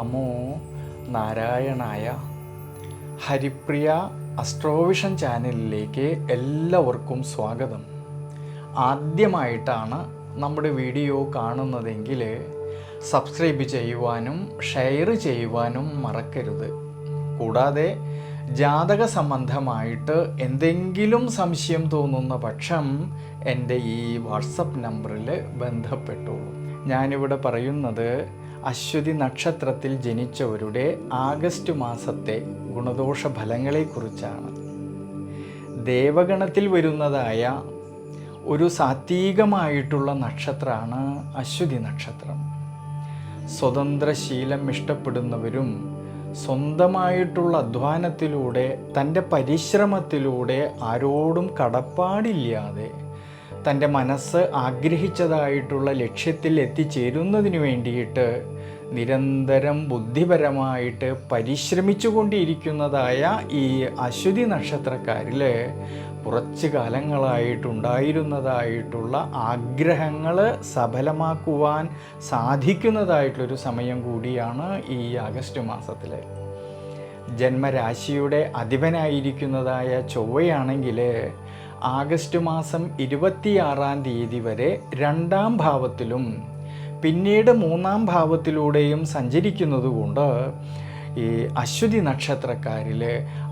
നമോ നാരായണായ. ഹരിപ്രിയ അസ്ട്രോവിഷൻ ചാനലിലേക്ക് എല്ലാവർക്കും സ്വാഗതം. ആദ്യമായിട്ടാണ് നമ്മുടെ വീഡിയോ കാണുന്നതെങ്കിൽ സബ്സ്ക്രൈബ് ചെയ്യുവാനും ഷെയർ ചെയ്യുവാനും മറക്കരുത്. കൂടാതെ ജാതക സംബന്ധമായിട്ട് എന്തെങ്കിലും സംശയം തോന്നുന്ന പക്ഷം എൻ്റെ ഈ വാട്സപ്പ് നമ്പറിൽ ബന്ധപ്പെട്ടോളൂ. ഞാനിവിടെ പറയുന്നത് അശ്വതി നക്ഷത്രത്തിൽ ജനിച്ചവരുടെ ആഗസ്റ്റ് മാസത്തെ ഗുണദോഷ ഫലങ്ങളെക്കുറിച്ചാണ്. ദേവഗണത്തിൽ വരുന്നതായ ഒരു സാത്വികമായിട്ടുള്ള നക്ഷത്രമാണ് അശ്വതി നക്ഷത്രം. സ്വതന്ത്രശീലം ഇഷ്ടപ്പെടുന്നവരും സ്വന്തമായിട്ടുള്ള അധ്വാനത്തിലൂടെ തൻ്റെ പരിശ്രമത്തിലൂടെ ആരോടും കടപ്പാടില്ലാതെ തൻ്റെ മനസ്സ് ആഗ്രഹിച്ചതായിട്ടുള്ള ലക്ഷ്യത്തിൽ എത്തിച്ചേരുന്നതിന് വേണ്ടിയിട്ട് നിരന്തരം ബുദ്ധിപരമായിട്ട് പരിശ്രമിച്ചു കൊണ്ടിരിക്കുന്നതായ ഈ അശ്വതി നക്ഷത്രക്കാരിൽ കുറച്ച് കാലങ്ങളായിട്ടുണ്ടായിരുന്നതായിട്ടുള്ള ആഗ്രഹങ്ങൾ സഫലമാക്കുവാൻ സാധിക്കുന്നതായിട്ടുള്ളൊരു സമയം കൂടിയാണ് ഈ ആഗസ്റ്റ് മാസത്തിൽ. ജന്മരാശിയുടെ അധിപനായിരിക്കുന്നതായ ചൊവ്വയാണെങ്കിൽ ആഗസ്റ്റ് മാസം 26-ാം തീയതി വരെ 2-ാം ഭാവത്തിലും പിന്നീട് 3-ാം ഭാവത്തിലൂടെയും സഞ്ചരിക്കുന്നതുകൊണ്ട് ഈ അശ്വതി നക്ഷത്രക്കാരിൽ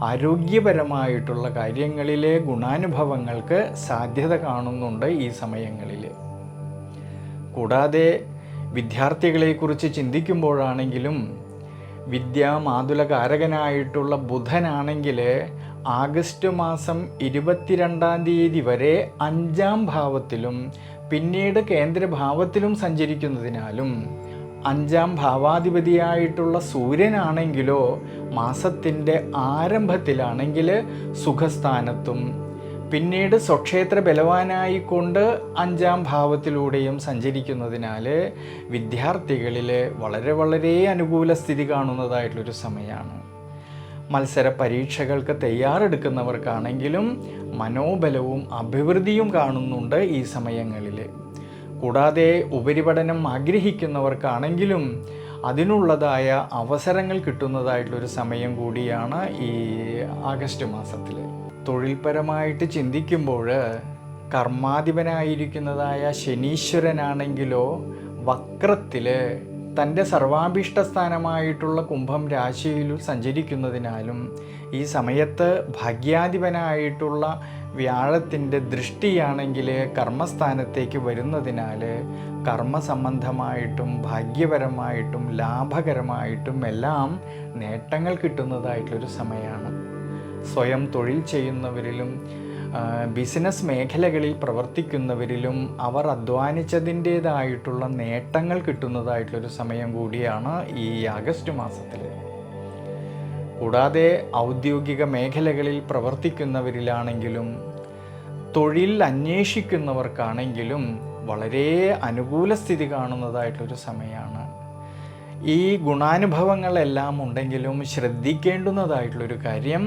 ആരോഗ്യപരമായിട്ടുള്ള കാര്യങ്ങളിലെ ഗുണാനുഭവങ്ങൾക്ക് സാധ്യത കാണുന്നുണ്ട് ഈ സമയങ്ങളിൽ. കൂടാതെ വിദ്യാർത്ഥികളെക്കുറിച്ച് ചിന്തിക്കുമ്പോഴാണെങ്കിലും വിദ്യാമാതുലകാരകനായിട്ടുള്ള ബുധനാണെങ്കിൽ ആഗസ്റ്റ് മാസം 22-ാം തീയതി വരെ 5-ാം ഭാവത്തിലും പിന്നീട് കേന്ദ്രഭാവത്തിലും സഞ്ചരിക്കുന്നതിനാലും 5-ാം ഭാവാധിപതിയായിട്ടുള്ള സൂര്യനാണെങ്കിലോ മാസത്തിൻ്റെ ആരംഭത്തിലാണെങ്കിൽ സുഖസ്ഥാനത്തും പിന്നീട് സ്വക്ഷേത്ര ബലവാനായിക്കൊണ്ട് 5-ാം ഭാവത്തിലൂടെയും സഞ്ചരിക്കുന്നതിനാൽ വിദ്യാർത്ഥികളിൽ വളരെ അനുകൂല സ്ഥിതി കാണുന്നതായിട്ടുള്ളൊരു സമയമാണ്. മത്സര പരീക്ഷകൾക്ക് തയ്യാറെടുക്കുന്നവർക്കാണെങ്കിലും മനോബലവും അഭിവൃദ്ധിയും കാണുന്നുണ്ട് ഈ സമയങ്ങളിൽ. കൂടാതെ ഉപരിപഠനം ആഗ്രഹിക്കുന്നവർക്കാണെങ്കിലും അതിനുള്ളതായ അവസരങ്ങൾ കിട്ടുന്നതായിട്ടുള്ളൊരു സമയം കൂടിയാണ് ഈ ആഗസ്റ്റ് മാസത്തിൽ. തൊഴിൽപരമായിട്ട് ചിന്തിക്കുമ്പോൾ കർമാധിപനായിരിക്കുന്നതായ ശനീശ്വരനാണെങ്കിലോ വക്രത്തിൽ തൻ്റെ സർവാഭീഷ്ടസ്ഥാനമായിട്ടുള്ള കുംഭം രാശിയിൽ സഞ്ചരിക്കുന്നതിനാലും ഈ സമയത്ത് ഭാഗ്യാധിപനായിട്ടുള്ള വ്യാഴത്തിൻ്റെ ദൃഷ്ടിയാണെങ്കിൽ കർമ്മസ്ഥാനത്തേക്ക് വരുന്നതിനാൽ കർമ്മസംബന്ധമായിട്ടും ഭാഗ്യപരമായിട്ടും ലാഭകരമായിട്ടും എല്ലാം നേട്ടങ്ങൾ കിട്ടുന്നതായിട്ടുള്ളൊരു സമയമാണ്. സ്വയം തൊഴിൽ ചെയ്യുന്നവരിലും ബിസിനസ് മേഖലകളിൽ പ്രവർത്തിക്കുന്നവരിലും അവർ അധ്വാനിച്ചതിൻ്റേതായിട്ടുള്ള നേട്ടങ്ങൾ കിട്ടുന്നതായിട്ടുള്ളൊരു സമയം കൂടിയാണ് ഈ ആഗസ്റ്റ് മാസത്തിൽ. കൂടാതെ ഔദ്യോഗിക മേഖലകളിൽ പ്രവർത്തിക്കുന്നവരിലാണെങ്കിലും തൊഴിൽ അന്വേഷിക്കുന്നവർക്കാണെങ്കിലും വളരെ അനുകൂല സ്ഥിതി കാണുന്നതായിട്ടൊരു സമയമാണ്. ഈ ഗുണാനുഭവങ്ങളെല്ലാം ഉണ്ടെങ്കിലും ശ്രദ്ധിക്കേണ്ടുന്നതായിട്ടുള്ളൊരു കാര്യം,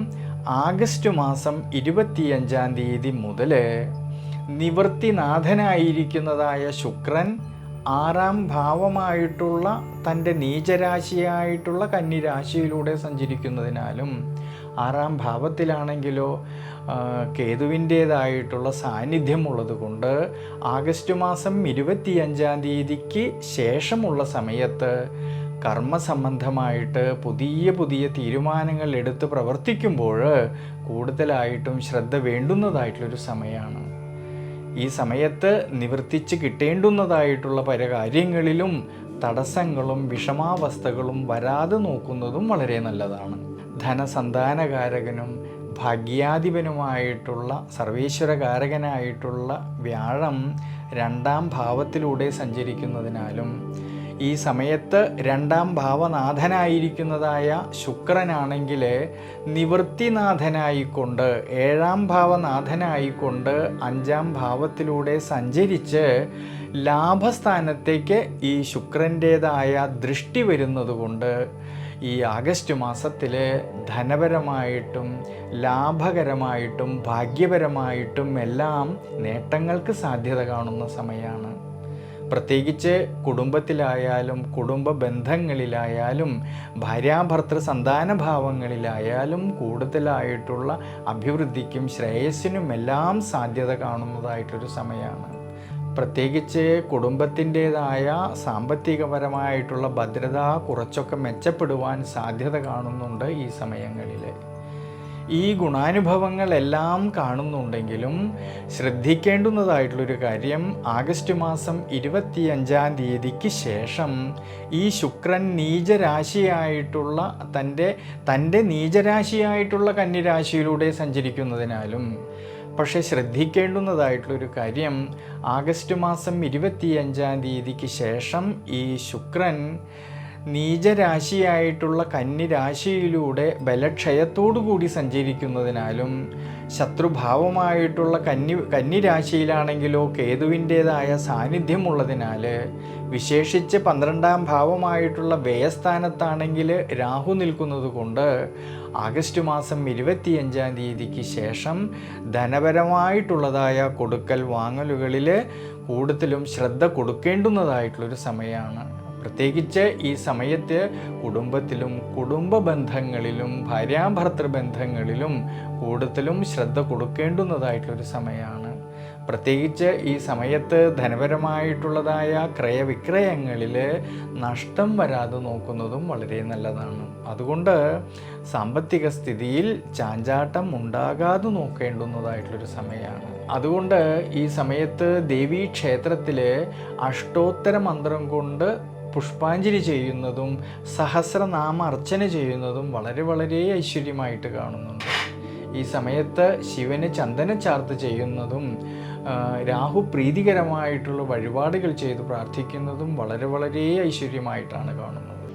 ആഗസ്റ്റ് മാസം 25-ാം തീയതി മുതൽ നിവൃത്തിനാഥനായിരിക്കുന്നതായ ശുക്രൻ 6-ാം ഭാവമായിട്ടുള്ള തൻ്റെ നീചരാശിയായിട്ടുള്ള കന്നിരാശിയിലൂടെ സഞ്ചരിക്കുന്നതിനാലും 6-ാം ഭാവത്തിലാണെങ്കിലോ കേതുവിൻ്റേതായിട്ടുള്ള സാന്നിധ്യമുള്ളത് കൊണ്ട് ആഗസ്റ്റ് മാസം 25-ാം തീയതിക്ക് ശേഷമുള്ള സമയത്ത് കർമ്മസംബന്ധമായിട്ട് പുതിയ തീരുമാനങ്ങൾ എടുത്ത് പ്രവർത്തിക്കുമ്പോൾ കൂടുതലായിട്ടും ശ്രദ്ധ വേണ്ടുന്നതായിട്ടുള്ളൊരു സമയമാണ്. ഈ സമയത്ത് നിവർത്തിച്ച് കിട്ടേണ്ടുന്നതായിട്ടുള്ള പല കാര്യങ്ങളിലും തടസ്സങ്ങളും വിഷമാവസ്ഥകളും വരാതെ നോക്കുന്നതും വളരെ നല്ലതാണ്. ധനസന്താനകാരകനും ഭാഗ്യാധിപനുമായിട്ടുള്ള സർവേശ്വരകാരകനായിട്ടുള്ള വ്യാഴം 2-ാം ഭാവത്തിലൂടെ സഞ്ചരിക്കുന്നതിനാലും ഈ സമയത്ത് 2-ാം ഭാവനാഥനായിരിക്കുന്നതായ ശുക്രനാണെങ്കിൽ നിവൃത്തിനാഥനായിക്കൊണ്ട് 7-ാം ഭാവനാഥനായിക്കൊണ്ട് 5-ാം ഭാവത്തിലൂടെ സഞ്ചരിച്ച് ലാഭസ്ഥാനത്തേക്ക് ഈ ശുക്രൻ്റേതായ ദൃഷ്ടി വരുന്നതുകൊണ്ട് ഈ ആഗസ്റ്റ് മാസത്തിൽ ധനപരമായിട്ടും പ്രത്യേകിച്ച് കുടുംബത്തിലായാലും കുടുംബ ബന്ധങ്ങളിലായാലും ഭാര്യാഭർത്തൃ സന്താന ഭാവങ്ങളിലായാലും കൂടുതലായിട്ടുള്ള അഭിവൃദ്ധിക്കും ശ്രേയസ്സിനുമെല്ലാം സാധ്യത കാണുന്നതായിട്ടൊരു സമയമാണ്. പ്രത്യേകിച്ച് കുടുംബത്തിൻ്റേതായ സാമ്പത്തികപരമായിട്ടുള്ള ഭദ്രത കുറച്ചൊക്കെ മെച്ചപ്പെടുവാൻ സാധ്യത കാണുന്നുണ്ട് ഈ സമയങ്ങളിൽ. ഈ ഗുണാനുഭവങ്ങളെല്ലാം കാണുന്നുണ്ടെങ്കിലും ശ്രദ്ധിക്കേണ്ടുന്നതായിട്ടുള്ളൊരു കാര്യം, ആഗസ്റ്റ് മാസം 25-ാം തീയതിക്ക് ശേഷം ഈ ശുക്രൻ നീചരാശിയായിട്ടുള്ള തൻ്റെ നീചരാശിയായിട്ടുള്ള കന്നിരാശിയിലൂടെ സഞ്ചരിക്കുന്നതിനാലും, പക്ഷേ ശ്രദ്ധിക്കേണ്ടുന്നതായിട്ടുള്ളൊരു കാര്യം, ആഗസ്റ്റ് മാസം 25-ാം തീയതിക്ക് ശേഷം ഈ ശുക്രൻ നീചരാശിയായിട്ടുള്ള കന്നിരാശിയിലൂടെ ബലക്ഷയത്തോടു കൂടി സഞ്ചരിക്കുന്നതിനാലും, ശത്രുഭാവമായിട്ടുള്ള കന്നിരാശിയിലാണെങ്കിലോ കേതുവിൻ്റേതായ സാന്നിധ്യമുള്ളതിനാൽ, വിശേഷിച്ച് 12-ാം ഭാവമായിട്ടുള്ള വ്യയസ്ഥാനത്താണെങ്കിൽ രാഹു നിൽക്കുന്നത് കൊണ്ട് ആഗസ്റ്റ് മാസം 25-ാം തീയതിക്ക് ശേഷം ധനപരമായിട്ടുള്ളതായ കൊടുക്കൽ വാങ്ങലുകളിൽ കൂടുതലും ശ്രദ്ധ കൊടുക്കേണ്ടുന്നതായിട്ടുള്ളൊരു സമയമാണ്. പ്രത്യേകിച്ച് ഈ സമയത്ത് കുടുംബത്തിലും കുടുംബ ബന്ധങ്ങളിലും ഭാര്യാഭർത്തൃ ബന്ധങ്ങളിലും കൂടുതലും ശ്രദ്ധ കൊടുക്കേണ്ടുന്നതായിട്ടുള്ളൊരു സമയമാണ്. പ്രത്യേകിച്ച് ഈ സമയത്ത് ധനപരമായിട്ടുള്ളതായ ക്രയവിക്രയങ്ങളിൽ നഷ്ടം വരാതെ നോക്കുന്നതും വളരെ നല്ലതാണ്. അതുകൊണ്ട് സാമ്പത്തിക സ്ഥിതിയിൽ ചാഞ്ചാട്ടം ഉണ്ടാകാതെ നോക്കേണ്ടുന്നതായിട്ടുള്ളൊരു സമയമാണ്. അതുകൊണ്ട് ഈ സമയത്ത് ദേവീക്ഷേത്രത്തിൽ അഷ്ടോത്തര മന്ത്രം കൊണ്ട് പുഷ്പാഞ്ജലി ചെയ്യുന്നതും സഹസ്രനാമ അർച്ചന ചെയ്യുന്നതും വളരെ ഐശ്വര്യമായിട്ട് കാണുന്നുണ്ട്. ഈ സമയത്ത് ശിവന് ചന്ദനച്ചാർത്ത് ചെയ്യുന്നതും രാഹു പ്രീതികരമായിട്ടുള്ള വഴിപാടുകൾ ചെയ്ത് പ്രാർത്ഥിക്കുന്നതും വളരെ ഐശ്വര്യമായിട്ടാണ് കാണുന്നത്.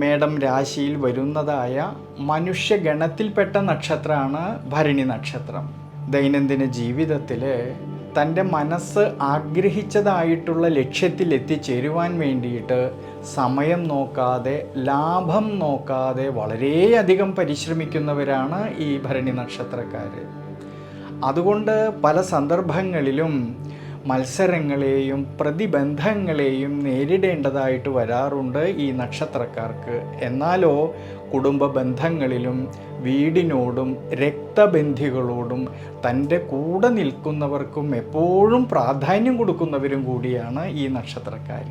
മേടം രാശിയിൽ വരുന്നതായ മനുഷ്യഗണത്തിൽപ്പെട്ട നക്ഷത്രമാണ് ഭരണി നക്ഷത്രം. ദൈനംദിന ജീവിതത്തിൽ തൻ്റെ മനസ്സ് ആഗ്രഹിച്ചതായിട്ടുള്ള ലക്ഷ്യത്തിൽ എത്തിച്ചേരുവാൻ വേണ്ടിയിട്ട് സമയം നോക്കാതെ ലാഭം നോക്കാതെ വളരെയധികം പരിശ്രമിക്കുന്നവരാണ് ഈ ഭരണി നക്ഷത്രക്കാർ. അതുകൊണ്ട് പല സന്ദർഭങ്ങളിലും മത്സരങ്ങളെയും പ്രതിബന്ധങ്ങളെയും നേരിടേണ്ടതായിട്ട് വരാറുണ്ട് ഈ നക്ഷത്രക്കാർക്ക്. എന്നാലോ കുടുംബ ബന്ധങ്ങളിലും വീടിനോടും രക്തബന്ധികളോടും തൻ്റെ കൂടെ നിൽക്കുന്നവർക്കും എപ്പോഴും പ്രാധാന്യം കൊടുക്കുന്നവരും കൂടിയാണ് ഈ നക്ഷത്രക്കാർ.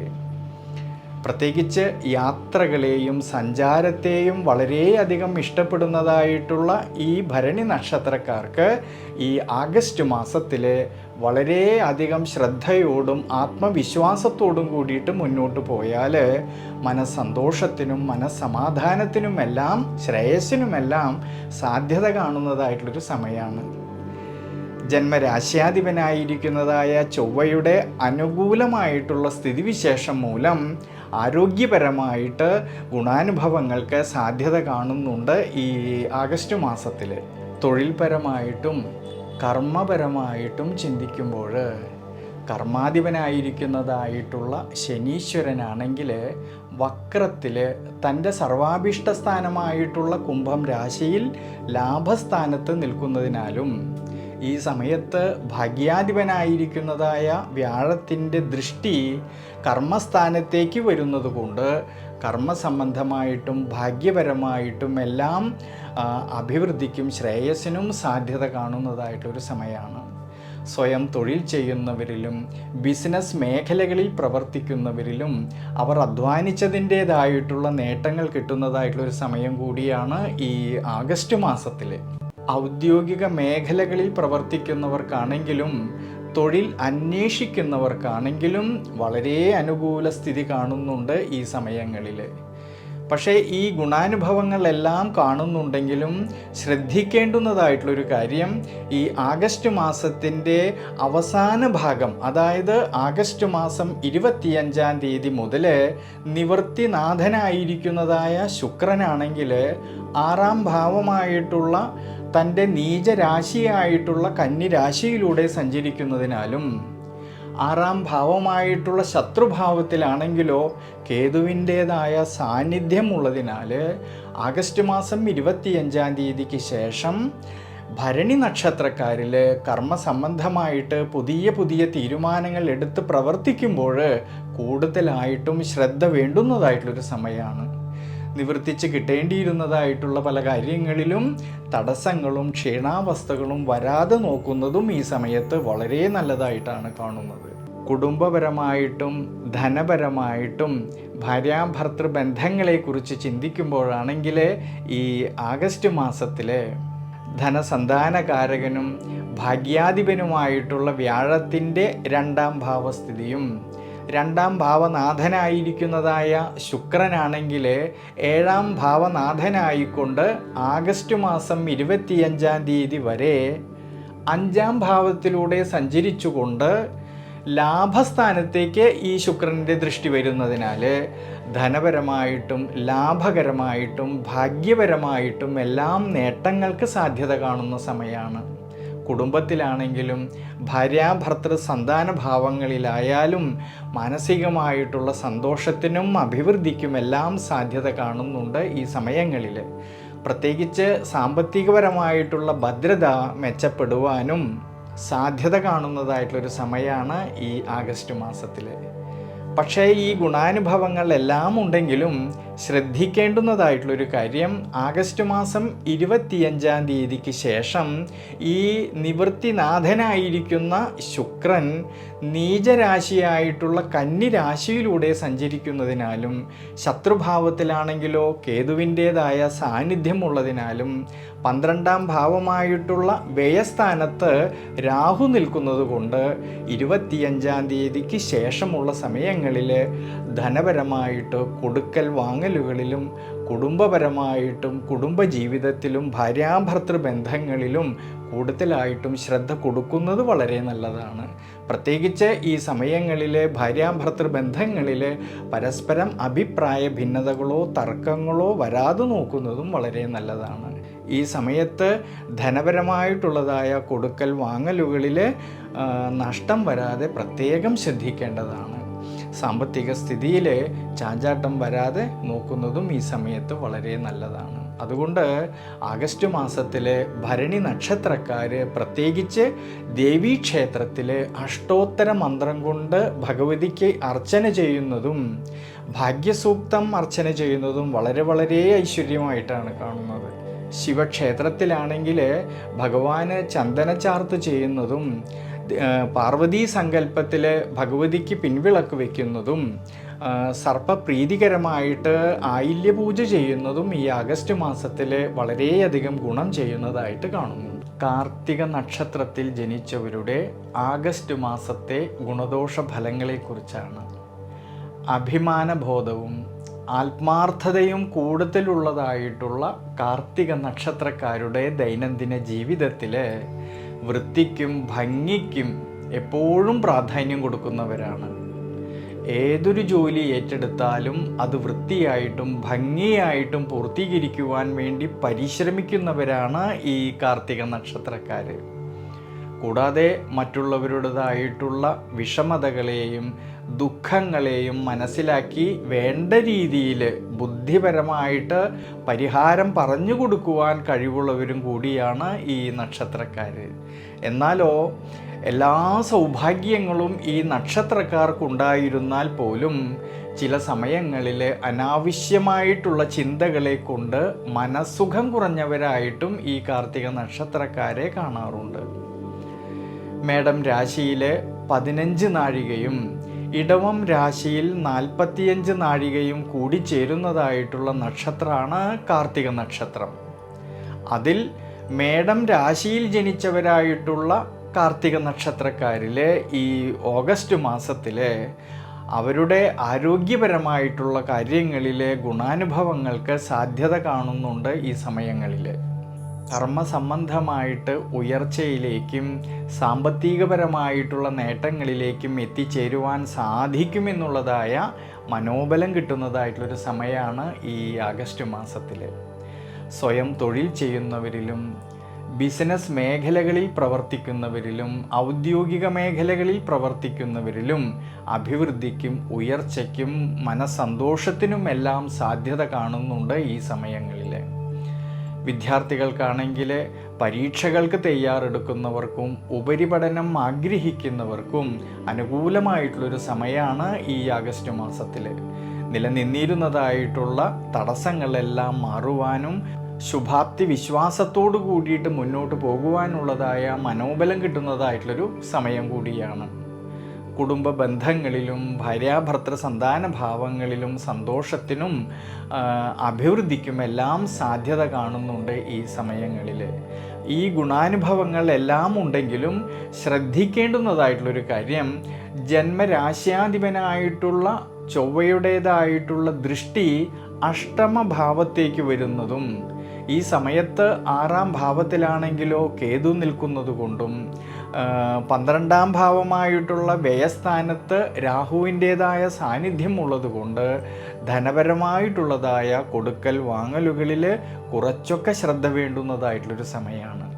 പ്രത്യേകിച്ച് യാത്രകളെയും സഞ്ചാരത്തെയും വളരെയധികം ഇഷ്ടപ്പെടുന്നതായിട്ടുള്ള ഈ ഭരണി നക്ഷത്രക്കാർക്ക് ഈ ആഗസ്റ്റ് മാസത്തിൽ വളരെയധികം ശ്രദ്ധയോടും ആത്മവിശ്വാസത്തോടും കൂടിയിട്ട് മുന്നോട്ട് പോയാൽ മനസ്സന്തോഷത്തിനും മനസ്സമാധാനത്തിനുമെല്ലാം ശ്രേയസ്സിനുമെല്ലാം സാധ്യത കാണുന്നതായിട്ടുള്ളൊരു സമയമാണ്. ജന്മരാശ്യാധിപനായിരിക്കുന്നതായ ചൊവ്വയുടെ അനുകൂലമായിട്ടുള്ള സ്ഥിതിവിശേഷം മൂലം ആരോഗ്യപരമായിട്ട് ഗുണാനുഭവങ്ങൾക്ക് സാധ്യത കാണുന്നുണ്ട് ഈ ആഗസ്റ്റ് മാസത്തിൽ. തൊഴിൽപരമായിട്ടും കർമ്മപരമായിട്ടും ചിന്തിക്കുമ്പോൾ കർമാധിപനായിരിക്കുന്നതായിട്ടുള്ള ശനീശ്വരനാണെങ്കിൽ വക്രത്തിൽ തൻ്റെ സർവാഭീഷ്ടസ്ഥാനമായിട്ടുള്ള കുംഭം രാശിയിൽ ലാഭസ്ഥാനത്ത് നിൽക്കുന്നതിനാലും, ഈ സമയത്ത് ഭാഗ്യാധിപനായിരിക്കുന്നതായ വ്യാഴത്തിൻ്റെ ദൃഷ്ടി കർമ്മസ്ഥാനത്തേക്ക് വരുന്നത് കൊണ്ട് കർമ്മസംബന്ധമായിട്ടും ഭാഗ്യപരമായിട്ടും എല്ലാം അഭിവൃദ്ധിക്കും ശ്രേയസ്സിനും സാധ്യത കാണുന്നതായിട്ടൊരു സമയമാണ്. സ്വയം തൊഴിൽ ചെയ്യുന്നവരിലും ബിസിനസ് മേഖലകളിൽ പ്രവർത്തിക്കുന്നവരിലും അവർ അധ്വാനിച്ചതിൻ്റേതായിട്ടുള്ള നേട്ടങ്ങൾ കിട്ടുന്നതായിട്ടുള്ളൊരു സമയം കൂടിയാണ് ഈ ആഗസ്റ്റ് മാസത്തിൽ. ഔദ്യോഗിക മേഖലകളിൽ പ്രവർത്തിക്കുന്നവർക്കാണെങ്കിലും തൊഴിൽ അന്വേഷിക്കുന്നവർക്കാണെങ്കിലും വളരെ അനുകൂല സ്ഥിതി കാണുന്നുണ്ട് ഈ സമയങ്ങളിൽ. പക്ഷേ ഈ ഗുണാനുഭവങ്ങളെല്ലാം കാണുന്നുണ്ടെങ്കിലും ശ്രദ്ധിക്കേണ്ടുന്നതായിട്ടുള്ളൊരു കാര്യം, ഈ ആഗസ്റ്റ് മാസത്തിൻ്റെ അവസാന ഭാഗം, അതായത് ആഗസ്റ്റ് മാസം 25-ാം തീയതി മുതൽ നിവൃത്തിനാഥനായിരിക്കുന്നതായ ശുക്രനാണെങ്കിൽ 6-ാം ഭാവമായിട്ടുള്ള തൻ്റെ നീചരാശിയായിട്ടുള്ള കന്നിരാശിയിലൂടെ സഞ്ചരിക്കുന്നതിനാലും, 6-ാം ഭാവമായിട്ടുള്ള ശത്രുഭാവത്തിലാണെങ്കിലോ കേതുവിൻ്റേതായ സാന്നിധ്യമുള്ളതിനാൽ ആഗസ്റ്റ് മാസം 25-ാം തീയതിക്ക് ശേഷം ഭരണി നക്ഷത്രക്കാരിൽ കർമ്മസംബന്ധമായിട്ട് പുതിയ പുതിയ തീരുമാനങ്ങൾ എടുത്ത് പ്രവർത്തിക്കുമ്പോൾ കൂടുതലായിട്ടും ശ്രദ്ധ വേണ്ടുന്നതായിട്ടുള്ളൊരു സമയമാണ്. നിവർത്തിച്ച് കിട്ടേണ്ടിയിരുന്നതായിട്ടുള്ള പല കാര്യങ്ങളിലും തടസ്സങ്ങളും ക്ഷീണാവസ്ഥകളും വരാതെ നോക്കുന്നതും ഈ സമയത്ത് വളരെ നല്ലതായിട്ടാണ് കാണുന്നത്. കുടുംബപരമായിട്ടും ധനപരമായിട്ടും ഭാര്യാഭർത്തൃ ബന്ധങ്ങളെക്കുറിച്ച് ചിന്തിക്കുമ്പോഴാണെങ്കിൽ ഈ ആഗസ്റ്റ് മാസത്തിൽ ധനസന്താനകാരകനും ഭാഗ്യാധിപനുമായിട്ടുള്ള വ്യാഴത്തിൻ്റെ 2ാം ഭാവസ്ഥിതിയും 2ാം ഭാവനാഥനായിരിക്കുന്നതായ ശുക്രനാണെങ്കിൽ 7ാം ഭാവനാഥനായിക്കൊണ്ട് ആഗസ്റ്റ് മാസം 25-ാം തീയതി വരെ 5ാം ഭാവത്തിലൂടെ സഞ്ചരിച്ചുകൊണ്ട് ലാഭസ്ഥാനത്തേക്ക് ഈ ശുക്രൻ്റെ ദൃഷ്ടി വരുന്നതിനാൽ ധനപരമായിട്ടും ലാഭകരമായിട്ടും ഭാഗ്യപരമായിട്ടും എല്ലാം നേട്ടങ്ങൾക്ക് സാധ്യത കാണുന്ന സമയമാണ്. കുടുംബത്തിലാണെങ്കിലും ഭാര്യാഭർത്തൃ സന്താന ഭാവങ്ങളിലായാലും മാനസികമായിട്ടുള്ള സന്തോഷത്തിനും അഭിവൃദ്ധിക്കും എല്ലാം സാധ്യത കാണുന്നുണ്ട് ഈ സമയങ്ങളിൽ. പ്രത്യേകിച്ച് സാമ്പത്തികപരമായിട്ടുള്ള ഭദ്രത മെച്ചപ്പെടുവാനും സാധ്യത കാണുന്നതായിട്ടുള്ളൊരു സമയമാണ് ഈ ആഗസ്റ്റ് മാസത്തിൽ. പക്ഷേ ഈ ഗുണാനുഭവങ്ങളെല്ലാം ഉണ്ടെങ്കിലും ശ്രദ്ധിക്കേണ്ടുന്നതായിട്ടുള്ളൊരു കാര്യം, ആഗസ്റ്റ് മാസം 25-ാം തീയതിക്ക് ശേഷം ഈ നിവൃത്തിനാഥനായിരിക്കുന്ന ശുക്രൻ നീചരാശിയായിട്ടുള്ള കന്നി രാശിയിലൂടെ സഞ്ചരിക്കുന്നതിനാലും ശത്രുഭാവത്തിലാണെങ്കിലോ കേതുവിൻ്റേതായ സാന്നിധ്യമുള്ളതിനാലും 12ാം ഭാവമായിട്ടുള്ള വ്യയസ്ഥാനത്ത് രാഹു നിൽക്കുന്നത് കൊണ്ട് 25-ാം തീയതിക്ക് ശേഷമുള്ള സമയങ്ങളിൽ ധനപരമായിട്ട് കൊടുക്കൽ വാങ്ങലുകളിലും കുടുംബപരമായിട്ടും കുടുംബജീവിതത്തിലും ഭാര്യാഭർത്തൃ ബന്ധങ്ങളിലും കൂടുതലായിട്ടും ശ്രദ്ധ കൊടുക്കുന്നത് വളരെ നല്ലതാണ്. പ്രത്യേകിച്ച് ഈ സമയങ്ങളിൽ ഭാര്യാഭർത്തൃ ബന്ധങ്ങളിൽ പരസ്പരം അഭിപ്രായ ഭിന്നതകളോ തർക്കങ്ങളോ വരാതെ നോക്കുന്നതും വളരെ നല്ലതാണ്. ഈ സമയത്ത് ധനപരമായിട്ടുള്ളതായ കൊടുക്കൽ വാങ്ങലുകളിൽ നഷ്ടം വരാതെ പ്രത്യേകം ശ്രദ്ധിക്കേണ്ടതാണ്. സാമ്പത്തിക സ്ഥിതിയിൽ ചാഞ്ചാട്ടം വരാതെ നോക്കുന്നതും ഈ സമയത്ത് വളരെ നല്ലതാണ്. അതുകൊണ്ട് ആഗസ്റ്റ് മാസത്തിൽ ഭരണി നക്ഷത്രക്കാർ പ്രത്യേകിച്ച് ദേവീക്ഷേത്രത്തിൽ അഷ്ടോത്തര മന്ത്രം കൊണ്ട് ഭഗവതിക്ക് അർച്ചന ചെയ്യുന്നതും ഭാഗ്യസൂക്തം അർച്ചന ചെയ്യുന്നതും വളരെ വളരെ ഐശ്വര്യമായിട്ടാണ് കാണുന്നത്. ശിവക്ഷേത്രത്തിലാണെങ്കിൽ ഭഗവാന് ചന്ദനച്ചാർത്ത് ചെയ്യുന്നതും പാർവതീ സങ്കല്പത്തിൽ ഭഗവതിക്ക് പിൻവിളക്ക് വയ്ക്കുന്നതും സർപ്പപ്രീതികരമായിട്ട് ആയില്യപൂജ ചെയ്യുന്നതും ഈ ആഗസ്റ്റ് മാസത്തിൽ വളരെയധികം ഗുണം ചെയ്യുന്നതായിട്ട് കാണുന്നു. കാർത്തിക നക്ഷത്രത്തിൽ ജനിച്ചവരുടെ ആഗസ്റ്റ് മാസത്തെ ഗുണദോഷ ഫലങ്ങളെക്കുറിച്ചാണ്. അഭിമാനബോധവും ആത്മാർത്ഥതയും കൂടുതലുള്ളതായിട്ടുള്ള കാർത്തിക നക്ഷത്രക്കാരുടെ ദൈനംദിന ജീവിതത്തിൽ വൃത്തിക്കും ഭംഗിക്കും എപ്പോഴും പ്രാധാന്യം കൊടുക്കുന്നവരാണ്. ഏതൊരു ജോലി ഏറ്റെടുത്താലും അത് വൃത്തിയായിട്ടും ഭംഗിയായിട്ടും പൂർത്തീകരിക്കുവാൻ വേണ്ടി പരിശ്രമിക്കുന്നവരാണ് ഈ കാർത്തിക നക്ഷത്രക്കാർ. കൂടാതെ മറ്റുള്ളവരുടേതായിട്ടുള്ള വിഷമതകളെയും ദുഃഖങ്ങളെയും മനസ്സിലാക്കി വേണ്ട രീതിയിൽ ബുദ്ധിപരമായിട്ട് പരിഹാരം പറഞ്ഞു കൊടുക്കുവാൻ കഴിവുള്ളവരും കൂടിയാണ് ഈ നക്ഷത്രക്കാർ. എന്നാലോ എല്ലാ സൗഭാഗ്യങ്ങളും ഈ നക്ഷത്രക്കാർക്കുണ്ടായിരുന്നാൽ പോലും ചില സമയങ്ങളിൽ അനാവശ്യമായിട്ടുള്ള ചിന്തകളെ കൊണ്ട് മനസ്സുഖം കുറഞ്ഞവരായിട്ടും ഈ കാർത്തിക നക്ഷത്രക്കാരെ കാണാറുണ്ട്. മേടം രാശിയിൽ 15 നാഴികയും ഇടവം രാശിയിൽ 45 നാഴികയും കൂടി ചേരുന്നതായിട്ടുള്ള നക്ഷത്രമാണ് കാർത്തിക നക്ഷത്രം. അതിൽ മേടം രാശിയിൽ ജനിച്ചവരായിട്ടുള്ള കാർത്തിക നക്ഷത്രക്കാരിൽ ഈ ഓഗസ്റ്റ് മാസത്തിൽ അവരുടെ ആരോഗ്യപരമായിട്ടുള്ള കാര്യങ്ങളിൽ ഗുണാനുഭവങ്ങൾക്ക് സാധ്യത കാണുന്നുണ്ട്. ഈ സമയങ്ങളിൽ കർമ്മസംബന്ധമായിട്ട് ഉയർച്ചയിലേക്കും സാമ്പത്തികപരമായിട്ടുള്ള നേട്ടങ്ങളിലേക്കും എത്തിച്ചേരുവാൻ സാധിക്കുമെന്നുള്ളതായ മനോബലം കിട്ടുന്നതായിട്ടുള്ളൊരു സമയമാണ് ഈ ആഗസ്റ്റ് മാസത്തിൽ. സ്വയം തൊഴിൽ ചെയ്യുന്നവരിലും ബിസിനസ് മേഖലകളിൽ പ്രവർത്തിക്കുന്നവരിലും ഔദ്യോഗിക മേഖലകളിൽ പ്രവർത്തിക്കുന്നവരിലും അഭിവൃദ്ധിക്കും ഉയർച്ചയ്ക്കും മനസ്സന്തോഷത്തിനുമെല്ലാം സാധ്യത കാണുന്നുണ്ട് ഈ സമയങ്ങളിൽ. വിദ്യാർത്ഥികൾക്കാണെങ്കിൽ പരീക്ഷകൾക്ക് തയ്യാറെടുക്കുന്നവർക്കും ഉപരിപഠനം ആഗ്രഹിക്കുന്നവർക്കും അനുകൂലമായിട്ടുള്ളൊരു സമയമാണ് ഈ ആഗസ്റ്റ് മാസത്തിൽ. നിലനിന്നിരുന്നതായിട്ടുള്ള തടസ്സങ്ങളെല്ലാം മാറുവാനും ശുഭാപ്തി വിശ്വാസത്തോടു കൂടിയിട്ട് മുന്നോട്ട് പോകുവാനുള്ളതായ മനോബലം കിട്ടുന്നതായിട്ടുള്ളൊരു സമയം കൂടിയാണ്. കുടുംബ ബന്ധങ്ങളിലും ഭാര്യാഭർത്തൃ സന്താന ഭാവങ്ങളിലും സന്തോഷത്തിനും അഭിവൃദ്ധിക്കും എല്ലാം സാധ്യത കാണുന്നുണ്ട് ഈ സമയങ്ങളിൽ. ഈ ഗുണാനുഭവങ്ങൾ എല്ലാം ഉണ്ടെങ്കിലും ശ്രദ്ധിക്കേണ്ടുന്നതായിട്ടുള്ളൊരു കാര്യം, ജന്മരാശ്യാധിപനായിട്ടുള്ള ചൊവ്വയുടേതായിട്ടുള്ള ദൃഷ്ടി അഷ്ടമഭാവത്തേക്ക് വരുന്നതും ഈ സമയത്ത് 6ാം ഭാവത്തിലാണെങ്കിലോ കേതു നിൽക്കുന്നത് കൊണ്ടും 12ാം ഭാവമായിട്ടുള്ള വ്യയസ്ഥാനത്ത് രാഹുവിൻ്റേതായ സാന്നിധ്യം ഉള്ളതുകൊണ്ട് ധനപരമായിട്ടുള്ളതായ കൊടുക്കൽ വാങ്ങലുകളിൽ കുറച്ചൊക്കെ ശ്രദ്ധ വേണ്ടുന്നതായിട്ടുള്ളൊരു സമയമാണ്.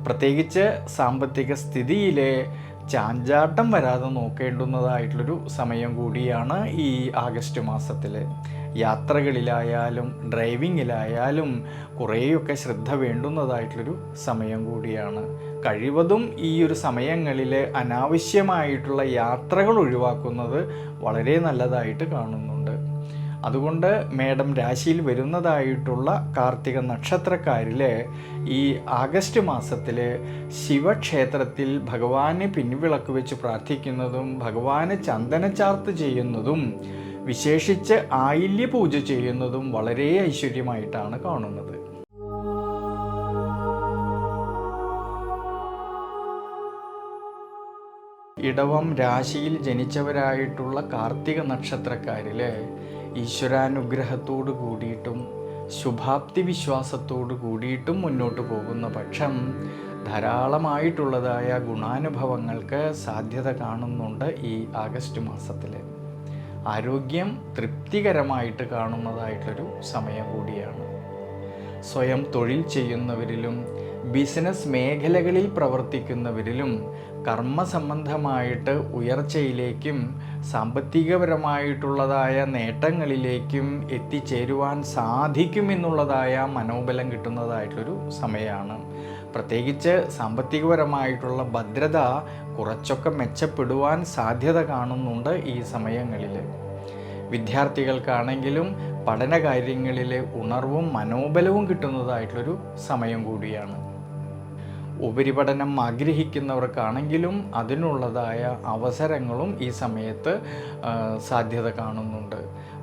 പ്രത്യേകിച്ച് സാമ്പത്തിക സ്ഥിതിയിലെ ചാഞ്ചാട്ടം വരാതെ നോക്കേണ്ടുന്നതായിട്ടുള്ളൊരു സമയം കൂടിയാണ് ഈ ആഗസ്റ്റ് മാസത്തിൽ. യാത്രകളിലായാലും ഡ്രൈവിങ്ങിലായാലും കുറേയൊക്കെ ശ്രദ്ധ വേണ്ടുന്നതായിട്ടുള്ളൊരു സമയം കൂടിയാണ്. കഴിവതും ഈ ഒരു സമയങ്ങളിൽ അനാവശ്യമായിട്ടുള്ള യാത്രകൾ ഒഴിവാക്കുന്നത് വളരെ നല്ലതായിട്ട് കാണുന്നുണ്ട്. അതുകൊണ്ട് മേടം രാശിയിൽ വരുന്നതായിട്ടുള്ള കാർത്തിക നക്ഷത്രക്കാരിൽ ഈ ആഗസ്റ്റ് മാസത്തിൽ ശിവക്ഷേത്രത്തിൽ ഭഗവാനെ പിൻവിളക്ക് വെച്ച് പ്രാർത്ഥിക്കുന്നതും ഭഗവാന് ചന്ദനച്ചാർത്ത് ചെയ്യുന്നതും വിശേഷിച്ച് ആയില്യ പൂജ ചെയ്യുന്നതും വളരെ ഐശ്വര്യമായിട്ടാണ് കാണുന്നത്. ഇടവം രാശിയിൽ ജനിച്ചവരായിട്ടുള്ള കാർത്തിക നക്ഷത്രക്കാരിൽ ഈശ്വരാനുഗ്രഹത്തോടു കൂടിയിട്ടും ശുഭാപ്തി വിശ്വാസത്തോടു കൂടിയിട്ടും മുന്നോട്ട് പോകുന്ന പക്ഷം ധാരാളമായിട്ടുള്ളതായ ഗുണാനുഭവങ്ങൾക്ക് സാധ്യത കാണുന്നുണ്ട് ഈ ആഗസ്റ്റ് മാസത്തിൽ. ആരോഗ്യം തൃപ്തികരമായിട്ട് കാണുന്നതായിട്ടൊരു സമയം കൂടിയാണ്. സ്വയം തൊഴിൽ ചെയ്യുന്നവരിലും ബിസിനസ് മേഖലകളിൽ പ്രവർത്തിക്കുന്നവരിലും കർമ്മസംബന്ധമായിട്ട് ഉയർച്ചയിലേക്കും സാമ്പത്തികപരമായിട്ടുള്ളതായ നേട്ടങ്ങളിലേക്കും എത്തിച്ചേരുവാൻ സാധിക്കുമെന്നുള്ളതായ മനോബലം കിട്ടുന്നതായിട്ടൊരു സമയമാണ്. പ്രത്യേകിച്ച് സാമ്പത്തികപരമായിട്ടുള്ള ഭദ്രത കുറച്ചൊക്കെ മെച്ചപ്പെടുവാൻ സാധ്യത കാണുന്നുണ്ട് ഈ സമയങ്ങളിൽ. വിദ്യാർത്ഥികൾക്കാണെങ്കിലും പഠനകാര്യങ്ങളിൽ ഉണർവും മനോബലവും കിട്ടുന്നതായിട്ടുള്ളൊരു സമയം കൂടിയാണ്. ഉപരിപഠനം ആഗ്രഹിക്കുന്നവർക്കാണെങ്കിലും അതിനുള്ളതായ അവസരങ്ങളും ഈ സമയത്ത് സാധ്യത കാണുന്നുണ്ട്.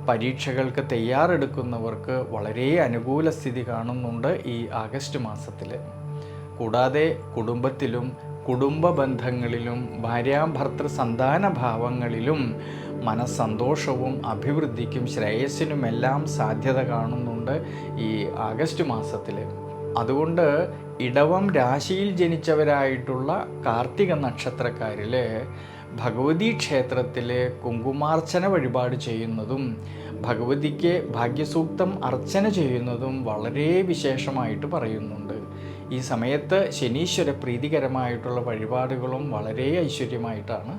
പരീക്ഷകൾക്ക് തയ്യാറെടുക്കുന്നവർക്ക് വളരെ അനുകൂല സ്ഥിതി കാണുന്നുണ്ട് ഈ ആഗസ്റ്റ് മാസത്തിൽ. കൂടാതെ കുടുംബത്തിലും കുടുംബ ബന്ധങ്ങളിലും ഭാര്യാഭർത്തൃ സന്താന ഭാവങ്ങളിലും മനസ്സന്തോഷവും അഭിവൃദ്ധിക്കും ശ്രേയസ്സിനുമെല്ലാം സാധ്യത കാണുന്നുണ്ട് ഈ ആഗസ്റ്റ് മാസത്തിൽ. അതുകൊണ്ട് ഇടവം രാശിയിൽ ജനിച്ചവരായിട്ടുള്ള കാർത്തിക നക്ഷത്രക്കാരിൽ ഭഗവതി ക്ഷേത്രത്തിൽ കുങ്കുമാർച്ചന വഴിപാട് ചെയ്യുന്നതും ഭഗവതിക്ക് ഭാഗ്യസൂക്തം അർച്ചന ചെയ്യുന്നതും വളരെ വിശേഷമായിട്ട് പറയുന്നുണ്ട്. ഈ സമയത്ത് ശനീശ്വര പ്രീതികരമായിട്ടുള്ള വഴിപാടുകളും വളരെ ഐശ്വര്യമായിട്ടാണ്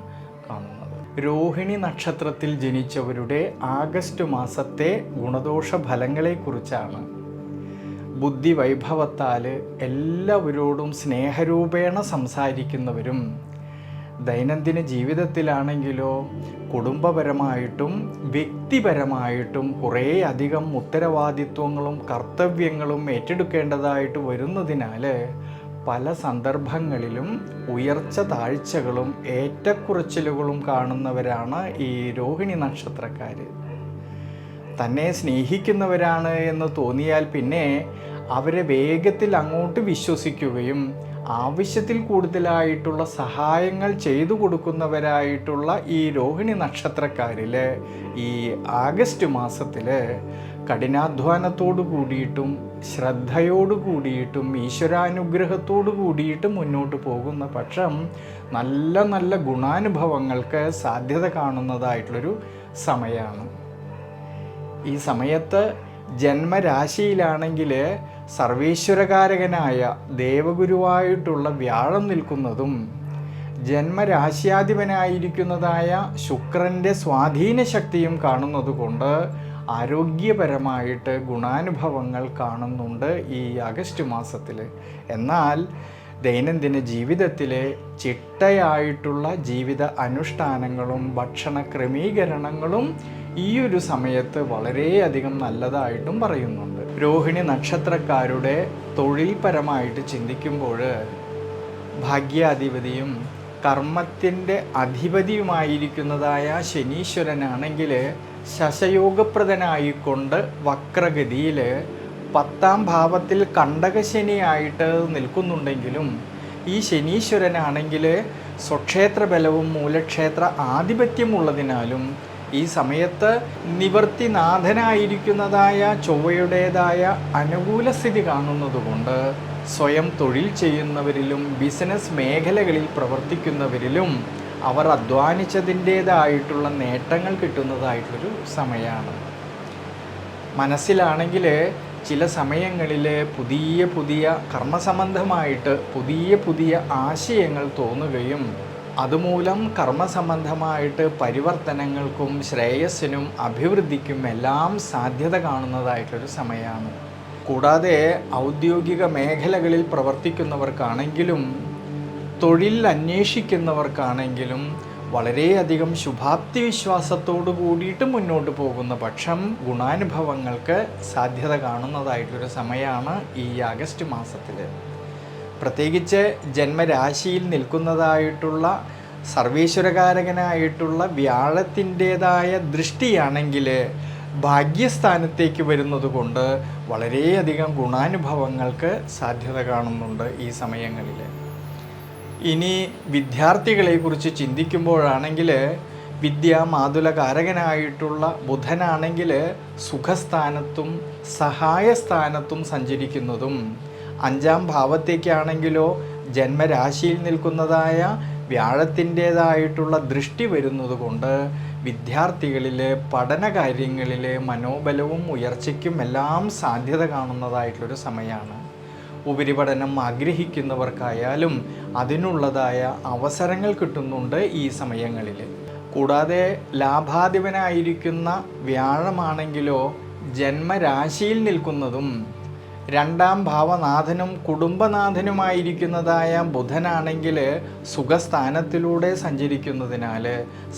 കാണുന്നത്. രോഹിണി നക്ഷത്രത്തിൽ ജനിച്ചവരുടെ ആഗസ്റ്റ് മാസത്തെ ഗുണദോഷ ഫലങ്ങളെക്കുറിച്ചാണ്. ബുദ്ധി വൈഭവത്താൽ എല്ലാവരോടും സ്നേഹരൂപേണ സംസാരിക്കുന്നവരും ദൈനംദിന ജീവിതത്തിലാണെങ്കിലോ കുടുംബപരമായിട്ടും വ്യക്തിപരമായിട്ടും കുറേ അധികം ഉത്തരവാദിത്വങ്ങളും കർത്തവ്യങ്ങളും ഏറ്റെടുക്കേണ്ടതായിട്ട് വരുന്നതിനാൽ പല സന്ദർഭങ്ങളിലും ഉയർച്ച താഴ്ചകളും ഏറ്റക്കുറച്ചിലുകളും കാണുന്നവരാണ് ഈ രോഹിണി നക്ഷത്രക്കാർ. തന്നെ സ്നേഹിക്കുന്നവരാണ് എന്ന് തോന്നിയാൽ പിന്നെ അവരെ വേഗത്തിൽ അങ്ങോട്ട് വിശ്വസിക്കുകയും ആവശ്യത്തിൽ കൂടുതലായിട്ടുള്ള സഹായങ്ങൾ ചെയ്തു കൊടുക്കുന്നവരായിട്ടുള്ള ഈ രോഹിണി നക്ഷത്രക്കാരിൽ ഈ ആഗസ്റ്റ് മാസത്തിൽ കഠിനാധ്വാനത്തോടു കൂടിയിട്ടും ശ്രദ്ധയോടു കൂടിയിട്ടും ഈശ്വരാനുഗ്രഹത്തോടു കൂടിയിട്ടും മുന്നോട്ട് പോകുന്ന പക്ഷം നല്ല നല്ല ഗുണാനുഭവങ്ങൾക്ക് സാധ്യത കാണുന്നതായിട്ടുള്ളൊരു സമയമാണ്. ഈ സമയത്ത് ജന്മരാശിയിലാണെങ്കിൽ സർവേശ്വരകാരകനായ ദേവഗുരുവായിട്ടുള്ള വ്യാഴം നിൽക്കുന്നതും ജന്മരാശ്യാധിപനായിരിക്കുന്നതായ ശുക്രൻ്റെ സ്വാധീന ശക്തിയും കാണുന്നതുകൊണ്ട് ആരോഗ്യപരമായിട്ട് ഗുണാനുഭവങ്ങൾ കാണുന്നുണ്ട് ഈ ആഗസ്റ്റ് മാസത്തിൽ. എന്നാൽ ദൈനംദിന ജീവിതത്തിലെ ചിട്ടയായിട്ടുള്ള ജീവിത അനുഷ്ഠാനങ്ങളും ഭക്ഷണ ക്രമീകരണങ്ങളും ഈ ഒരു സമയത്ത് വളരെയധികം നല്ലതായിട്ടും പറയുന്നുണ്ട്. രോഹിണി നക്ഷത്രക്കാരുടെ തൊഴിൽപരമായിട്ട് ചിന്തിക്കുമ്പോൾ ഭാഗ്യാധിപതിയും കർമ്മത്തിൻ്റെ അധിപതിയുമായിരിക്കുന്നതായ ശനീശ്വരനാണെങ്കിൽ ശശയോഗപ്രദനായിക്കൊണ്ട് വക്രഗതിയിൽ 10ാം ഭാവത്തിൽ കണ്ടകശനിയായിട്ട് നിൽക്കുന്നുണ്ടെങ്കിലും ഈ ശനീശ്വരനാണെങ്കിൽ സ്വക്ഷേത്ര ബലവും മൂലക്ഷേത്ര ആധിപത്യമുള്ളതിനാലും ഈ സമയത്ത് നിവർത്തിനാഥനായിരിക്കുന്നതായ ചൊവ്വയുടേതായ അനുകൂല സ്ഥിതി കാണുന്നതുകൊണ്ട് സ്വയം തൊഴിൽ ചെയ്യുന്നവരിലും ബിസിനസ് മേഖലകളിൽ പ്രവർത്തിക്കുന്നവരിലും അവർ അധ്വാനിച്ചതിൻ്റേതായിട്ടുള്ള നേട്ടങ്ങൾ കിട്ടുന്നതായിട്ടൊരു സമയമാണ്. മനസ്സിലാണെങ്കിൽ ചില സമയങ്ങളിൽ പുതിയ കർമ്മസംബന്ധമായിട്ട് പുതിയ ആശയങ്ങൾ തോന്നുകയും അതുമൂലം കർമ്മസംബന്ധമായിട്ട് പരിവർത്തനങ്ങൾക്കും ശ്രേയസ്സിനും അഭിവൃദ്ധിക്കും എല്ലാം സാധ്യത കാണുന്നതായിട്ടൊരു സമയമാണ്. കൂടാതെ ഔദ്യോഗിക മേഖലകളിൽ പ്രവർത്തിക്കുന്നവർക്കാണെങ്കിലും തൊഴിൽ അന്വേഷിക്കുന്നവർക്കാണെങ്കിലും വളരെയധികം ശുഭാപ്തി വിശ്വാസത്തോടു കൂടിയിട്ട് മുന്നോട്ട് പോകുന്ന പക്ഷം ഗുണാനുഭവങ്ങൾക്ക് സാധ്യത കാണുന്നതായിട്ടൊരു സമയമാണ് ഈ ആഗസ്റ്റ് മാസത്തിൽ. പ്രത്യേകിച്ച് ജന്മരാശിയിൽ നിൽക്കുന്നതായിട്ടുള്ള സർവേശ്വരകാരകനായിട്ടുള്ള വ്യാഴത്തിൻ്റേതായ ദൃഷ്ടിയാണെങ്കിൽ ഭാഗ്യസ്ഥാനത്തേക്ക് വരുന്നത് കൊണ്ട് വളരെയധികം ഗുണാനുഭവങ്ങൾക്ക് സാധ്യത കാണുന്നുണ്ട് ഈ സമയങ്ങളിൽ. ഇനി വിദ്യാർത്ഥികളെക്കുറിച്ച് ചിന്തിക്കുമ്പോഴാണെങ്കിൽ വിദ്യാമാതുലകാരകനായിട്ടുള്ള ബുധനാണെങ്കിൽ സുഖസ്ഥാനത്തും സഹായസ്ഥാനത്തും സഞ്ചരിക്കുന്നതും 5ാം ഭാവത്തേക്കാണെങ്കിലോ ജന്മരാശിയിൽ നിൽക്കുന്നതായ വ്യാഴത്തിൻ്റേതായിട്ടുള്ള ദൃഷ്ടി വരുന്നത് കൊണ്ട് വിദ്യാർത്ഥികളിൽ പഠനകാര്യങ്ങളിൽ മനോബലവും ഉയർച്ചയ്ക്കും എല്ലാം സാധ്യത കാണുന്നതായിട്ടുള്ളൊരു സമയമാണ്. ഉപരിപഠനം ആഗ്രഹിക്കുന്നവർക്കായാലും അതിനുള്ളതായ അവസരങ്ങൾ കിട്ടുന്നുണ്ട് ഈ സമയങ്ങളിൽ. കൂടാതെ ലാഭാധിപനായിരിക്കുന്ന വ്യാഴമാണെങ്കിലോ ജന്മരാശിയിൽ നിൽക്കുന്നതും 2ാം ഭാവനാഥനും കുടുംബനാഥനുമായിരിക്കുന്നതായ ബുധനാണെങ്കിൽ സുഖസ്ഥാനത്തിലൂടെ സഞ്ചരിക്കുന്നതിനാൽ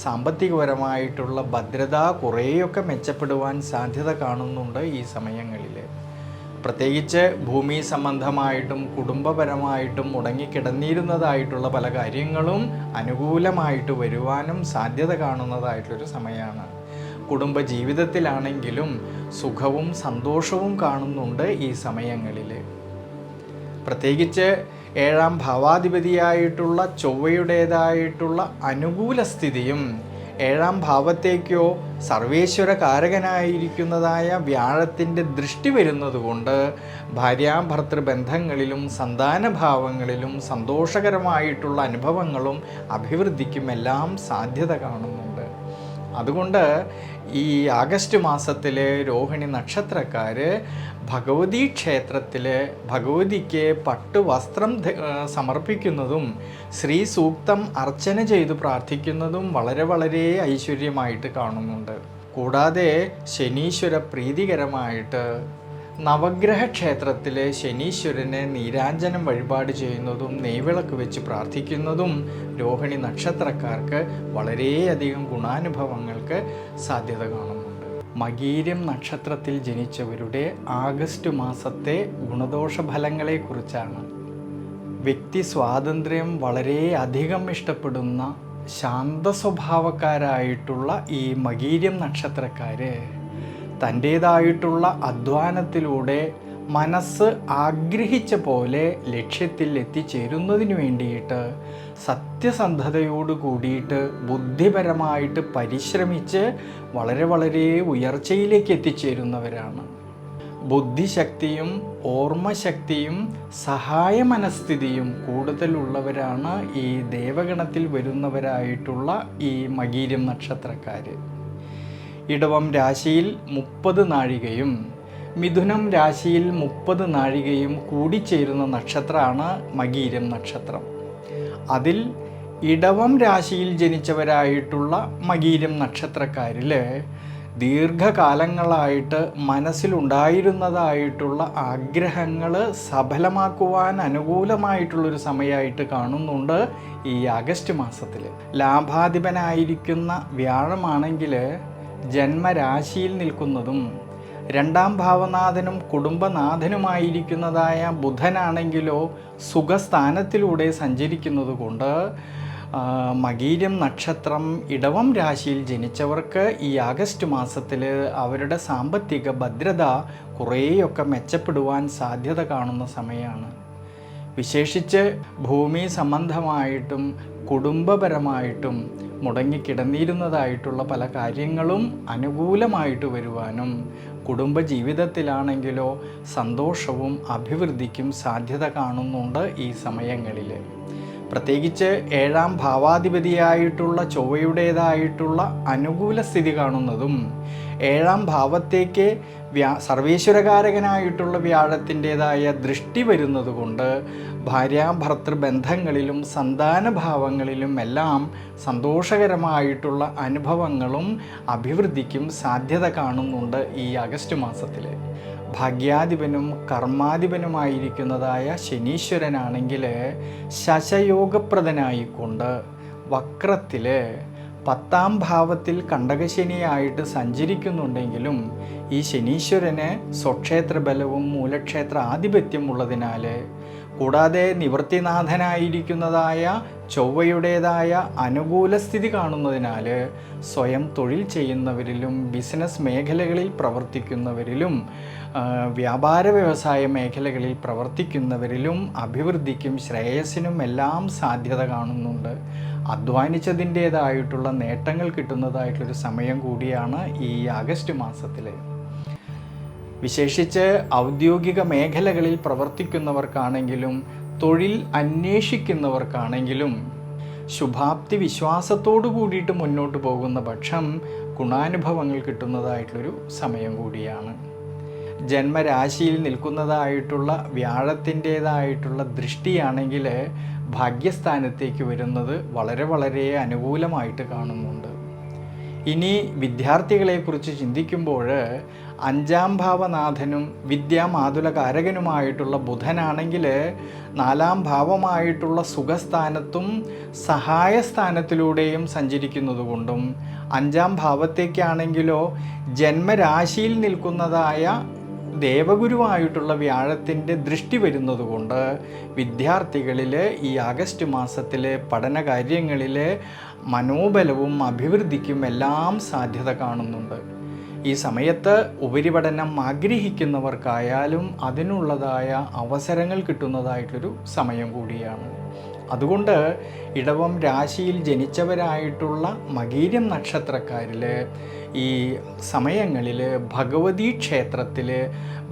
സാമ്പത്തികപരമായിട്ടുള്ള ഭദ്രത കുറേയൊക്കെ മെച്ചപ്പെടുവാൻ സാധ്യത കാണുന്നുണ്ട് ഈ സമയങ്ങളിൽ. പ്രത്യേകിച്ച് ഭൂമി സംബന്ധമായിട്ടും കുടുംബപരമായിട്ടും മുടങ്ങിക്കിടന്നിരുന്നതായിട്ടുള്ള പല കാര്യങ്ങളും അനുകൂലമായിട്ട് വരുവാനും സാധ്യത കാണുന്നതായിട്ടൊരു സമയമാണ്. കുടുംബജീവിതത്തിലാണെങ്കിലും സുഖവും സന്തോഷവും കാണുന്നുണ്ട് ഈ സമയങ്ങളിൽ. പ്രത്യേകിച്ച് 7ാം ഭാവാധിപതിയായിട്ടുള്ള ചൊവ്വയുടേതായിട്ടുള്ള അനുകൂല സ്ഥിതിയും 7ാം ഭാവത്തേക്കോ സർവേശ്വരകാരകനായിരിക്കുന്നതായ വ്യാഴത്തിൻ്റെ ദൃഷ്ടി വരുന്നത് കൊണ്ട് ഭാര്യാഭർത്തൃ ബന്ധങ്ങളിലും സന്താനഭാവങ്ങളിലും സന്തോഷകരമായിട്ടുള്ള അനുഭവങ്ങളും അഭിവൃദ്ധിക്കും എല്ലാം സാധ്യത കാണുന്നുണ്ട്. അതുകൊണ്ട് ഈ ആഗസ്റ്റ് മാസത്തിൽ രോഹിണി നക്ഷത്രക്കാർ ഭഗവതി ക്ഷേത്രത്തിൽ ഭഗവതിക്ക് പട്ടുവസ്ത്രം സമർപ്പിക്കുന്നതും ശ്രീ സൂക്തം അർച്ചന ചെയ്ത് പ്രാർത്ഥിക്കുന്നതും വളരെ ഐശ്വര്യമായിട്ട് കാണുന്നുണ്ട്. കൂടാതെ ശനീശ്വര പ്രീതികരമായിട്ട് നവഗ്രഹ ക്ഷേത്രത്തിലെ ശനീശ്വരനെ നീരാഞ്ജനം വഴിപാട് ചെയ്യുന്നതും നെയ്വിളക്ക് വെച്ച് പ്രാർത്ഥിക്കുന്നതും രോഹിണി നക്ഷത്രക്കാർക്ക് വളരെയധികം ഗുണാനുഭവങ്ങൾക്ക് സാധ്യത കാണുന്നുണ്ട്. മകീരം നക്ഷത്രത്തിൽ ജനിച്ചവരുടെ ആഗസ്റ്റ് മാസത്തെ ഗുണദോഷ ഫലങ്ങളെക്കുറിച്ചാണ്. വ്യക്തി സ്വാതന്ത്ര്യം വളരെ അധികം ഇഷ്ടപ്പെടുന്ന ശാന്ത സ്വഭാവക്കാരായിട്ടുള്ള ഈ മകീരം നക്ഷത്രക്കാർ തൻ്റേതായിട്ടുള്ള അധ്വാനത്തിലൂടെ മനസ്സ് ആഗ്രഹിച്ച പോലെ ലക്ഷ്യത്തിൽ എത്തിച്ചേരുന്നതിന് വേണ്ടിയിട്ട് സത്യസന്ധതയോട് കൂടിയിട്ട് ബുദ്ധിപരമായിട്ട് പരിശ്രമിച്ച് വളരെ ഉയർച്ചയിലേക്ക് എത്തിച്ചേരുന്നവരാണ്. ബുദ്ധിശക്തിയും ഓർമ്മശക്തിയും സഹായ മനസ്ഥിതിയും കൂടുതലുള്ളവരാണ് ഈ ദേവഗണത്തിൽ വരുന്നവരായിട്ടുള്ള ഈ മകീരം നക്ഷത്രക്കാർ. ഇടവം രാശിയിൽ 30 നാഴികയും മിഥുനം രാശിയിൽ 30 നാഴികയും കൂടിച്ചേരുന്ന നക്ഷത്രമാണ് മകീരം നക്ഷത്രം. അതിൽ ഇടവം രാശിയിൽ ജനിച്ചവരായിട്ടുള്ള മകീരം നക്ഷത്രക്കാരിൽ ദീർഘകാലങ്ങളായിട്ട് മനസ്സിലുണ്ടായിരുന്നതായിട്ടുള്ള ആഗ്രഹങ്ങൾ സഫലമാക്കുവാൻ അനുകൂലമായിട്ടുള്ളൊരു സമയമായിട്ട് കാണുന്നുണ്ട് ഈ ആഗസ്റ്റ് മാസത്തിൽ. ലാഭാധിപനായിരിക്കുന്ന വ്യാഴമാണെങ്കിൽ ജന്മരാശിയിൽ നിൽക്കുന്നതും, രണ്ടാം ഭാവനാഥനും കുടുംബനാഥനുമായിരിക്കുന്നതായ ബുധനാണെങ്കിലോ സുഖസ്ഥാനത്തിലൂടെ സഞ്ചരിക്കുന്നത് കൊണ്ട് മകീരം നക്ഷത്രം ഇടവം രാശിയിൽ ജനിച്ചവർക്ക് ഈ ആഗസ്റ്റ് മാസത്തിൽ അവരുടെ സാമ്പത്തിക ഭദ്രത കുറേയൊക്കെ മെച്ചപ്പെടുവാൻ സാധ്യത കാണുന്ന സമയമാണ്. വിശേഷിച്ച് ഭൂമി സംബന്ധമായിട്ടും കുടുംബപരമായിട്ടും മുടങ്ങിക്കിടന്നിരുന്നതായിട്ടുള്ള പല കാര്യങ്ങളും അനുകൂലമായിട്ട് വരുവാനും, കുടുംബജീവിതത്തിലാണെങ്കിലോ സന്തോഷവും അഭിവൃദ്ധിക്കും സാധ്യത കാണുന്നുണ്ട് ഈ സമയങ്ങളിൽ. പ്രത്യേകിച്ച് ഏഴാം ഭാവാധിപതിയായിട്ടുള്ള ചൊവ്വയുടേതായിട്ടുള്ള അനുകൂല സ്ഥിതി കാണുന്നതും, ഏഴാം ഭാവത്തേക്ക് സർവേശ്വരകാരകനായിട്ടുള്ള വ്യാഴത്തിൻ്റെതായ ദൃഷ്ടി വരുന്നത് കൊണ്ട് ഭാര്യാഭർത്തൃ ബന്ധങ്ങളിലും സന്താനഭാവങ്ങളിലും എല്ലാം സന്തോഷകരമായിട്ടുള്ള അനുഭവങ്ങളും അഭിവൃദ്ധിക്കും സാധ്യത കാണുന്നുണ്ട് ഈ ആഗസ്റ്റ് മാസത്തിൽ. ഭാഗ്യാധിപനും കർമാധിപനുമായിരിക്കുന്നതായ ശനീശ്വരനാണെങ്കിൽ ശശയോഗപ്രദനായിക്കൊണ്ട് വക്രത്തിൽ 10ാം ഭാവത്തിൽ കണ്ടകശനിയായിട്ട് സഞ്ചരിക്കുന്നുണ്ടെങ്കിലും ഈ ശനീശ്വരന് സ്വക്ഷേത്ര ബലവും മൂലക്ഷേത്ര ആധിപത്യം ഉള്ളതിനാൽ, കൂടാതെ നിവൃത്തിനാഥനായിരിക്കുന്നതായ ചൊവ്വയുടേതായ അനുകൂല സ്ഥിതി കാണുന്നതിനാൽ സ്വയം തൊഴിൽ ചെയ്യുന്നവരിലും ബിസിനസ് മേഖലകളിൽ പ്രവർത്തിക്കുന്നവരിലും വ്യാപാര വ്യവസായ മേഖലകളിൽ പ്രവർത്തിക്കുന്നവരിലും അഭിവൃദ്ധിക്കും ശ്രേയസ്സിനും എല്ലാം സാധ്യത കാണുന്നുണ്ട്. അധ്വാനിച്ചതിൻ്റേതായിട്ടുള്ള നേട്ടങ്ങൾ കിട്ടുന്നതായിട്ടുള്ളൊരു സമയം കൂടിയാണ് ഈ ആഗസ്റ്റ് മാസത്തിൽ. വിശേഷിച്ച് ഔദ്യോഗിക മേഖലകളിൽ പ്രവർത്തിക്കുന്നവർക്കാണെങ്കിലും തൊഴിൽ അന്വേഷിക്കുന്നവർക്കാണെങ്കിലും ശുഭാപ്തി വിശ്വാസത്തോടു കൂടിയിട്ട് മുന്നോട്ട് പോകുന്ന പക്ഷം ഗുണാനുഭവങ്ങൾ കിട്ടുന്നതായിട്ടുള്ളൊരു സമയം കൂടിയാണ്. ജന്മരാശിയിൽ നിൽക്കുന്നതായിട്ടുള്ള വ്യാഴത്തിൻ്റേതായിട്ടുള്ള ദൃഷ്ടിയാണെങ്കിൽ ഭാഗ്യസ്ഥാനത്തേക്ക് വരുന്നത് വളരെ വളരെ അനുകൂലമായിട്ട് കാണുന്നുണ്ട്. ഇനി വിദ്യാർത്ഥികളെക്കുറിച്ച് ചിന്തിക്കുമ്പോൾ 5ാം ഭാവനാഥനും വിദ്യാമാതുലകാരകനുമായിട്ടുള്ള ബുധനാണെങ്കിൽ 4ാം ഭാവമായിട്ടുള്ള സുഖസ്ഥാനത്തും സഹായസ്ഥാനത്തിലൂടെയും സഞ്ചരിക്കുന്നത് കൊണ്ടും, 5ാം ഭാവത്തേക്കാണെങ്കിലോ ജന്മരാശിയിൽ നിൽക്കുന്നതായ ദേവഗുരുവായിട്ടുള്ള വ്യാഴത്തിൻ്റെ ദൃഷ്ടി വരുന്നത് കൊണ്ട് വിദ്യാർത്ഥികളിൽ ഈ ആഗസ്റ്റ് മാസത്തിൽ പഠനകാര്യങ്ങളിൽ മനോബലവും അഭിവൃദ്ധിക്കും എല്ലാം സാധ്യത കാണുന്നുണ്ട്. ഈ സമയത്ത് ഉപരിപഠനം ആഗ്രഹിക്കുന്നവർക്കായാലും അതിനുള്ളതായ അവസരങ്ങൾ കിട്ടുന്നതായിട്ടൊരു സമയം കൂടിയാണ്. അതുകൊണ്ട് ഇടവം രാശിയിൽ ജനിച്ചവരായിട്ടുള്ള മകീരം നക്ഷത്രക്കാരിൽ ഈ സമയങ്ങളിൽ ഭഗവതി ക്ഷേത്രത്തിൽ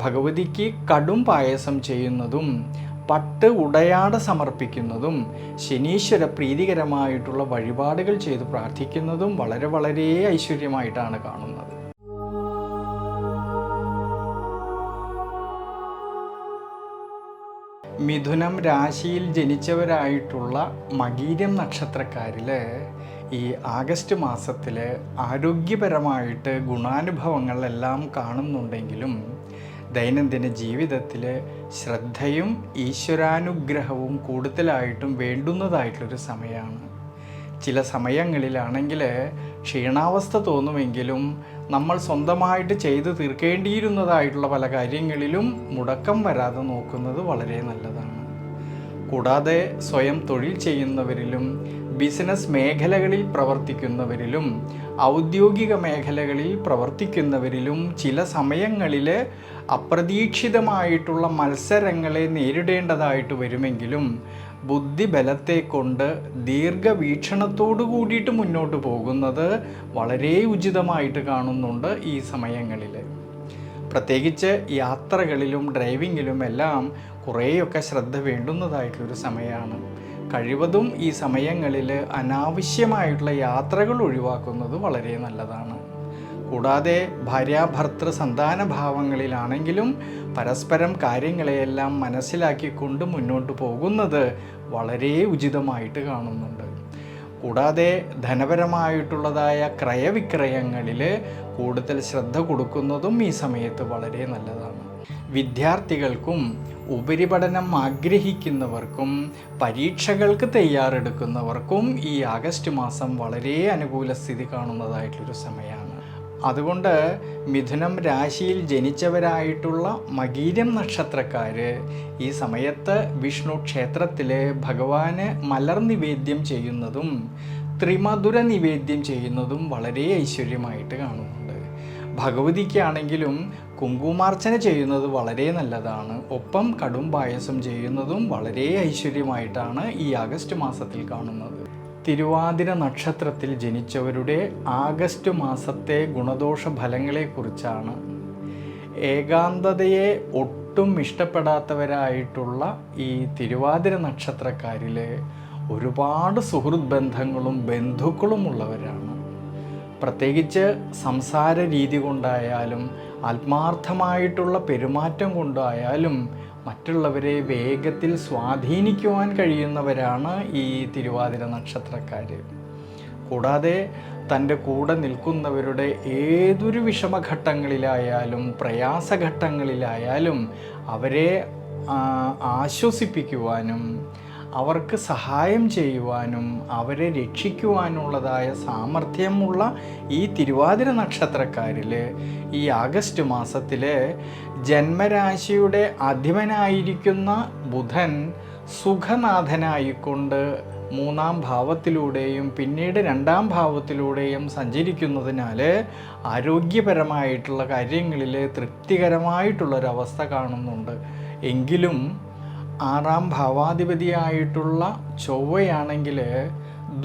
ഭഗവതിക്ക് കടും പായസം ചെയ്യുന്നതും പട്ട് ഉടയാട സമർപ്പിക്കുന്നതും ശനീശ്വര പ്രീതികരമായിട്ടുള്ള വഴിപാടുകൾ ചെയ്ത് പ്രാർത്ഥിക്കുന്നതും വളരെ വളരെ ഐശ്വര്യമായിട്ടാണ് കാണുന്നത്. മിഥുനം രാശിയിൽ ജനിച്ചവരായിട്ടുള്ള മകീരം നക്ഷത്രക്കാരിൽ ഈ ആഗസ്റ്റ് മാസത്തിൽ ആരോഗ്യപരമായിട്ട് ഗുണാനുഭവങ്ങളെല്ലാം കാണുന്നുണ്ടെങ്കിലും ദൈനംദിന ജീവിതത്തിൽ ശ്രദ്ധയും ഈശ്വരാനുഗ്രഹവും കൂടുതലായിട്ടും വേണ്ടുന്നതായിട്ടുള്ളൊരു സമയമാണ്. ചില സമയങ്ങളിലാണെങ്കിൽ ക്ഷീണാവസ്ഥ തോന്നുമെങ്കിലും നമ്മൾ സ്വന്തമായിട്ട് ചെയ്തു തീർക്കേണ്ടിയിരുന്നതായിട്ടുള്ള പല കാര്യങ്ങളിലും മുടക്കം വരാതെ നോക്കുന്നത് വളരെ നല്ലതാണ്. കൂടാതെ സ്വയം തൊഴിൽ ചെയ്യുന്നവരിലും ബിസിനസ് മേഖലകളിൽ പ്രവർത്തിക്കുന്നവരിലും ഔദ്യോഗിക മേഖലകളിൽ പ്രവർത്തിക്കുന്നവരിലും ചില സമയങ്ങളിൽ അപ്രതീക്ഷിതമായിട്ടുള്ള മത്സരങ്ങളെ നേരിടേണ്ടതായിട്ട് വരുമെങ്കിലും ബുദ്ധിബലത്തെ കൊണ്ട് ദീർഘവീക്ഷണത്തോടു കൂടിയിട്ട് മുന്നോട്ട് പോകുന്നത് വളരെ ഉചിതമായിട്ട് കാണുന്നുണ്ട് ഈ സമയങ്ങളിൽ. പ്രത്യേകിച്ച് യാത്രകളിലും ഡ്രൈവിങ്ങിലും എല്ലാം കുറേയൊക്കെ ശ്രദ്ധ വേണ്ടുന്നതായിട്ടുള്ളൊരു സമയമാണ്. കഴിവതും ഈ സമയങ്ങളിൽ അനാവശ്യമായിട്ടുള്ള യാത്രകൾ ഒഴിവാക്കുന്നത് വളരെ നല്ലതാണ്. കൂടാതെ ഭാര്യാഭർത്തൃ സന്താന ഭാവങ്ങളിലാണെങ്കിലും പരസ്പരം കാര്യങ്ങളെയെല്ലാം മനസ്സിലാക്കിക്കൊണ്ട് മുന്നോട്ട് പോകുന്നത് വളരെ ഉചിതമായിട്ട് കാണുന്നുണ്ട്. കൂടാതെ ധനപരമായിട്ടുള്ളതായ ക്രയവിക്രയങ്ങളിൽ കൂടുതൽ ശ്രദ്ധ കൊടുക്കുന്നതും ഈ സമയത്ത് വളരെ നല്ലതാണ്. വിദ്യാർത്ഥികൾക്കും ഉപരിപഠനം ആഗ്രഹിക്കുന്നവർക്കും പരീക്ഷകൾക്ക് തയ്യാറെടുക്കുന്നവർക്കും ഈ ആഗസ്റ്റ് മാസം വളരെ അനുകൂല സ്ഥിതി കാണുന്നതായിട്ടൊരു സമയമാണ്. അതുകൊണ്ട് മിഥുനം രാശിയിൽ ജനിച്ചവരായിട്ടുള്ള മകീരം നക്ഷത്രക്കാർ ഈ സമയത്ത് വിഷ്ണു ക്ഷേത്രത്തിൽ ഭഗവാന് മലർ നിവേദ്യം ചെയ്യുന്നതും ത്രിമധുര നിവേദ്യം ചെയ്യുന്നതും വളരെ ഐശ്വര്യമായിട്ട് കാണുന്നുണ്ട്. ഭഗവതിക്കാണെങ്കിലും കുങ്കുമാർച്ചന ചെയ്യുന്നത് വളരെ നല്ലതാണ്. ഒപ്പം കടും പായസം ചെയ്യുന്നതും വളരെ ഐശ്വര്യമായിട്ടാണ് ഈ ആഗസ്റ്റ് മാസത്തിൽ കാണുന്നത്. തിരുവാതിര നക്ഷത്രത്തിൽ ജനിച്ചവരുടെ ആഗസ്റ്റ് മാസത്തെ ഗുണദോഷ ഫലങ്ങളെക്കുറിച്ചാണ്. ഏകാന്തതയെ ഒട്ടും ഇഷ്ടപ്പെടാത്തവരായിട്ടുള്ള ഈ തിരുവാതിര നക്ഷത്രക്കാരിൽ ഒരുപാട് സുഹൃത്ത് ബന്ധങ്ങളും ബന്ധുക്കളും ഉള്ളവരാണ്. പ്രത്യേകിച്ച് സംസാര രീതി കൊണ്ടായാലും ആത്മാർത്ഥമായിട്ടുള്ള പെരുമാറ്റം കൊണ്ടായാലും മറ്റുള്ളവരെ വേഗത്തിൽ സ്വാധീനിക്കുവാൻ കഴിയുന്നവരാണ് ഈ തിരുവാതിര നക്ഷത്രക്കാർ. കൂടാതെ തൻ്റെ കൂടെ നിൽക്കുന്നവരുടെ ഏതൊരു വിഷമഘട്ടങ്ങളിലായാലും പ്രയാസഘട്ടങ്ങളിലായാലും അവരെ ആശ്വസിപ്പിക്കുവാനും അവർക്ക് സഹായം ചെയ്യുവാനും അവരെ രക്ഷിക്കുവാനുള്ളതായ സാമർഥ്യമുള്ള ഈ തിരുവാതിര നക്ഷത്രക്കാരിൽ ഈ ആഗസ്റ്റ് മാസത്തിൽ ജന്മരാശിയുടെ അധിപനായിരിക്കുന്ന ബുധൻ സുഖനാഥനായിക്കൊണ്ട് 3-ാം ഭാവത്തിലൂടെയും പിന്നീട് 2-ാം ഭാവത്തിലൂടെയും സഞ്ചരിക്കുന്നതിനാൽ ആരോഗ്യപരമായിട്ടുള്ള കാര്യങ്ങളിൽ തൃപ്തികരമായിട്ടുള്ളൊരവസ്ഥ കാണുന്നുണ്ട്. എങ്കിലും 6-ാം ഭാവാധിപതിയായിട്ടുള്ള ചൊവ്വയാണെങ്കിൽ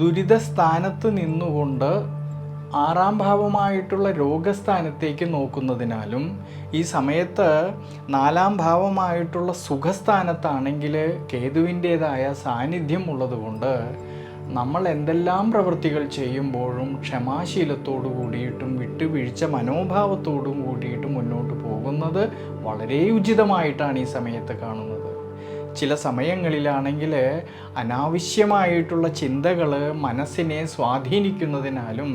ദുരിതസ്ഥാനത്ത് നിന്നുകൊണ്ട് 6-ാം ഭാവമായിട്ടുള്ള രോഗസ്ഥാനത്തേക്ക് നോക്കുന്നതിനാലും ഈ സമയത്ത് 4-ാം ഭാവമായിട്ടുള്ള സുഖസ്ഥാനത്താണെങ്കിൽ കേതുവിൻ്റേതായ സാന്നിധ്യം ഉള്ളതുകൊണ്ട് നമ്മൾ എന്തെല്ലാം പ്രവൃത്തികൾ ചെയ്യുമ്പോഴും ക്ഷമാശീലത്തോടു കൂടിയിട്ടും വിട്ടുവീഴ്ച മനോഭാവത്തോടും കൂടിയിട്ടും മുന്നോട്ട് പോകുന്നത് വളരെ ഉചിതമായിട്ടാണ് ഈ സമയത്ത് കാണുന്നത്. ചില സമയങ്ങളിലാണെങ്കിൽ അനാവശ്യമായിട്ടുള്ള ചിന്തകൾ മനസ്സിനെ സ്വാധീനിക്കുന്നതിനാലും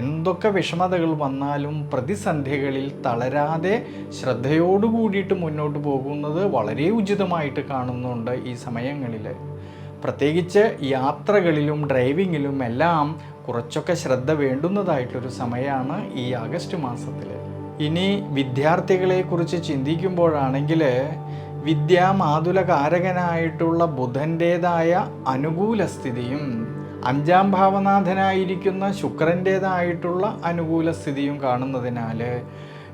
എന്തൊക്കെ വിഷമതകൾ വന്നാലും പ്രതിസന്ധികളിൽ തളരാതെ ശ്രദ്ധയോടു കൂടിയിട്ട് മുന്നോട്ട് പോകുന്നത് വളരെ ഉചിതമായിട്ട് കാണുന്നുണ്ട് ഈ സമയങ്ങളിൽ. പ്രത്യേകിച്ച് യാത്രകളിലും ഡ്രൈവിങ്ങിലും എല്ലാം കുറച്ചൊക്കെ ശ്രദ്ധ വേണ്ടുന്നതായിട്ടൊരു സമയമാണ് ഈ ആഗസ്റ്റ് മാസത്തിൽ. ഇനി വിദ്യാർത്ഥികളെക്കുറിച്ച് ചിന്തിക്കുമ്പോഴാണെങ്കിൽ വിദ്യാമാതുലകാരകനായിട്ടുള്ള ബുധൻ്റേതായ അനുകൂല സ്ഥിതിയും 5-ാം ഭാവനാഥനായിരിക്കുന്ന ശുക്രൻ്റേതായിട്ടുള്ള അനുകൂല സ്ഥിതിയും കാണുന്നതിനാൽ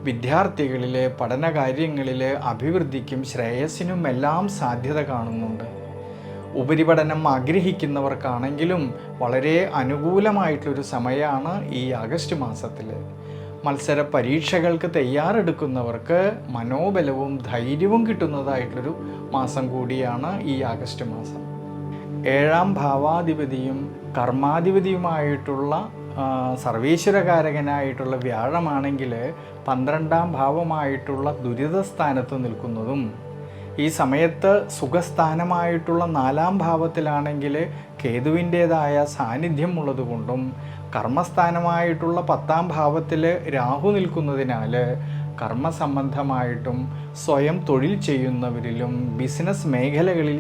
വിദ്യാർത്ഥികളിൽ പഠനകാര്യങ്ങളിൽ അഭിവൃദ്ധിക്കും ശ്രേയസ്സിനും എല്ലാം സാധ്യത കാണുന്നുണ്ട്. ഉപരിപഠനം ആഗ്രഹിക്കുന്നവർക്കാണെങ്കിലും വളരെ അനുകൂലമായിട്ടൊരു സമയമാണ് ഈ ആഗസ്റ്റ് മാസത്തിൽ. മത്സര പരീക്ഷകൾക്ക് തയ്യാറെടുക്കുന്നവർക്ക് മനോബലവും ധൈര്യവും കിട്ടുന്നതായിട്ടൊരു മാസം കൂടിയാണ് ഈ ആഗസ്റ്റ് മാസം. 7-ാം ഭാവാധിപതിയും കർമാധിപതിയുമായിട്ടുള്ള സർവീശ്വരകാരകനായിട്ടുള്ള വ്യാഴമാണെങ്കിൽ 12-ാം ഭാവമായിട്ടുള്ള ദുരിതസ്ഥാനത്ത് നിൽക്കുന്നതും ഈ സമയത്ത് സുഖസ്ഥാനമായിട്ടുള്ള 4-ാം ഭാവത്തിലാണെങ്കിൽ കേതുവിൻ്റേതായ സാന്നിധ്യം ഉള്ളതുകൊണ്ടും കർമ്മസ്ഥാനമായിട്ടുള്ള 10-ാം ഭാവത്തിൽ രാഹു നിൽക്കുന്നതിനാൽ കർമ്മസംബന്ധമായിട്ടും സ്വയം തൊഴിൽ ചെയ്യുന്നവരിലും ബിസിനസ് മേഖലകളിൽ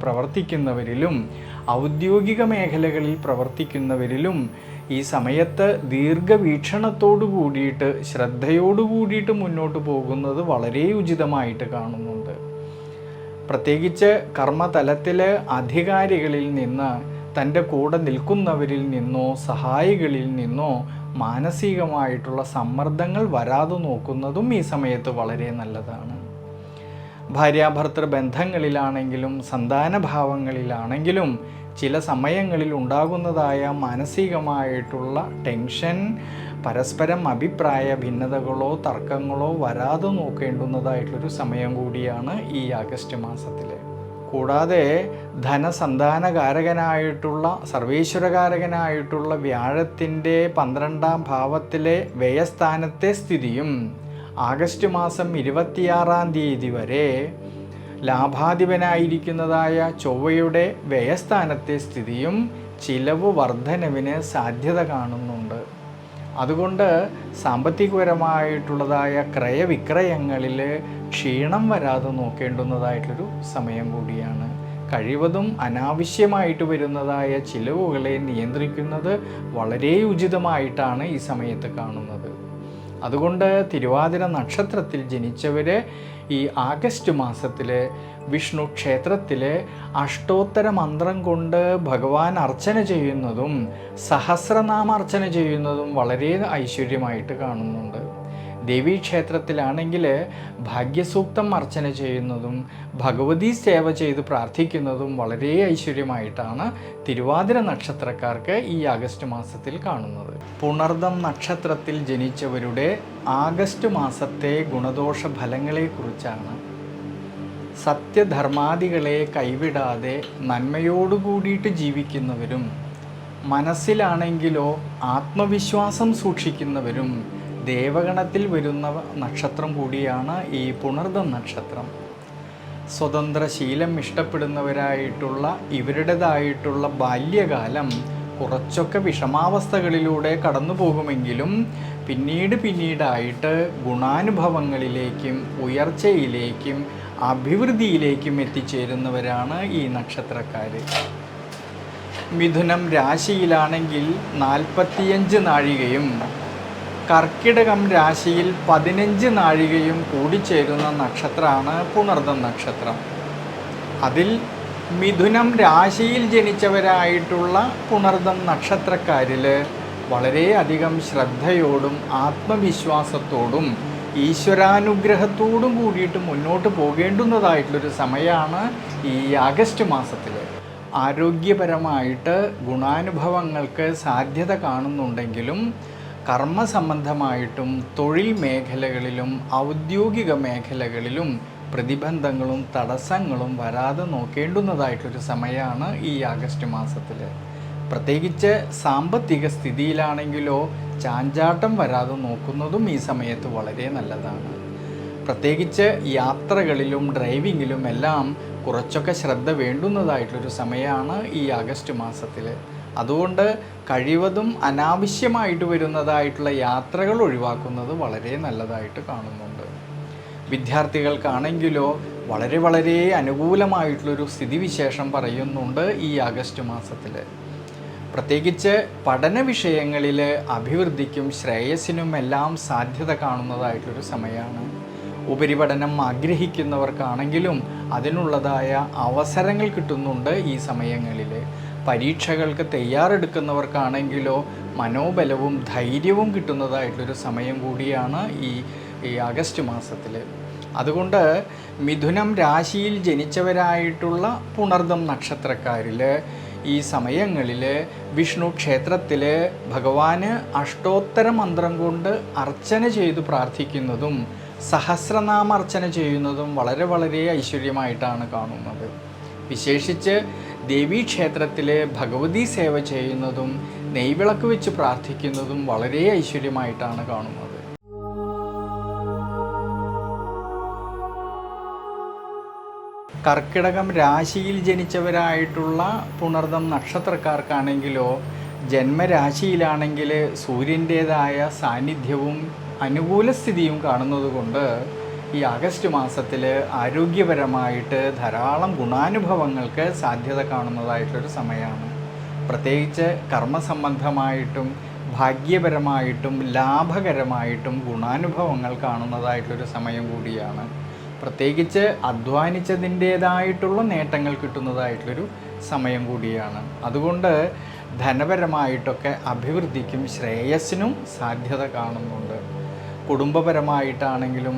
പ്രവർത്തിക്കുന്നവരിലും ഔദ്യോഗിക മേഖലകളിൽ പ്രവർത്തിക്കുന്നവരിലും ഈ സമയത്ത് ദീർഘവീക്ഷണത്തോടു കൂടിയിട്ട് ശ്രദ്ധയോടു കൂടിയിട്ട് മുന്നോട്ട് പോകുന്നത് വളരെ ഉചിതമായിട്ട് കാണുന്നുണ്ട്. പ്രത്യേകിച്ച് കർമ്മതലത്തിൽ അധികാരികളിൽ നിന്ന് തൻ്റെ കൂടെ നിൽക്കുന്നവരിൽ നിന്നോ സഹായികളിൽ നിന്നോ മാനസികമായിട്ടുള്ള സമ്മർദ്ദങ്ങൾ വരാതെ നോക്കുന്നതും ഈ സമയത്ത് വളരെ നല്ലതാണ്. ഭാര്യാഭർത്തൃ ബന്ധങ്ങളിലാണെങ്കിലും സന്താനഭാവങ്ങളിലാണെങ്കിലും ചില സമയങ്ങളിൽ ഉണ്ടാകുന്നതായ മാനസികമായിട്ടുള്ള ടെൻഷൻ പരസ്പരം അഭിപ്രായ ഭിന്നതകളോ തർക്കങ്ങളോ വരാതെ നോക്കേണ്ടുന്നതായിട്ടൊരു സമയം കൂടിയാണ് ഈ ആഗസ്റ്റ് മാസത്തിൽ. കൂടാതെ ധനസന്താനകാരകനായിട്ടുള്ള സർവേശ്വരകാരകനായിട്ടുള്ള വ്യാഴത്തിൻ്റെ 12-ാം ഭാവത്തിലെ വ്യയസ്ഥാനത്തെ സ്ഥിതിയും ആഗസ്റ്റ് മാസം 26-ാം തീയതി വരെ ലാഭാധിപനായിരിക്കുന്നതായ ചൊവ്വയുടെ വ്യയസ്ഥാനത്തെ സ്ഥിതിയും ചിലവ് വർധനവിന് സാധ്യത കാണുന്നുണ്ട്. അതുകൊണ്ട് സാമ്പത്തികപരമായിട്ടുള്ളതായ ക്രയവിക്രയങ്ങളിൽ ക്ഷീണം വരാതെ നോക്കേണ്ടുന്നതായിട്ടൊരു സമയം കൂടിയാണ്. കഴിവതും അനാവശ്യമായിട്ട് വരുന്നതായ ചിലവുകളെ നിയന്ത്രിക്കുന്നത് വളരെ ഉചിതമായിട്ടാണ് ഈ സമയത്ത് കാണുന്നത്. അതുകൊണ്ട് തിരുവാതിര നക്ഷത്രത്തിൽ ജനിച്ചവർ ഈ ആഗസ്റ്റ് മാസത്തിൽ വിഷ്ണു ക്ഷേത്രത്തിൽ അഷ്ടോത്തര മന്ത്രം കൊണ്ട് ഭഗവാൻ അർച്ചന ചെയ്യുന്നതും സഹസ്രനാമ അർച്ചന ചെയ്യുന്നതും വളരെ ഐശ്വര്യമായിട്ട് കാണുന്നുണ്ട്. ദേവീക്ഷേത്രത്തിലാണെങ്കിൽ ഭാഗ്യസൂക്തം അർച്ചന ചെയ്യുന്നതും ഭഗവതി സേവ ചെയ്ത് പ്രാർത്ഥിക്കുന്നതും വളരെ ഐശ്വര്യമായിട്ടാണ് തിരുവാതിര നക്ഷത്രക്കാർക്ക് ഈ ആഗസ്റ്റ് മാസത്തിൽ കാണുന്നത്. പുണർദം നക്ഷത്രത്തിൽ ജനിച്ചവരുടെ ആഗസ്റ്റ് മാസത്തെ ഗുണദോഷ ഫലങ്ങളെക്കുറിച്ചാണ്. സത്യധർമാദികളെ കൈവിടാതെ നന്മയോടുകൂടിയിട്ട് ജീവിക്കുന്നവരും മനസ്സിലാണെങ്കിലോ ആത്മവിശ്വാസം സൂക്ഷിക്കുന്നവരും ദേവഗണത്തിൽ വരുന്ന നക്ഷത്രം കൂടിയാണ് ഈ പുണർദം നക്ഷത്രം. സ്വതന്ത്ര ശീലം ഇഷ്ടപ്പെടുന്നവരായിട്ടുള്ള ഇവരുടേതായിട്ടുള്ള ബാല്യകാലം കുറച്ചൊക്കെ വിഷമാവസ്ഥകളിലൂടെ കടന്നു പോകുമെങ്കിലും പിന്നീടായിട്ട് ഗുണാനുഭവങ്ങളിലേക്കും ഉയർച്ചയിലേക്കും അഭിവൃദ്ധിയിലേക്കും എത്തിച്ചേരുന്നവരാണ് ഈ നക്ഷത്രക്കാർ. മിഥുനം രാശിയിലാണെങ്കിൽ 45 നാഴികയും കർക്കിടകം രാശിയിൽ 15 നാഴികയും കൂടിച്ചേരുന്ന നക്ഷത്രമാണ് പുണർദം നക്ഷത്രം. അതിൽ മിഥുനം രാശിയിൽ ജനിച്ചവരായിട്ടുള്ള പുണർദം നക്ഷത്രക്കാരിൽ വളരെയധികം ശ്രദ്ധയോടും ആത്മവിശ്വാസത്തോടും ഈശ്വരാനുഗ്രഹത്തോടും കൂടിയിട്ട് മുന്നോട്ട് പോകേണ്ടുന്നതായിട്ടുള്ളൊരു സമയമാണ് ഈ ആഗസ്റ്റ് മാസത്തിൽ. ആരോഗ്യപരമായിട്ട് ഗുണാനുഭവങ്ങൾക്ക് സാധ്യത കാണുന്നുണ്ടെങ്കിലും കർമ്മസംബന്ധമായിട്ടും തൊഴിൽ മേഖലകളിലും ഔദ്യോഗിക മേഖലകളിലും പ്രതിബന്ധങ്ങളും തടസ്സങ്ങളും വരാതെ നോക്കേണ്ടുന്നതായിട്ടൊരു സമയമാണ് ഈ ആഗസ്റ്റ് മാസത്തിൽ. പ്രത്യേകിച്ച് സാമ്പത്തിക സ്ഥിതിയിലാണെങ്കിലോ ചാഞ്ചാട്ടം വരാതെ നോക്കുന്നതും ഈ സമയത്ത് വളരെ നല്ലതാണ്. പ്രത്യേകിച്ച് യാത്രകളിലും ഡ്രൈവിങ്ങിലും എല്ലാം കുറച്ചൊക്കെ ശ്രദ്ധ വേണ്ടുന്നതായിട്ടൊരു സമയമാണ് ഈ ആഗസ്റ്റ് മാസത്തിൽ. അതുകൊണ്ട് കഴിവതും അനാവശ്യമായിട്ട് വരുന്നതായിട്ടുള്ള യാത്രകൾ ഒഴിവാക്കുന്നത് വളരെ നല്ലതായിട്ട് കാണുന്നുണ്ട്. വിദ്യാർത്ഥികൾക്കാണെങ്കിലോ വളരെ അനുകൂലമായിട്ടുള്ളൊരു സ്ഥിതിവിശേഷം പറയുന്നുണ്ട് ഈ ആഗസ്റ്റ് മാസത്തിൽ. പ്രത്യേകിച്ച് പഠന വിഷയങ്ങളിൽ അഭിവൃദ്ധിക്കും ശ്രേയസ്സിനും എല്ലാം സാധ്യത കാണുന്നതായിട്ടൊരു സമയമാണ്. ഉപരിപഠനം ആഗ്രഹിക്കുന്നവർക്കാണെങ്കിലും അതിനുള്ളതായ അവസരങ്ങൾ കിട്ടുന്നുണ്ട് ഈ സമയങ്ങളിൽ. പരീക്ഷകൾക്ക് തയ്യാറെടുക്കുന്നവർക്കാണെങ്കിലോ മനോബലവും ധൈര്യവും കിട്ടുന്നതായിട്ടൊരു സമയം കൂടിയാണ് ഈ ആഗസ്റ്റ് മാസത്തിൽ. അതുകൊണ്ട് മിഥുനം രാശിയിൽ ജനിച്ചവരായിട്ടുള്ള പുണർദം നക്ഷത്രക്കാരിൽ ഈ സമയങ്ങളിൽ വിഷ്ണു ക്ഷേത്രത്തിൽ ഭഗവാന് അഷ്ടോത്തര മന്ത്രം കൊണ്ട് അർച്ചന ചെയ്തു പ്രാർത്ഥിക്കുന്നതും സഹസ്രനാമ അർച്ചന ചെയ്യുന്നതും വളരെ ഐശ്വര്യമായിട്ടാണ് കാണുന്നത്. വിശേഷിച്ച് ദേവീക്ഷേത്രത്തിൽ ഭഗവതി സേവ ചെയ്യുന്നതും നെയ്വിളക്ക് വെച്ച് പ്രാർത്ഥിക്കുന്നതും വളരെ ഐശ്വര്യമായിട്ടാണ് കാണുന്നത്. കർക്കിടകം രാശിയിൽ ജനിച്ചവരായിട്ടുള്ള പുണർദം നക്ഷത്രക്കാർക്കാണെങ്കിലോ ജന്മരാശിയിലാണെങ്കിൽ സൂര്യൻ്റേതായ സാന്നിധ്യവും അനുകൂല സ്ഥിതിയും കാണുന്നതുകൊണ്ട് ഈ ആഗസ്റ്റ് മാസത്തിൽ ആരോഗ്യപരമായിട്ട് ധാരാളം ഗുണാനുഭവങ്ങൾക്ക് സാധ്യത കാണുന്നതായിട്ടൊരു സമയമാണ്. പ്രത്യേകിച്ച് കർമ്മസംബന്ധമായിട്ടും ഭാഗ്യപരമായിട്ടും ലാഭകരമായിട്ടും ഗുണാനുഭവങ്ങൾ കാണുന്നതായിട്ടൊരു സമയം കൂടിയാണ്. പ്രത്യേകിച്ച് അധ്വാനിച്ചതിൻ്റേതായിട്ടുള്ള നേട്ടങ്ങൾ കിട്ടുന്നതായിട്ടുള്ളൊരു സമയം കൂടിയാണ്. അതുകൊണ്ട് ധനപരമായിട്ടൊക്കെ അഭിവൃദ്ധിക്കും ശ്രേയസ്സിനും സാധ്യത കാണുന്നുണ്ട്. കുടുംബപരമായിട്ടാണെങ്കിലും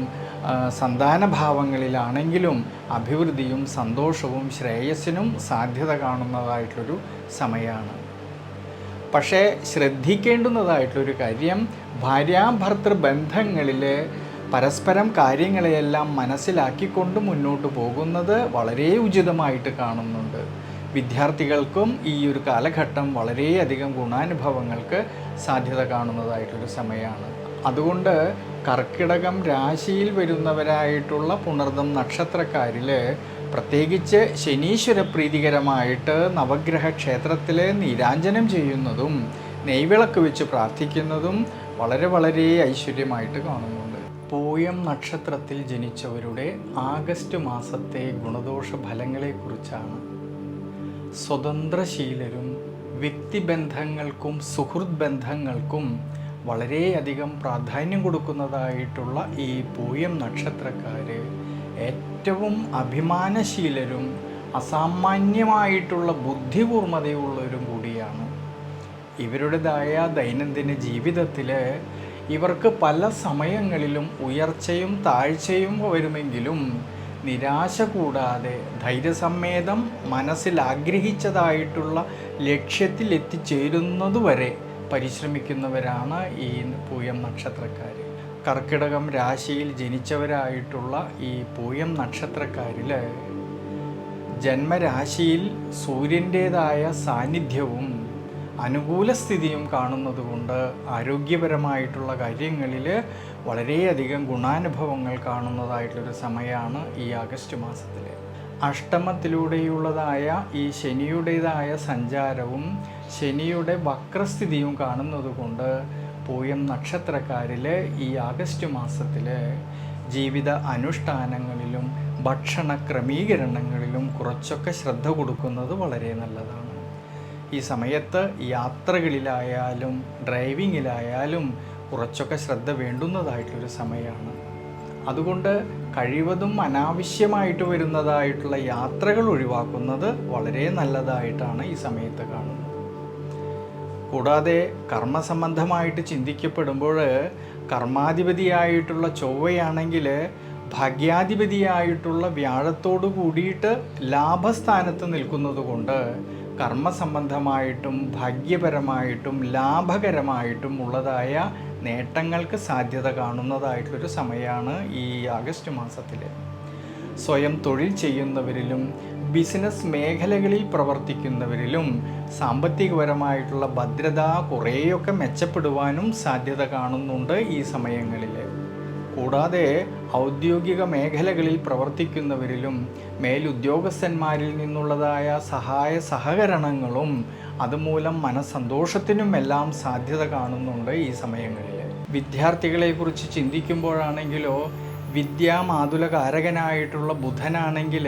സന്താനഭാവങ്ങളിലാണെങ്കിലും അഭിവൃദ്ധിയും സന്തോഷവും ശ്രേയസ്സിനും സാധ്യത കാണുന്നതായിട്ടൊരു സമയമാണ്. പക്ഷേ ശ്രദ്ധിക്കേണ്ടുന്നതായിട്ടൊരു കാര്യം, ഭാര്യാഭർത്തൃ ബന്ധങ്ങളിൽ പരസ്പരം കാര്യങ്ങളെയെല്ലാം മനസ്സിലാക്കിക്കൊണ്ട് മുന്നോട്ട് പോകുന്നത് വളരെ ഉചിതമായിട്ട് കാണുന്നുണ്ട്. വിദ്യാർത്ഥികൾക്കും ഈ ഒരു കാലഘട്ടം വളരെയധികം ഗുണാനുഭവങ്ങൾക്ക് സാധ്യത കാണുന്നതായിട്ടൊരു സമയമാണ്. അതുകൊണ്ട് കർക്കിടകം രാശിയിൽ വരുന്നവരായിട്ടുള്ള പുണർദം നക്ഷത്രക്കാരിൽ പ്രത്യേകിച്ച് ശനീശ്വര പ്രീതികരമായിട്ട് നവഗ്രഹ ക്ഷേത്രത്തിൽ നീരാഞ്ജനം ചെയ്യുന്നതും നെയ്വിളക്ക് വെച്ച് പ്രാർത്ഥിക്കുന്നതും വളരെ ഐശ്വര്യമായിട്ട് കാണുന്നുണ്ട്. പൂയം നക്ഷത്രത്തിൽ ജനിച്ചവരുടെ ആഗസ്റ്റ് മാസത്തെ ഗുണദോഷ ഫലങ്ങളെക്കുറിച്ചാണ്. സ്വതന്ത്രശീലരും വ്യക്തിബന്ധങ്ങൾക്കും സുഹൃത്ത് ബന്ധങ്ങൾക്കും വളരെയധികം പ്രാധാന്യം കൊടുക്കുന്നതായിട്ടുള്ള ഈ പൂയം നക്ഷത്രക്കാർ ഏറ്റവും അഭിമാനശീലരും അസാമാന്യമായിട്ടുള്ള ബുദ്ധികൂർമ്മതയുള്ളവരും കൂടിയാണ്. ഇവരുടേതായ ദൈനംദിന ജീവിതത്തിൽ ഇവർക്ക് പല സമയങ്ങളിലും ഉയർച്ചയും താഴ്ചയും വരുമെങ്കിലും നിരാശ കൂടാതെ ധൈര്യസമ്മേതം മനസ്സിൽ ആഗ്രഹിച്ചതായിട്ടുള്ള ലക്ഷ്യത്തിൽ എത്തിച്ചേരുന്നതുവരെ പരിശ്രമിക്കുന്നവരാണ് ഈ പൂയം നക്ഷത്രക്കാർ. കർക്കിടകം രാശിയിൽ ജനിച്ചവരായിട്ടുള്ള ഈ പൂയം നക്ഷത്രക്കാരിൽ ജന്മരാശിയിൽ സൂര്യൻ്റേതായ സാന്നിധ്യവും അനുകൂല സ്ഥിതിയും കാണുന്നത് കൊണ്ട് ആരോഗ്യപരമായിട്ടുള്ള കാര്യങ്ങളിൽ വളരെയധികം ഗുണാനുഭവങ്ങൾ കാണുന്നതായിട്ടുള്ളൊരു സമയമാണ് ഈ ആഗസ്റ്റ് മാസത്തിൽ. അഷ്ടമത്തിലൂടെയുള്ളതായ ഈ ശനിയുടേതായ സഞ്ചാരവും ശനിയുടെ വക്രസ്ഥിതിയും കാണുന്നത് കൊണ്ട് പൂയം നക്ഷത്രക്കാരിൽ ഈ ആഗസ്റ്റ് മാസത്തിൽ ജീവിത അനുഷ്ഠാനങ്ങളിലും ഭക്ഷണ ക്രമീകരണങ്ങളിലും കുറച്ചൊക്കെ ശ്രദ്ധ കൊടുക്കുന്നത് വളരെ നല്ലതാണ്. ഈ സമയത്ത് യാത്രകളിലായാലും ഡ്രൈവിങ്ങിലായാലും കുറച്ചൊക്കെ ശ്രദ്ധ വേണ്ടുന്നതായിട്ടൊരു സമയമാണ്. അതുകൊണ്ട് കഴിവതും അനാവശ്യമായിട്ട് വരുന്നതായിട്ടുള്ള യാത്രകൾ ഒഴിവാക്കുന്നത് വളരെ നല്ലതായിട്ടാണ് ഈ സമയത്ത് കാണുന്നത്. കൂടാതെ കർമ്മസംബന്ധമായിട്ട് ചിന്തിക്കപ്പെടുമ്പോൾ കർമാധിപതിയായിട്ടുള്ള ചൊവ്വയാണെങ്കിൽ ഭാഗ്യാധിപതിയായിട്ടുള്ള വ്യാഴത്തോട് കൂടിയിട്ട് ലാഭസ്ഥാനത്ത് നിൽക്കുന്നത് കൊണ്ട് കർമ്മസംബന്ധമായിട്ടും ഭാഗ്യപരമായിട്ടും ലാഭകരമായിട്ടും ഉള്ളതായ നേട്ടങ്ങൾക്ക് സാധ്യത കാണുന്നതായിട്ടുള്ളൊരു സമയമാണ് ഈ ആഗസ്റ്റ് മാസത്തിൽ. സ്വയം തൊഴിൽ ചെയ്യുന്നവരിലും ബിസിനസ് മേഖലകളിൽ പ്രവർത്തിക്കുന്നവരിലും സാമ്പത്തികപരമായിട്ടുള്ള ഭദ്രത കുറേയൊക്കെ മെച്ചപ്പെടുവാനും സാധ്യത കാണുന്നുണ്ട് ഈ സമയങ്ങളിൽ. കൂടാതെ ഔദ്യോഗിക മേഖലകളിൽ പ്രവർത്തിക്കുന്നവരിലും മേലുദ്യോഗസ്ഥന്മാരിൽ നിന്നുള്ളതായ സഹായ സഹകരണങ്ങളും അതുമൂലം മനസ്സന്തോഷത്തിനുമെല്ലാം സാധ്യത കാണുന്നുണ്ട് ഈ സമയങ്ങളിൽ. വിദ്യാർത്ഥികളെക്കുറിച്ച് ചിന്തിക്കുമ്പോഴാണെങ്കിലോ വിദ്യാമാതുലകാരകനായിട്ടുള്ള ബുധനാണെങ്കിൽ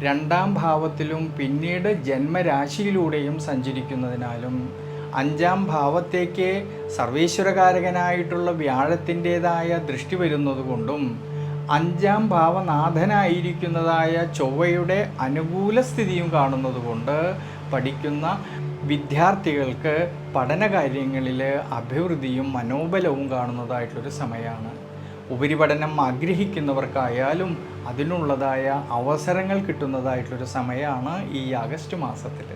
2ാം ഭാവത്തിലും പിന്നീട് ജന്മരാശിയിലൂടെയും സഞ്ചരിക്കുന്നതിനാലും 5ാം ഭാവത്തേക്ക് സർവേശ്വരകാരകനായിട്ടുള്ള വ്യാഴത്തിൻ്റേതായ ദൃഷ്ടി വരുന്നത് കൊണ്ടും 5ാം ഭാവനാഥനായിരിക്കുന്നതായ ചൊവ്വയുടെ അനുകൂല സ്ഥിതിയും കാണുന്നത് കൊണ്ട് പഠിക്കുന്ന വിദ്യാർത്ഥികൾക്ക് പഠനകാര്യങ്ങളിൽ അഭിവൃദ്ധിയും മനോബലവും കാണുന്നതായിട്ടുള്ളൊരു സമയമാണ്. ഉപരിപഠനം ആഗ്രഹിക്കുന്നവർക്കായാലും അതിനുള്ളതായ അവസരങ്ങൾ കിട്ടുന്നതായിട്ടുള്ളൊരു സമയമാണ് ഈ ആഗസ്റ്റ് മാസത്തിൽ.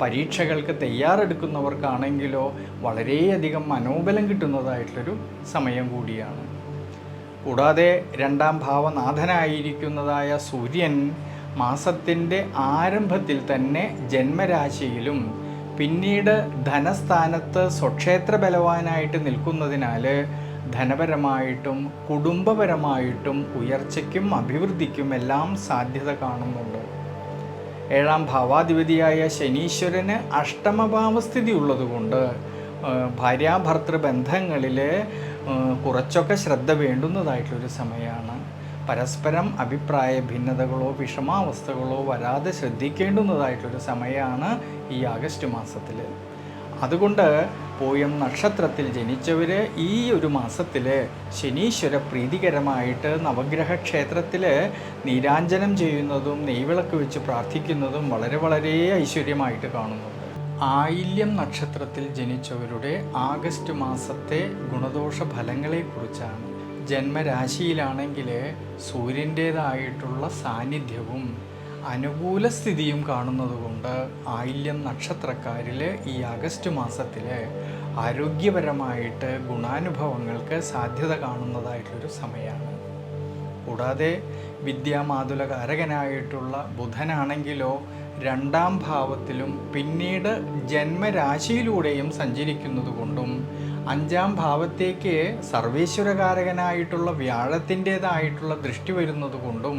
പരീക്ഷകൾക്ക് തയ്യാറെടുക്കുന്നവർക്കാണെങ്കിലോ വളരെയധികം മനോബലം കിട്ടുന്നതായിട്ടുള്ളൊരു സമയം കൂടിയാണ്. കൂടാതെ 2ാം ഭാവനാഥനായിരിക്കുന്നതായ സൂര്യൻ മാസത്തിൻ്റെ ആരംഭത്തിൽ തന്നെ ജന്മരാശിയിലും പിന്നീട് ധനസ്ഥാനത്ത് സ്വക്ഷേത്ര ബലവാനായിട്ട് നിൽക്കുന്നതിനാൽ ധനപരമായിട്ടും കുടുംബപരമായിട്ടും ഉയർച്ചയ്ക്കും അഭിവൃദ്ധിക്കും എല്ലാം സാധ്യത കാണുന്നുണ്ട്. 7ാം ഭാവാധിപതിയായ ശനീശ്വരന് അഷ്ടമഭാവസ്ഥിതി ഉള്ളതുകൊണ്ട് ഭാര്യാഭർത്തൃ ബന്ധങ്ങളിൽ കുറച്ചൊക്കെ ശ്രദ്ധ വേണ്ടുന്നതായിട്ടുള്ളൊരു സമയമാണ്. പരസ്പരം അഭിപ്രായ ഭിന്നതകളോ വിഷമാവസ്ഥകളോ വരാതെ ശ്രദ്ധിക്കേണ്ടുന്നതായിട്ടൊരു സമയമാണ് ഈ ആഗസ്റ്റ് മാസത്തിൽ. അതുകൊണ്ട് പൂയം നക്ഷത്രത്തിൽ ജനിച്ചവർ ഈ ഒരു മാസത്തിൽ ശനീശ്വര പ്രീതികരമായിട്ട് നവഗ്രഹ ക്ഷേത്രത്തിൽ നീരാഞ്ജനം ചെയ്യുന്നതും നെയ്വിളക്ക് വെച്ച് പ്രാർത്ഥിക്കുന്നതും വളരെ ഐശ്വര്യമായിട്ട് കാണുന്നുണ്ട്. ആയില്യം നക്ഷത്രത്തിൽ ജനിച്ചവരുടെ ആഗസ്റ്റ് മാസത്തെ ഗുണദോഷ ഫലങ്ങളെക്കുറിച്ചാണ്. ജന്മരാശിയിലാണെങ്കിൽ സൂര്യൻ്റേതായിട്ടുള്ള സാന്നിധ്യവും അനുകൂല സ്ഥിതിയും കാണുന്നതുകൊണ്ട് ആയില്യം നക്ഷത്രക്കാരിൽ ഈ ആഗസ്റ്റ് മാസത്തിൽ ആരോഗ്യപരമായിട്ട് ഗുണാനുഭവങ്ങൾക്ക് സാധ്യത കാണുന്നതായിട്ടൊരു സമയമാണ്. കൂടാതെ വിദ്യാമാതുലകാരകനായിട്ടുള്ള ബുധനാണെങ്കിലോ 2ാം ഭാവത്തിലും പിന്നീട് ജന്മരാശിയിലൂടെയും സഞ്ചരിക്കുന്നത് കൊണ്ടും 5ാം ഭാവത്തേക്ക് സർവേശ്വരകാരകനായിട്ടുള്ള വ്യാഴത്തിൻ്റേതായിട്ടുള്ള ദൃഷ്ടി വരുന്നത് കൊണ്ടും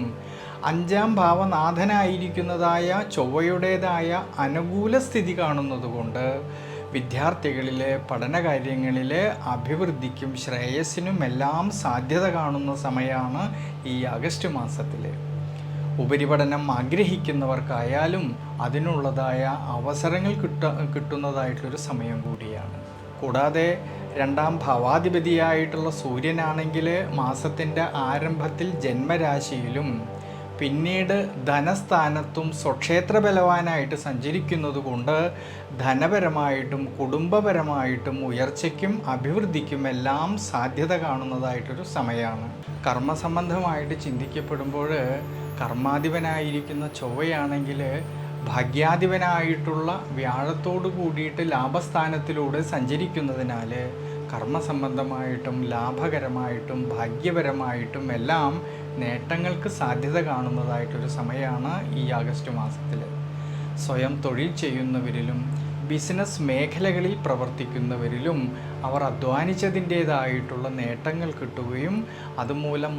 5-ാം ഭാവനാഥനായിരിക്കുന്നതായ ചൊവ്വയുടേതായ അനുകൂല സ്ഥിതി കാണുന്നതുകൊണ്ട് വിദ്യാർത്ഥികളിലെ പഠനകാര്യങ്ങളിലെ അഭിവൃദ്ധിക്കും ശ്രേയസ്സിനുമെല്ലാം സാധ്യത കാണുന്ന സമയമാണ് ഈ ആഗസ്റ്റ് മാസത്തിൽ. ഉപരിപഠനം ആഗ്രഹിക്കുന്നവർക്കായാലും അതിനുള്ളതായ അവസരങ്ങൾ കിട്ടുന്നതായിട്ടുള്ളൊരു സമയം കൂടിയാണ്. കൂടാതെ 2-ാം ഭാവാധിപതിയായിട്ടുള്ള സൂര്യനാണെങ്കിൽ മാസത്തിൻ്റെ ആരംഭത്തിൽ ജന്മരാശിയിലും പിന്നീട് ധനസ്ഥാനത്തും സ്വക്ഷേത്ര ബലവാനായിട്ട് സഞ്ചരിക്കുന്നത് കൊണ്ട് ധനപരമായിട്ടും കുടുംബപരമായിട്ടും ഉയർച്ചയ്ക്കും അഭിവൃദ്ധിക്കും എല്ലാം സാധ്യത കാണുന്നതായിട്ടൊരു സമയമാണ്. കർമ്മസംബന്ധമായിട്ട് ചിന്തിക്കപ്പെടുമ്പോൾ കർമാധിപനായിരിക്കുന്ന ചൊവ്വയാണെങ്കിൽ ഭാഗ്യാധിപനായിട്ടുള്ള വ്യാഴത്തോട് കൂടിയിട്ട് ലാഭസ്ഥാനത്തിലൂടെ സഞ്ചരിക്കുന്നതിനാൽ കർമ്മസംബന്ധമായിട്ടും ലാഭകരമായിട്ടും ഭാഗ്യപരമായിട്ടും എല്ലാം നേട്ടങ്ങൾക്ക് സാധ്യത കാണുന്നതായിട്ടൊരു സമയമാണ് ഈ ആഗസ്റ്റ് മാസത്തിൽ. സ്വയം തൊഴിൽ ചെയ്യുന്നവരിലും ബിസിനസ് മേഖലകളിൽ പ്രവർത്തിക്കുന്നവരിലും അവർ അധ്വാനിച്ചതിൻ്റേതായിട്ടുള്ള നേട്ടങ്ങൾ കിട്ടുകയും അതുമൂലം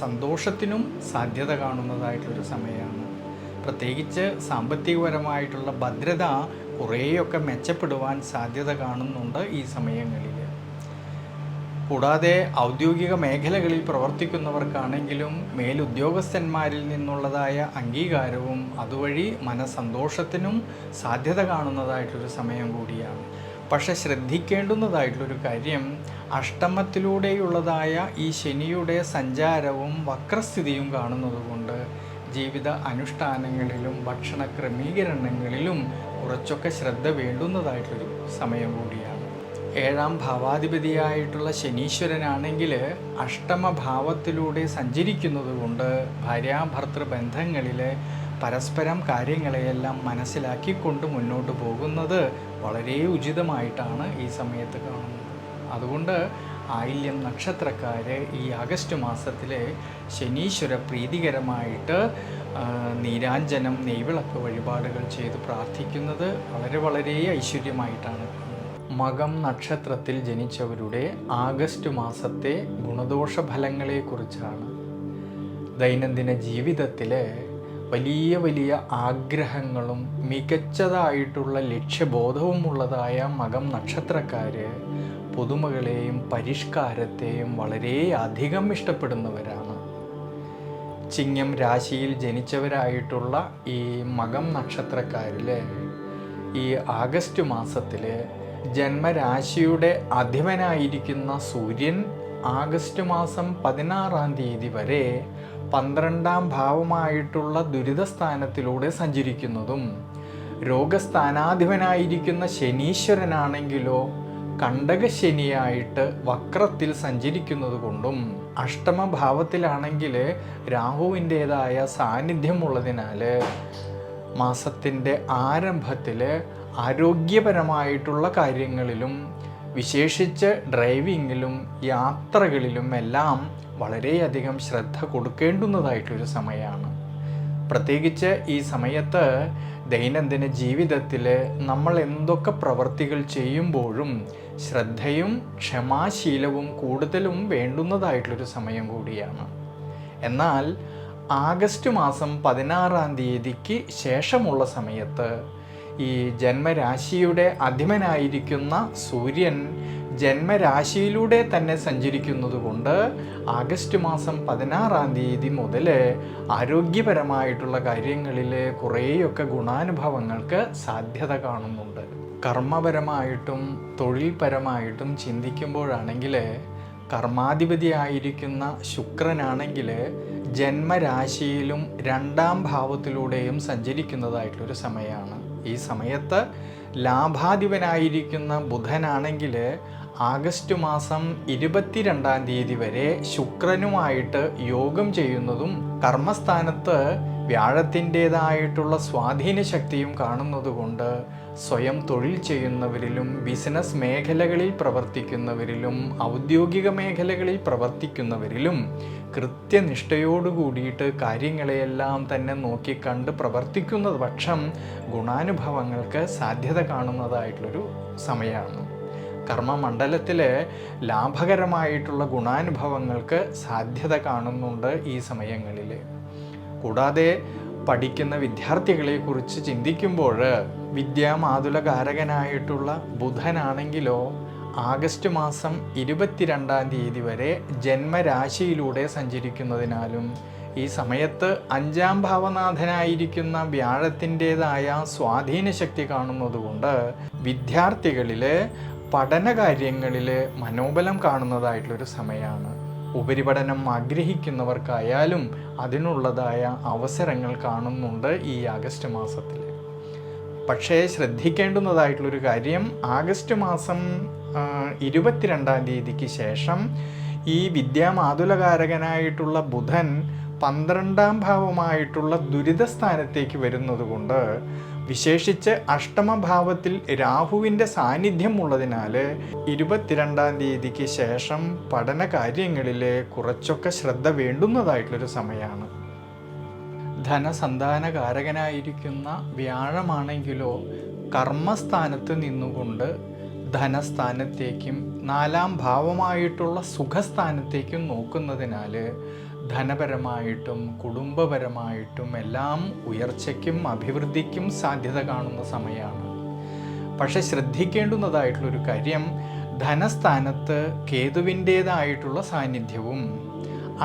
സന്തോഷത്തിനും സാധ്യത കാണുന്നതായിട്ടൊരു സമയമാണ്. പ്രത്യേകിച്ച് സാമ്പത്തികപരമായിട്ടുള്ള ഭദ്രത കുറേയൊക്കെ മെച്ചപ്പെടുവാൻ സാധ്യത കാണുന്നുണ്ട് ഈ സമയങ്ങളിൽ. കൂടാതെ ഔദ്യോഗിക മേഖലകളിൽ പ്രവർത്തിക്കുന്നവർക്കാണെങ്കിലും മേലുദ്യോഗസ്ഥന്മാരിൽ നിന്നുള്ളതായ അംഗീകാരവും അതുവഴി മനസ്സന്തോഷത്തിനും സാധ്യത കാണുന്നതായിട്ടൊരു സമയം കൂടിയാണ്. പക്ഷെ ശ്രദ്ധിക്കേണ്ടുന്നതായിട്ടുള്ളൊരു കാര്യം, അഷ്ടമത്തിലൂടെയുള്ളതായ ഈ ശനിയുടെ സഞ്ചാരവും വക്രസ്ഥിതിയും കാണുന്നതുകൊണ്ട് ജീവിത അനുഷ്ഠാനങ്ങളിലും ഭക്ഷണ ക്രമീകരണങ്ങളിലും കുറച്ചൊക്കെ ശ്രദ്ധ വേണ്ടുന്നതായിട്ടൊരു സമയം കൂടിയാണ്. 7-ാം ഭാവാധിപതിയായിട്ടുള്ള ശനീശ്വരനാണെങ്കിൽ അഷ്ടമഭാവത്തിലൂടെ സഞ്ചരിക്കുന്നത് കൊണ്ട് ഭാര്യാഭർത്തൃ ബന്ധങ്ങളിൽ പരസ്പരം കാര്യങ്ങളെയെല്ലാം മനസ്സിലാക്കിക്കൊണ്ട് മുന്നോട്ട് പോകുന്നത് വളരെ ഉചിതമായിട്ടാണ് ഈ സമയത്ത് കാണുന്നത്. അതുകൊണ്ട് ആയില്യം നക്ഷത്രക്കാർ ഈ ആഗസ്റ്റ് മാസത്തിൽ ശനീശ്വര പ്രീതികരമായിട്ട് നീരാഞ്ജനം, നെയ്വിളക്ക് വഴിപാടുകൾ ചെയ്ത് പ്രാർത്ഥിക്കുന്നത് വളരെ ഐശ്വര്യമായിട്ടാണ്. മകം നക്ഷത്രത്തിൽ ജനിച്ചവരുടെ ആഗസ്റ്റ് മാസത്തെ ഗുണദോഷ ഫലങ്ങളെക്കുറിച്ചാണ്. ദൈനംദിന ജീവിതത്തിൽ വലിയ ആഗ്രഹങ്ങളും മികച്ചതായിട്ടുള്ള ലക്ഷ്യബോധവും ഉള്ളതായ മകം നക്ഷത്രക്കാർ പുതുമകളെയും പരിഷ്കാരത്തെയും വളരെയധികം ഇഷ്ടപ്പെടുന്നവരാണ്. ചിങ്ങം രാശിയിൽ ജനിച്ചവരായിട്ടുള്ള ഈ മകം നക്ഷത്രക്കാരിൽ ഈ ആഗസ്റ്റ് മാസത്തിൽ ജന്മരാശിയുടെ അധിപനായിരിക്കുന്ന സൂര്യൻ ആഗസ്റ്റ് മാസം 16-ാം തീയതി വരെ 12-ാം ഭാവമായിട്ടുള്ള ദുരിതസ്ഥാനത്തിലൂടെ സഞ്ചരിക്കുന്നതും രോഗസ്ഥാനാധിപനായിരിക്കുന്ന ശനീശ്വരനാണെങ്കിലോ കണ്ടകശനിയായിട്ട് വക്രത്തിൽ സഞ്ചരിക്കുന്നത് കൊണ്ടും അഷ്ടമഭാവത്തിലാണെങ്കിൽ രാഹുവിൻ്റേതായ സാന്നിധ്യമുള്ളതിനാൽ മാസത്തിൻ്റെ ആരംഭത്തിൽ ആരോഗ്യപരമായിട്ടുള്ള കാര്യങ്ങളിലും വിശേഷിച്ച് ഡ്രൈവിങ്ങിലും യാത്രകളിലും എല്ലാം വളരെയധികം ശ്രദ്ധ കൊടുക്കേണ്ടുന്നതായിട്ടൊരു സമയമാണ്. പ്രത്യേകിച്ച് ഈ സമയത്ത് ദൈനംദിന ജീവിതത്തിൽ നമ്മൾ എന്തൊക്കെ പ്രവർത്തികൾ ചെയ്യുമ്പോഴും ശ്രദ്ധയും ക്ഷമാശീലവും കൂടുതലും വേണ്ടുന്നതായിട്ടുള്ളൊരു സമയം കൂടിയാണ്. എന്നാൽ ആഗസ്റ്റ് മാസം 16-ാം തീയതിക്ക് ശേഷമുള്ള സമയത്ത് ഈ ജന്മരാശിയുടെ അധിപനായിരിക്കുന്ന സൂര്യൻ ജന്മരാശിയിലൂടെ തന്നെ സഞ്ചരിക്കുന്നത് കൊണ്ട് ആഗസ്റ്റ് മാസം 16-ാം തീയതി മുതൽ ആരോഗ്യപരമായിട്ടുള്ള കാര്യങ്ങളിൽ കുറേയൊക്കെ ഗുണാനുഭവങ്ങൾക്ക് സാധ്യത കാണുന്നുണ്ട്. കർമ്മപരമായിട്ടും തൊഴിൽപരമായിട്ടും ചിന്തിക്കുമ്പോഴാണെങ്കിൽ കർമാധിപതിയായിരിക്കുന്ന ശുക്രനാണെങ്കിൽ ജന്മരാശിയിലും 2-ാം ഭാവത്തിലൂടെയും സഞ്ചരിക്കുന്നതായിട്ടുള്ളൊരു സമയമാണ്. ഈ സമയത്ത് ലാഭാധിപനായിരിക്കുന്ന ബുധനാണെങ്കിൽ ആഗസ്റ്റ് മാസം 22-ാം തീയതി വരെ ശുക്രനുമായിട്ട് യോഗം ചെയ്യുന്നതും കർമ്മസ്ഥാനത്ത് വ്യാഴത്തിൻ്റേതായിട്ടുള്ള സ്വാധീന ശക്തിയും കാണുന്നതുകൊണ്ട് സ്വയം തൊഴിൽ ചെയ്യുന്നവരിലും ബിസിനസ് മേഖലകളിൽ പ്രവർത്തിക്കുന്നവരിലും ഔദ്യോഗിക മേഖലകളിൽ പ്രവർത്തിക്കുന്നവരിലും കൃത്യനിഷ്ഠയോടുകൂടിയിട്ട് കാര്യങ്ങളെയെല്ലാം തന്നെ നോക്കിക്കണ്ട് പ്രവർത്തിക്കുന്ന പക്ഷം ഗുണാനുഭവങ്ങൾക്ക് സാധ്യത കാണുന്നതായിട്ടുള്ളൊരു സമയമാണ്. കർമ്മമണ്ഡലത്തിൽ ലാഭകരമായിട്ടുള്ള ഗുണാനുഭവങ്ങൾക്ക് സാധ്യത കാണുന്നുണ്ട് ഈ സമയങ്ങളിൽ. കൂടാതെ പഠിക്കുന്ന വിദ്യാർത്ഥികളെക്കുറിച്ച് ചിന്തിക്കുമ്പോൾ വിദ്യാമാതുലകാരകനായിട്ടുള്ള ബുധനാണെങ്കിലോ ആഗസ്റ്റ് മാസം 22-ാം തീയതി വരെ ജന്മരാശിയിലൂടെ സഞ്ചരിക്കുന്നതിനാലും ഈ സമയത്ത് 5-ാം ഭാവനാഥനായിരിക്കുന്ന വ്യാഴത്തിൻ്റെതായ സ്വാധീന ശക്തി കാണുന്നതുകൊണ്ട് വിദ്യാർത്ഥികളിൽ പഠനകാര്യങ്ങളിൽ മനോബലം കാണുന്നതായിട്ടുള്ളൊരു സമയമാണ്. ഉപരിപഠനം ആഗ്രഹിക്കുന്നവർക്കായാലും അതിനുള്ളതായ അവസരങ്ങൾ കാണുന്നുണ്ട് ഈ ആഗസ്റ്റ് മാസത്തിൽ. പക്ഷേ ശ്രദ്ധിക്കേണ്ടുന്നതായിട്ടുള്ളൊരു കാര്യം, ആഗസ്റ്റ് മാസം 22-ാം തീയതിക്ക് ശേഷം ഈ വിദ്യാമാതുലകാരകനായിട്ടുള്ള ബുധൻ 12-ാം ഭാവമായിട്ടുള്ള ദുരിതസ്ഥാനത്തേക്ക് വരുന്നത് കൊണ്ട്, വിശേഷിച്ച് അഷ്ടമഭാവത്തിൽ രാഹുവിൻ്റെ സാന്നിധ്യം ഉള്ളതിനാൽ 22-ാം തീയതിക്ക് ശേഷം പഠന കാര്യങ്ങളിൽ കുറച്ചൊക്കെ ശ്രദ്ധ വേണ്ടുന്നതായിട്ടുള്ളൊരു സമയമാണ്. ധനസന്താനകാരകനായിരിക്കുന്ന വ്യാഴമാണെങ്കിലോ കർമ്മസ്ഥാനത്ത് നിന്നുകൊണ്ട് ധനസ്ഥാനത്തേക്കും 4-ാം ഭാവമായിട്ടുള്ള സുഖസ്ഥാനത്തേക്കും നോക്കുന്നതിനാൽ ധനപരമായിട്ടും കുടുംബപരമായിട്ടും എല്ലാം ഉയർച്ചയ്ക്കും അഭിവൃദ്ധിക്കും സാധ്യത കാണുന്ന സമയമാണ്. പക്ഷെ ശ്രദ്ധിക്കേണ്ടുന്നതായിട്ടുള്ളൊരു കാര്യം, ധനസ്ഥാനത്ത് കേതുവിൻ്റേതായിട്ടുള്ള സാന്നിധ്യവും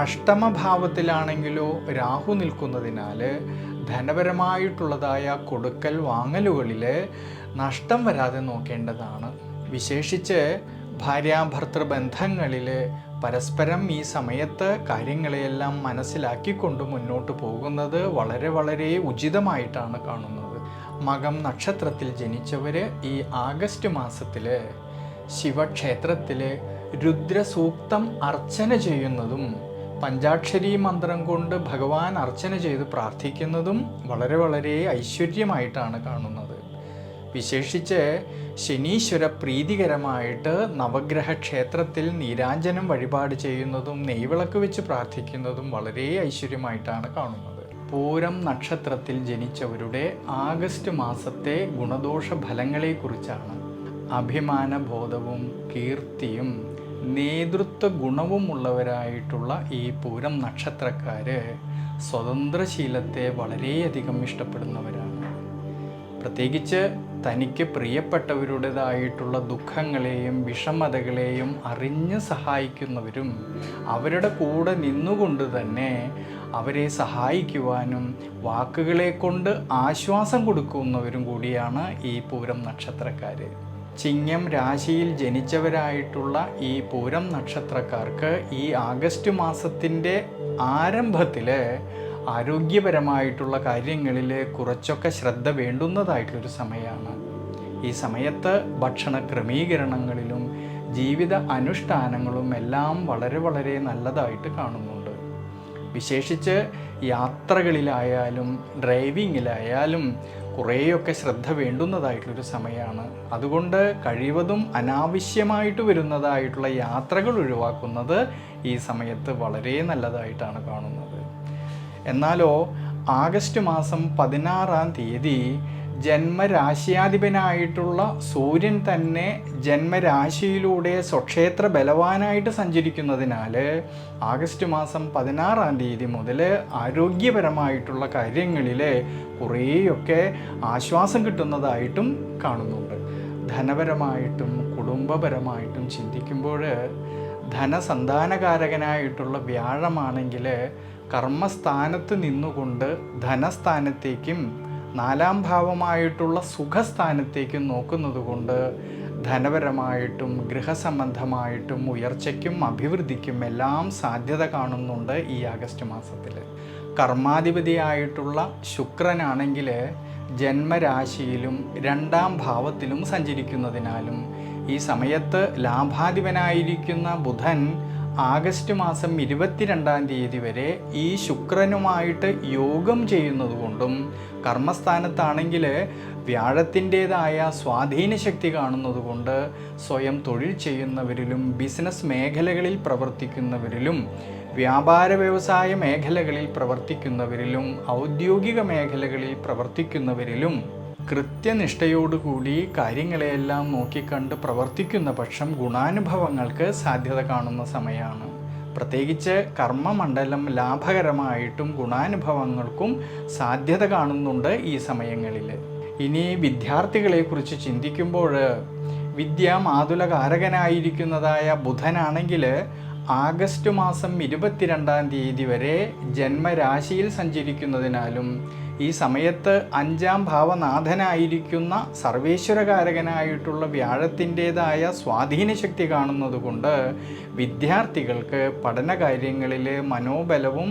അഷ്ടമഭാവത്തിലാണെങ്കിലോ രാഹു നിൽക്കുന്നതിനാൽ ധനപരമായിട്ടുള്ളതായ കൊടുക്കൽ വാങ്ങലുകളിൽ നഷ്ടം വരാതെ നോക്കേണ്ടതാണ്. വിശേഷിച്ച് ഭാര്യാഭർത്തൃ ബന്ധങ്ങളിൽ പരസ്പരം ഈ സമയത്ത് കാര്യങ്ങളെയെല്ലാം മനസ്സിലാക്കിക്കൊണ്ട് മുന്നോട്ട് പോകുന്നത് വളരെ വളരെ ഉചിതമായിട്ടാണ് കാണുന്നത്. മകം നക്ഷത്രത്തിൽ ജനിച്ചവർ ഈ ആഗസ്റ്റ് മാസത്തിൽ ശിവക്ഷേത്രത്തിൽ രുദ്രസൂക്തം അർച്ചന ചെയ്യുന്നതും പഞ്ചാക്ഷരി മന്ത്രം കൊണ്ട് ഭഗവാൻ അർച്ചന ചെയ്ത് പ്രാർത്ഥിക്കുന്നതും വളരെ വളരെ ഐശ്വര്യമായിട്ടാണ് കാണുന്നത്. വിശേഷിച്ച് ശനീശ്വര പ്രീതികരമായിട്ട് നവഗ്രഹ ക്ഷേത്രത്തിൽ നീരാഞ്ജനം വഴിപാട് ചെയ്യുന്നതും നെയ്വിളക്ക് വെച്ച് പ്രാർത്ഥിക്കുന്നതും വളരെ ഐശ്വര്യമായിട്ടാണ് കാണുന്നത്. പൂരം നക്ഷത്രത്തിൽ ജനിച്ചവരുടെ ആഗസ്റ്റ് മാസത്തെ ഗുണദോഷ ഫലങ്ങളെക്കുറിച്ചാണ്. അഭിമാനബോധവും കീർത്തിയും നേതൃത്വ ഗുണവുമുള്ളവരായിട്ടുള്ള ഈ പൂരം നക്ഷത്രക്കാർ സ്വതന്ത്രശീലത്തെ വളരെയധികം ഇഷ്ടപ്പെടുന്നവരാണ്. പ്രത്യേകിച്ച് തനിക്ക് പ്രിയപ്പെട്ടവരുടേതായിട്ടുള്ള ദുഃഖങ്ങളെയും വിഷമതകളെയും അറിഞ്ഞ് സഹായിക്കുന്നവരും അവരുടെ കൂടെ നിന്നുകൊണ്ട് തന്നെ അവരെ സഹായിക്കുവാനും വാക്കുകളെ കൊണ്ട് ആശ്വാസം കൊടുക്കുന്നവരും കൂടിയാണ് ഈ പൂരം നക്ഷത്രക്കാർ. ചിങ്ങം രാശിയിൽ ജനിച്ചവരായിട്ടുള്ള ഈ പൂരം നക്ഷത്രക്കാർക്ക് ഈ ആഗസ്റ്റ് മാസത്തിൻ്റെ ആരംഭത്തിൽ ആരോഗ്യപരമായിട്ടുള്ള കാര്യങ്ങളിൽ കുറച്ചൊക്കെ ശ്രദ്ധ വേണ്ടുന്നതായിട്ടുള്ളൊരു സമയമാണ്. ഈ സമയത്ത് ഭക്ഷണ ക്രമീകരണങ്ങളിലും ജീവിത അനുഷ്ഠാനങ്ങളും എല്ലാം വളരെ വളരെ നല്ലതായിട്ട് കാണുന്നുണ്ട്. വിശേഷിച്ച് യാത്രകളിലായാലും ഡ്രൈവിങ്ങിലായാലും കുറേയൊക്കെ ശ്രദ്ധ വേണ്ടുന്നതായിട്ടുള്ളൊരു സമയമാണ്. അതുകൊണ്ട് കഴിവതും അനാവശ്യമായിട്ട് വരുന്നതായിട്ടുള്ള യാത്രകൾ ഒഴിവാക്കുന്നത് ഈ സമയത്ത് വളരെ നല്ലതായിട്ടാണ് കാണുന്നത്. എന്നാലോ ആഗസ്റ്റ് മാസം 16-ാം തീയതി ജന്മരാശിയാധിപനായിട്ടുള്ള സൂര്യൻ തന്നെ ജന്മരാശിയിലൂടെ സ്വക്ഷേത്ര ബലവാനായിട്ട് സഞ്ചരിക്കുന്നതിനാൽ ആഗസ്റ്റ് മാസം 16-ാം തീയതി മുതൽ ആരോഗ്യപരമായിട്ടുള്ള കാര്യങ്ങളിൽ കുറേയൊക്കെ ആശ്വാസം കിട്ടുന്നതായിട്ടും കാണുന്നുണ്ട്. ധനപരമായിട്ടും കുടുംബപരമായിട്ടും ചിന്തിക്കുമ്പോൾ ധനസന്താനകാരകനായിട്ടുള്ള വ്യാഴമാണെങ്കിൽ കർമ്മസ്ഥാനത്ത് നിന്നുകൊണ്ട് ധനസ്ഥാനത്തേക്കും 4-ാം ഭാവമായിട്ടുള്ള സുഖസ്ഥാനത്തേക്കും നോക്കുന്നത് കൊണ്ട് ധനപരമായിട്ടും ഗൃഹസംബന്ധമായിട്ടും ഉയർച്ചയ്ക്കും അഭിവൃദ്ധിക്കും എല്ലാം സാധ്യത കാണുന്നുണ്ട് ഈ ആഗസ്റ്റ് മാസത്തിൽ. കർമാധിപതിയായിട്ടുള്ള ശുക്രനാണെങ്കിൽ ജന്മരാശിയിലും 2-ാം ഭാവത്തിലും സഞ്ചരിക്കുന്നതിനാലും ഈ സമയത്ത് ലാഭാധിപനായിരിക്കുന്ന ബുധൻ ആഗസ്റ്റ് മാസം 22-ാം തീയതി വരെ ഈ ശുക്രനുമായിട്ട് യോഗം ചെയ്യുന്നത് കൊണ്ടും കർമ്മസ്ഥാനത്താണെങ്കിൽ വ്യാഴത്തിൻ്റേതായ സ്വാധീന ശക്തി കാണുന്നത് കൊണ്ട് സ്വയം തൊഴിൽ ചെയ്യുന്നവരിലും ബിസിനസ് മേഖലകളിൽ പ്രവർത്തിക്കുന്നവരിലും വ്യാപാര വ്യവസായ മേഖലകളിൽ പ്രവർത്തിക്കുന്നവരിലും ഔദ്യോഗിക മേഖലകളിൽ പ്രവർത്തിക്കുന്നവരിലും കൃത്യനിഷ്ഠയോടുകൂടി കാര്യങ്ങളെയെല്ലാം നോക്കിക്കണ്ട് പ്രവർത്തിക്കുന്ന പക്ഷം ഗുണാനുഭവങ്ങൾക്ക് സാധ്യത കാണുന്ന സമയമാണ്. പ്രത്യേകിച്ച് കർമ്മമണ്ഡലം ലാഭകരമായിട്ടും ഗുണാനുഭവങ്ങൾക്കും സാധ്യത കാണുന്നുണ്ട് ഈ സമയങ്ങളിൽ. ഇനി വിദ്യാർത്ഥികളെക്കുറിച്ച് ചിന്തിക്കുമ്പോൾ വിദ്യാമാതുലകാരകനായിരിക്കുന്നതായ ബുധനാണെങ്കിൽ ആഗസ്റ്റ് മാസം 22-ാം തീയതി വരെ ജന്മരാശിയിൽ സഞ്ചരിക്കുന്നതിനാലും ഈ സമയത്ത് 5-ാം ഭാവനാഥനായിരിക്കുന്ന സർവേശ്വരകാരകനായിട്ടുള്ള വ്യാഴത്തിൻ്റെതായ സ്വാധീനശക്തി കാണുന്നതുകൊണ്ട് വിദ്യാർത്ഥികൾക്ക് പഠനകാര്യങ്ങളിൽ മനോബലവും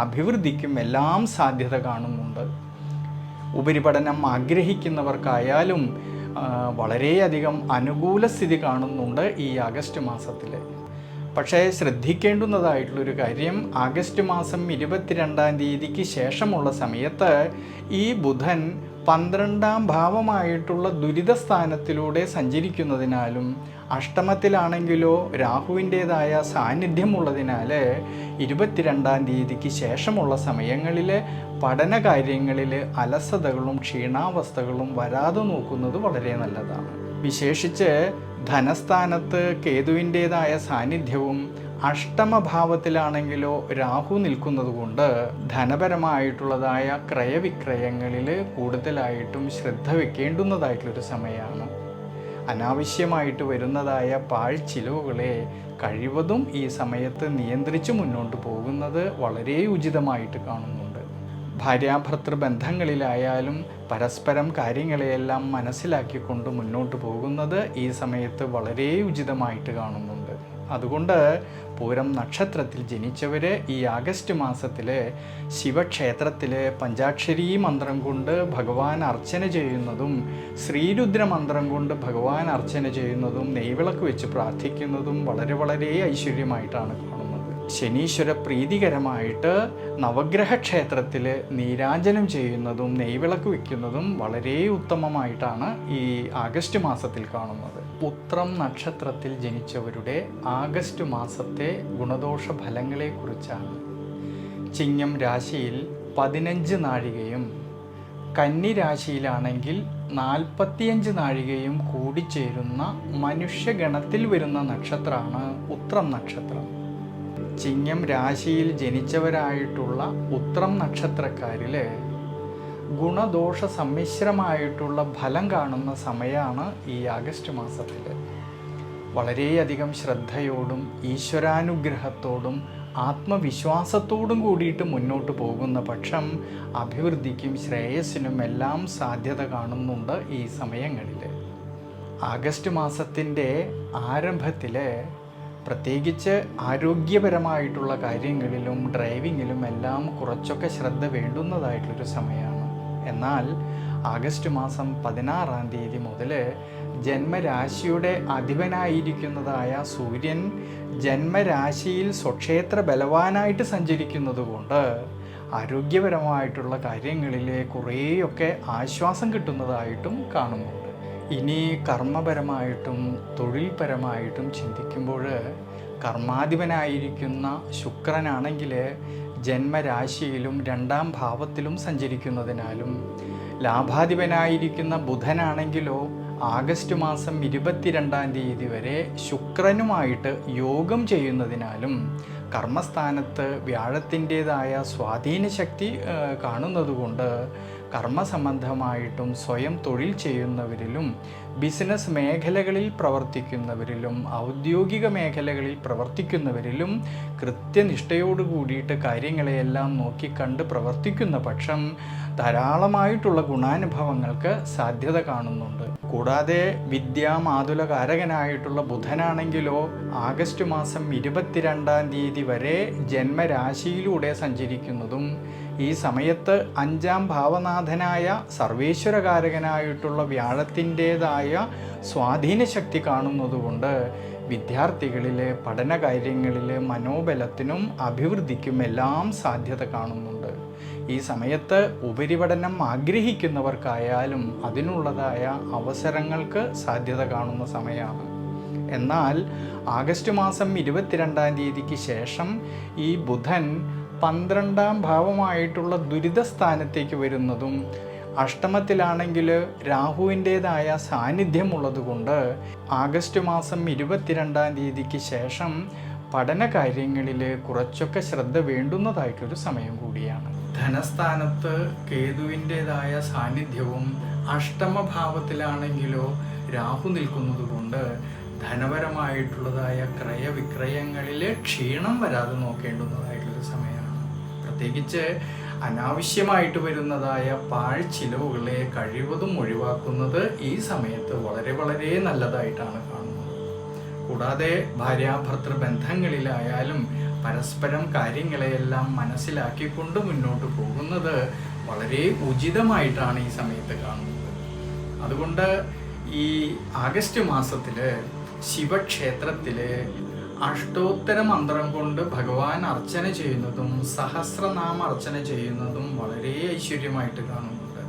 അഭിവൃദ്ധിക്കും എല്ലാം സാധ്യത കാണുന്നുണ്ട്. ഉപരിപഠനം ആഗ്രഹിക്കുന്നവർക്കായാലും വളരെയധികം അനുകൂല സ്ഥിതി കാണുന്നുണ്ട് ഈ ആഗസ്റ്റ് മാസത്തിൽ. പക്ഷേ ശ്രദ്ധിക്കേണ്ടുന്നതായിട്ടുള്ളൊരു കാര്യം, ആഗസ്റ്റ് മാസം 22-ാം തീയതിക്ക് ശേഷമുള്ള സമയത്ത് ഈ ബുധൻ 12-ാം ഭാവമായിട്ടുള്ള ദുരിതസ്ഥാനത്തിലൂടെ സഞ്ചരിക്കുന്നതിനാലും അഷ്ടമത്തിലാണെങ്കിലോ രാഹുവിൻ്റേതായ സാന്നിധ്യമുള്ളതിനാൽ 22-ാം തീയതിക്ക് ശേഷമുള്ള സമയങ്ങളിൽ പഠനകാര്യങ്ങളിൽ അലസതകളും ക്ഷീണാവസ്ഥകളും വരാതെ നോക്കുന്നത് വളരെ നല്ലതാണ്. വിശേഷിച്ച് ധനസ്ഥാനത്ത് കേതുവിൻ്റേതായ സാന്നിധ്യവും അഷ്ടമഭാവത്തിലാണെങ്കിലോ രാഹു നിൽക്കുന്നത് കൊണ്ട് ധനപരമായിട്ടുള്ളതായ ക്രയവിക്രയങ്ങളിൽ കൂടുതലായിട്ടും ശ്രദ്ധ വെക്കേണ്ടുന്നതായിട്ടുള്ളൊരു സമയമാണ്. അനാവശ്യമായിട്ട് വരുന്നതായ പാഴ്ചിലവുകളെ കഴിവതും ഈ സമയത്ത് നിയന്ത്രിച്ച് മുന്നോട്ട് പോകുന്നത് വളരെ ഉചിതമായിട്ട് കാണുന്നുണ്ട്. ഭാര്യാഭർത്തൃ ബന്ധങ്ങളിലായാലും പരസ്പരം കാര്യങ്ങളെയെല്ലാം മനസ്സിലാക്കിക്കൊണ്ട് മുന്നോട്ട് പോകുന്നത് ഈ സമയത്ത് വളരെ ഉചിതമായിട്ട് കാണുന്നുണ്ട്. അതുകൊണ്ട് പൂരം നക്ഷത്രത്തിൽ ജനിച്ചവർ ഈ ആഗസ്റ്റ് മാസത്തിൽ ശിവക്ഷേത്രത്തിൽ പഞ്ചാക്ഷരി മന്ത്രം കൊണ്ട് ഭഗവാൻ അർച്ചന ചെയ്യുന്നതും ശ്രീരുദ്ര മന്ത്രം കൊണ്ട് ഭഗവാൻ അർച്ചന ചെയ്യുന്നതും നെയ്വിളക്ക് വെച്ച് പ്രാർത്ഥിക്കുന്നതും വളരെ വളരെ ഐശ്വര്യമായിട്ടാണ് കാണുന്നത്. ശനീശ്വര പ്രീതികരമായിട്ട് നവഗ്രഹ ക്ഷേത്രത്തിൽ നീരാഞ്ജനം ചെയ്യുന്നതും നെയ്വിളക്ക് വയ്ക്കുന്നതും വളരെ ഉത്തമമായിട്ടാണ് ഈ ആഗസ്റ്റ് മാസത്തിൽ കാണുന്നത്. ഉത്രം നക്ഷത്രത്തിൽ ജനിച്ചവരുടെ ആഗസ്റ്റ് മാസത്തെ ഗുണദോഷ ഫലങ്ങളെക്കുറിച്ചാണ്. ചിങ്ങം രാശിയിൽ 15 നാഴികയും കന്നി രാശിയിലാണെങ്കിൽ 45 നാഴികയും കൂടിച്ചേരുന്ന മനുഷ്യഗണത്തിൽ വരുന്ന നക്ഷത്രമാണ് ഉത്രം നക്ഷത്രം. ചിങ്ങം രാശിയിൽ ജനിച്ചവരായിട്ടുള്ള ഉത്രം നക്ഷത്രക്കാരിൽ ഗുണദോഷ സമ്മിശ്രമായിട്ടുള്ള ഫലം കാണുന്ന സമയമാണ് ഈ ആഗസ്റ്റ് മാസത്തിൽ. വളരെയധികം ശ്രദ്ധയോടും ഈശ്വരാനുഗ്രഹത്തോടും ആത്മവിശ്വാസത്തോടും കൂടിയിട്ട് മുന്നോട്ട് പോകുന്ന പക്ഷം അഭിവൃദ്ധിക്കും ശ്രേയസ്സിനും എല്ലാം സാധ്യത കാണുന്നുണ്ട് ഈ സമയങ്ങളിൽ. ആഗസ്റ്റ് മാസത്തിൻ്റെ ആരംഭത്തിൽ പ്രത്യേകിച്ച് ആരോഗ്യപരമായിട്ടുള്ള കാര്യങ്ങളിലും ഡ്രൈവിങ്ങിലും എല്ലാം കുറച്ചൊക്കെ ശ്രദ്ധ വേണ്ടുന്നതായിട്ടുള്ളൊരു സമയമാണ്. എന്നാൽ ആഗസ്റ്റ് മാസം 16-ാം തീയതി മുതൽ ജന്മരാശിയുടെ അധിപനായിരിക്കുന്നതായ സൂര്യൻ ജന്മരാശിയിൽ സ്വക്ഷേത്ര ബലവാനായിട്ട് സഞ്ചരിക്കുന്നത് കൊണ്ട് ആരോഗ്യപരമായിട്ടുള്ള കാര്യങ്ങളിൽ കുറേയൊക്കെ ആശ്വാസം കിട്ടുന്നതായിട്ടും കാണുന്നുണ്ട്. ഇനി കർമ്മപരമായിട്ടും തൊഴിൽപരമായിട്ടും ചിന്തിക്കുമ്പോൾ കർമാധിപനായിരിക്കുന്ന ശുക്രനാണെങ്കിൽ ജന്മരാശിയിലും 2-ാം ഭാവത്തിലും സഞ്ചരിക്കുന്നതിനാലും ലാഭാധിപനായിരിക്കുന്ന ബുധനാണെങ്കിലോ ആഗസ്റ്റ് മാസം 22-ാം തീയതി വരെ ശുക്രനുമായിട്ട് യോഗം ചെയ്യുന്നതിനാലും കർമ്മസ്ഥാനത്ത് വ്യാഴത്തിൻ്റേതായ സ്വാധീനശക്തി കാണുന്നതുകൊണ്ട് കർമ്മസംബന്ധമായിട്ടും സ്വയം തൊഴിൽ ചെയ്യുന്നവരിലും ബിസിനസ് മേഖലകളിൽ പ്രവർത്തിക്കുന്നവരിലും ഔദ്യോഗിക മേഖലകളിൽ പ്രവർത്തിക്കുന്നവരിലും കൃത്യനിഷ്ഠയോട് കൂടിയിട്ട് കാര്യങ്ങളെയെല്ലാം നോക്കിക്കണ്ട് പ്രവർത്തിക്കുന്ന പക്ഷം ധാരാളമായിട്ടുള്ള ഗുണാനുഭവങ്ങൾക്ക് സാധ്യത കാണുന്നുണ്ട്. കൂടാതെ വിദ്യാമാതുലകാരകനായിട്ടുള്ള ബുധനാണെങ്കിലോ ആഗസ്റ്റ് മാസം 22-ാം തീയതി വരെ ജന്മരാശിയിലൂടെ സഞ്ചരിക്കുന്നതും ഈ സമയത്ത് 5-ാം ഭാവനാഥനായ സർവേശ്വരകാരകനായിട്ടുള്ള വ്യാഴത്തിൻ്റേതായ സ്വാധീനശക്തി കാണുന്നതുകൊണ്ട് വിദ്യാർത്ഥികളിൽ പഠനകാര്യങ്ങളിൽ മനോബലത്തിനും അഭിവൃദ്ധിക്കും എല്ലാം സാധ്യത കാണുന്നുണ്ട്. ഈ സമയത്ത് ഉപരിപഠനം ആഗ്രഹിക്കുന്നവർക്കായാലും അതിനുള്ളതായ അവസരങ്ങൾക്ക് സാധ്യത കാണുന്ന സമയമാണ്. എന്നാൽ ആഗസ്റ്റ് മാസം 22-ാം തീയതിക്ക് ശേഷം ഈ ബുധൻ 12-ാം ഭാവമായിട്ടുള്ള ദുരിതസ്ഥാനത്തേക്ക് വരുന്നതും അഷ്ടമത്തിലാണെങ്കിൽ പഠന കാര്യങ്ങളിൽ കുറച്ചൊക്കെ ശ്രദ്ധ വേണ്ടുന്നതായിട്ടൊരു സമയം കൂടിയാണ്. ധനസ്ഥാനത്ത് കേതുവിൻ്റെതായ സാന്നിധ്യവും അഷ്ടമഭാവത്തിലാണെങ്കിലോ രാഹു നിൽക്കുന്നത് കൊണ്ട് ധനപരമായിട്ടുള്ളതായ ക്രയവിക്രയങ്ങളിൽ ക്ഷീണം വരാതെ നോക്കേണ്ടുന്നതായിട്ടുള്ളൊരു സമയമാണ്. പ്രത്യേകിച്ച് അനാവശ്യമായിട്ട് വരുന്നതായ പാഴ്ചിലവുകളെ കഴിവതും ഒഴിവാക്കുന്നത് ഈ സമയത്ത് വളരെ വളരെ നല്ലതായിട്ടാണ് കാണുന്നത്. കൂടാതെ ഭാര്യാഭർത്തൃ ബന്ധങ്ങളിലായാലും പരസ്പരം കാര്യങ്ങളെയെല്ലാം മനസ്സിലാക്കിക്കൊണ്ട് മുന്നോട്ട് പോകുന്നത് വളരെ ഉചിതമായിട്ടാണ് ഈ സമയത്ത് കാണുന്നത്. അതുകൊണ്ട് ഈ ആഗസ്റ്റ് മാസത്തിൽ ശിവക്ഷേത്രത്തിൽ അഷ്ടോത്തര മന്ത്രം കൊണ്ട് ഭഗവാൻ അർച്ചന ചെയ്യുന്നതും സഹസ്രനാമ അർച്ചന ചെയ്യുന്നതും വളരെ ഐശ്വര്യമായിട്ട് കാണുന്നുണ്ട്.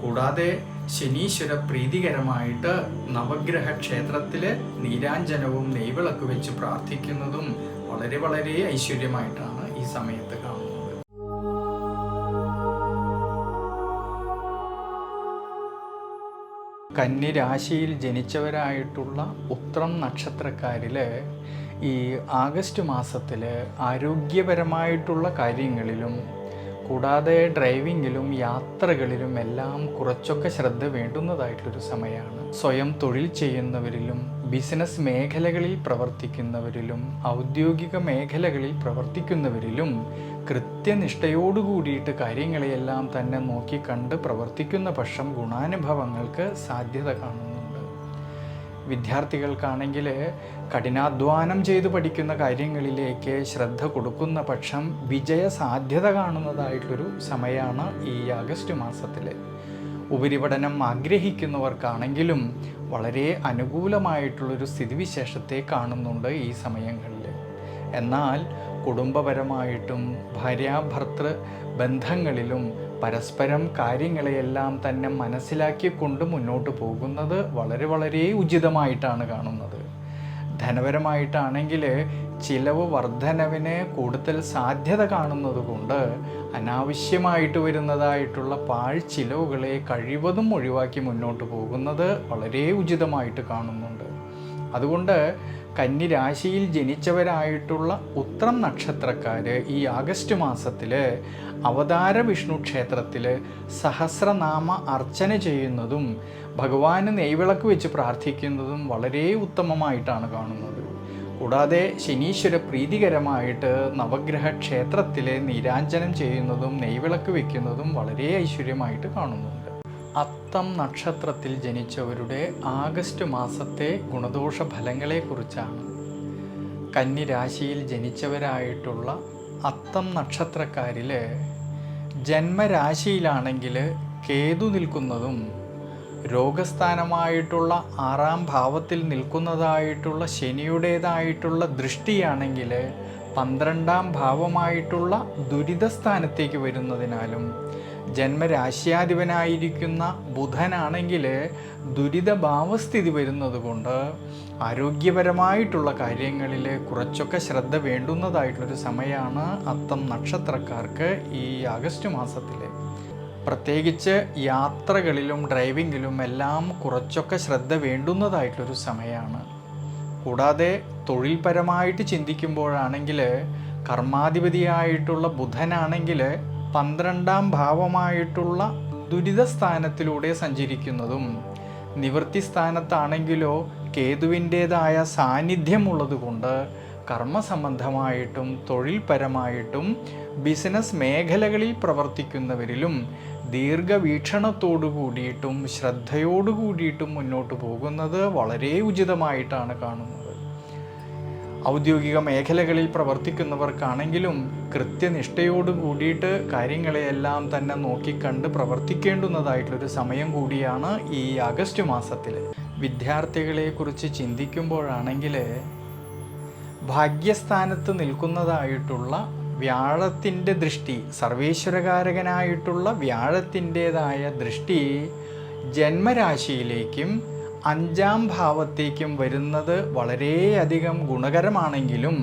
കൂടാതെ ശനീശ്വര പ്രീതികരമായിട്ട് നവഗ്രഹ ക്ഷേത്രത്തിൽ നീരാഞ്ജനവും നെയ്വിളക്ക് വെച്ച് പ്രാർത്ഥിക്കുന്നതും വളരെ വളരെ ഐശ്വര്യമായിട്ടാണ് ഈ സമയത്ത് കാണുന്നത്. കന്നി രാശിയിൽ ജനിച്ചവരായിട്ടുള്ള ഉത്രം നക്ഷത്രക്കാരിൽ ഈ ആഗസ്റ്റ് മാസത്തിൽ ആരോഗ്യപരമായിട്ടുള്ള കാര്യങ്ങളിലും കൂടാതെ ഡ്രൈവിങ്ങിലും യാത്രകളിലും എല്ലാം കുറച്ചൊക്കെ ശ്രദ്ധ വേണ്ടുന്നതായിട്ടൊരു സമയമാണ്. സ്വയം തൊഴിൽ ചെയ്യുന്നവരിലും ബിസിനസ് മേഖലകളിൽ പ്രവർത്തിക്കുന്നവരിലും ഔദ്യോഗിക മേഖലകളിൽ പ്രവർത്തിക്കുന്നവരിലും കൃത്യനിഷ്ഠയോടുകൂടിയിട്ട് കാര്യങ്ങളെയെല്ലാം തന്നെ നോക്കിക്കണ്ട് പ്രവർത്തിക്കുന്ന പക്ഷം ഗുണാനുഭവങ്ങൾക്ക് സാധ്യത കാണുന്നുണ്ട്. വിദ്യാർത്ഥികൾക്കാണെങ്കിൽ കഠിനാധ്വാനം ചെയ്ത് പഠിക്കുന്ന കാര്യങ്ങളിലേക്ക് ശ്രദ്ധ കൊടുക്കുന്ന പക്ഷം വിജയ സാധ്യത കാണുന്നതായിട്ടൊരു സമയമാണ് ഈ ആഗസ്റ്റ് മാസത്തിൽ. ഉപരിപഠനം ആഗ്രഹിക്കുന്നവർക്കാണെങ്കിലും വളരെ അനുകൂലമായിട്ടുള്ളൊരു സ്ഥിതിവിശേഷത്തെ കാണുന്നുണ്ട് ഈ സമയങ്ങളിൽ. എന്നാൽ കുടുംബപരമായിട്ടും ഭാര്യാഭർത്തൃ ബന്ധങ്ങളിലും പരസ്പരം കാര്യങ്ങളെയെല്ലാം തന്നെ മനസ്സിലാക്കിക്കൊണ്ട് മുന്നോട്ട് പോകുന്നത് വളരെ വളരെ ഉചിതമായിട്ടാണ് കാണുന്നത്. ധനപരമായിട്ടാണെങ്കിൽ ചിലവ് വർധനവിന് കൂടുതൽ സാധ്യത കാണുന്നത് കൊണ്ട് അനാവശ്യമായിട്ട് വരുന്നതായിട്ടുള്ള പാഴ്ചിലവുകളെ കഴിവതും ഒഴിവാക്കി മുന്നോട്ട് പോകുന്നത് വളരെ ഉചിതമായിട്ട് കാണുന്നുണ്ട്. അതുകൊണ്ട് കന്നി രാശിയിൽ ജനിച്ചവരായിട്ടുള്ള ഉത്രം നക്ഷത്രക്കാർ ഈ ആഗസ്റ്റ് മാസത്തിൽ അവതാര വിഷ്ണു ക്ഷേത്രത്തിൽ സഹസ്രനാമ അർച്ചന ചെയ്യുന്നതും ഭഗവാന് നെയ്വിളക്ക് വെച്ച് പ്രാർത്ഥിക്കുന്നതും വളരെ ഉത്തമമായിട്ടാണ് കാണുന്നത്. കൂടാതെ ശനീശ്വര പ്രീതികരമായിട്ട് നവഗ്രഹ ക്ഷേത്രത്തിലെ നീരാഞ്ജനം ചെയ്യുന്നതും നെയ്വിളക്ക് വയ്ക്കുന്നതും വളരെ ഐശ്വര്യമായിട്ട് കാണുന്നുണ്ട്. അത്തം നക്ഷത്രത്തിൽ ജനിച്ചവരുടെ ആഗസ്റ്റ് മാസത്തെ ഗുണദോഷ ഫലങ്ങളെക്കുറിച്ചാണ്. കന്നി രാശിയിൽ ജനിച്ചവരായിട്ടുള്ള അത്തം നക്ഷത്രക്കാരിൽ ജന്മരാശിയിലാണെങ്കിൽ കേതു നിൽക്കുന്നതും രോഗസ്ഥാനമായിട്ടുള്ള 6-ാം ഭാവത്തിൽ നിൽക്കുന്നതായിട്ടുള്ള ശനിയുടേതായിട്ടുള്ള ദൃഷ്ടിയാണെങ്കിൽ 12-ാം ഭാവമായിട്ടുള്ള ദുരിതസ്ഥാനത്തേക്ക് വരുന്നതിനാലും ജന്മരാശ്യാധിപനായിരിക്കുന്ന ബുധനാണെങ്കിൽ ദുരിതഭാവസ്ഥിതി വരുന്നത് കൊണ്ട് ആരോഗ്യപരമായിട്ടുള്ള കാര്യങ്ങളിൽ കുറച്ചൊക്കെ ശ്രദ്ധ വേണ്ടുന്നതായിട്ടുള്ളൊരു സമയമാണ് അത്തം നക്ഷത്രക്കാർക്ക് ഈ ആഗസ്റ്റ് മാസത്തിൽ. പ്രത്യേകിച്ച് യാത്രകളിലും ഡ്രൈവിങ്ങിലും എല്ലാം കുറച്ചൊക്കെ ശ്രദ്ധ വേണ്ടുന്നതായിട്ടുള്ളൊരു സമയമാണ്. കൂടാതെ തൊഴിൽപരമായിട്ട് ചിന്തിക്കുമ്പോഴാണെങ്കിൽ കർമാധിപതിയായിട്ടുള്ള ബുധനാണെങ്കിൽ 12-ാം ഭാവമായിട്ടുള്ള ദുരിതസ്ഥാനത്തിലൂടെ സഞ്ചരിക്കുന്നതും നിവൃത്തി സ്ഥാനത്താണെങ്കിലോ കേതുവിൻ്റേതായ സാന്നിധ്യമുള്ളത് കൊണ്ട് കർമ്മസംബന്ധമായിട്ടും തൊഴിൽപരമായിട്ടും ബിസിനസ് മേഖലകളിൽ പ്രവർത്തിക്കുന്നവരിലും ദീർഘവീക്ഷണത്തോടു കൂടിയിട്ടും ശ്രദ്ധയോടു കൂടിയിട്ടും മുന്നോട്ട് പോകുന്നത് വളരെ ഉചിതമായിട്ടാണ് കാണുന്നത്. ഔദ്യോഗിക മേഖലകളിൽ പ്രവർത്തിക്കുന്നവർക്കാണെങ്കിലും കൃത്യനിഷ്ഠയോട് കൂടിയിട്ട് കാര്യങ്ങളെയെല്ലാം തന്നെ നോക്കിക്കണ്ട് പ്രവർത്തിക്കേണ്ടുന്നതായിട്ടുള്ളൊരു സമയം കൂടിയാണ് ഈ ആഗസ്റ്റ് മാസത്തിൽ. വിദ്യാർത്ഥികളെക്കുറിച്ച് ചിന്തിക്കുമ്പോഴാണെങ്കിൽ ഭാഗ്യസ്ഥാനത്ത് നിൽക്കുന്നതായിട്ടുള്ള വ്യാഴത്തിൻ്റെ ദൃഷ്ടി, സർവേശ്വരകാരകനായിട്ടുള്ള വ്യാഴത്തിൻ്റേതായ ദൃഷ്ടി ജന്മരാശിയിലേക്കും 5-ാം ഭാവത്തേക്കും വരുന്നത് വളരെയധികം ഗുണകരമാണെങ്കിലും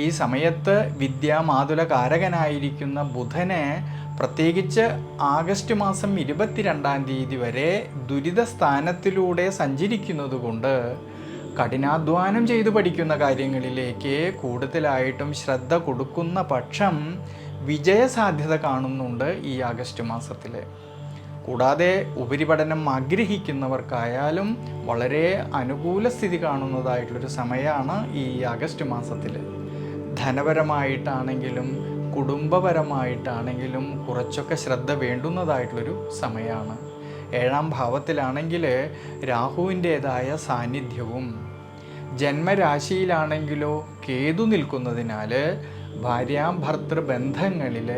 ഈ സമയത്ത് വിദ്യാമാതുലകാരകനായിരിക്കുന്ന ബുധന് പ്രത്യേകിച്ച് ആഗസ്റ്റ് മാസം 22-ാം തീയതി വരെ ദുരിതസ്ഥാനത്തിലൂടെ സഞ്ചരിക്കുന്നത് കൊണ്ട് കഠിനാധ്വാനം ചെയ്തു പഠിക്കുന്ന കാര്യങ്ങളിലേക്ക് കൂടുതലായിട്ടും ശ്രദ്ധ കൊടുക്കുന്ന പക്ഷം വിജയസാധ്യത കാണുന്നുണ്ട് ഈ ആഗസ്റ്റ് മാസത്തിൽ. കൂടാതെ ഉപരിപഠനം ആഗ്രഹിക്കുന്നവർക്കായാലും വളരെ അനുകൂല സ്ഥിതി കാണുന്നതായിട്ടുള്ളൊരു സമയമാണ് ഈ ആഗസ്റ്റ് മാസത്തിൽ. ധനപരമായിട്ടാണെങ്കിലും കുടുംബപരമായിട്ടാണെങ്കിലും കുറച്ചൊക്കെ ശ്രദ്ധ വേണ്ടുന്നതായിട്ടുള്ളൊരു സമയമാണ്. 7ാം ഭാവത്തിലാണെങ്കിൽ രാഹുവിൻ്റേതായ സാന്നിധ്യവും ജന്മരാശിയിലാണെങ്കിലോ കേതു നിൽക്കുന്നതിനാൽ ഭാര്യാഭർത്തൃ ബന്ധങ്ങളിൽ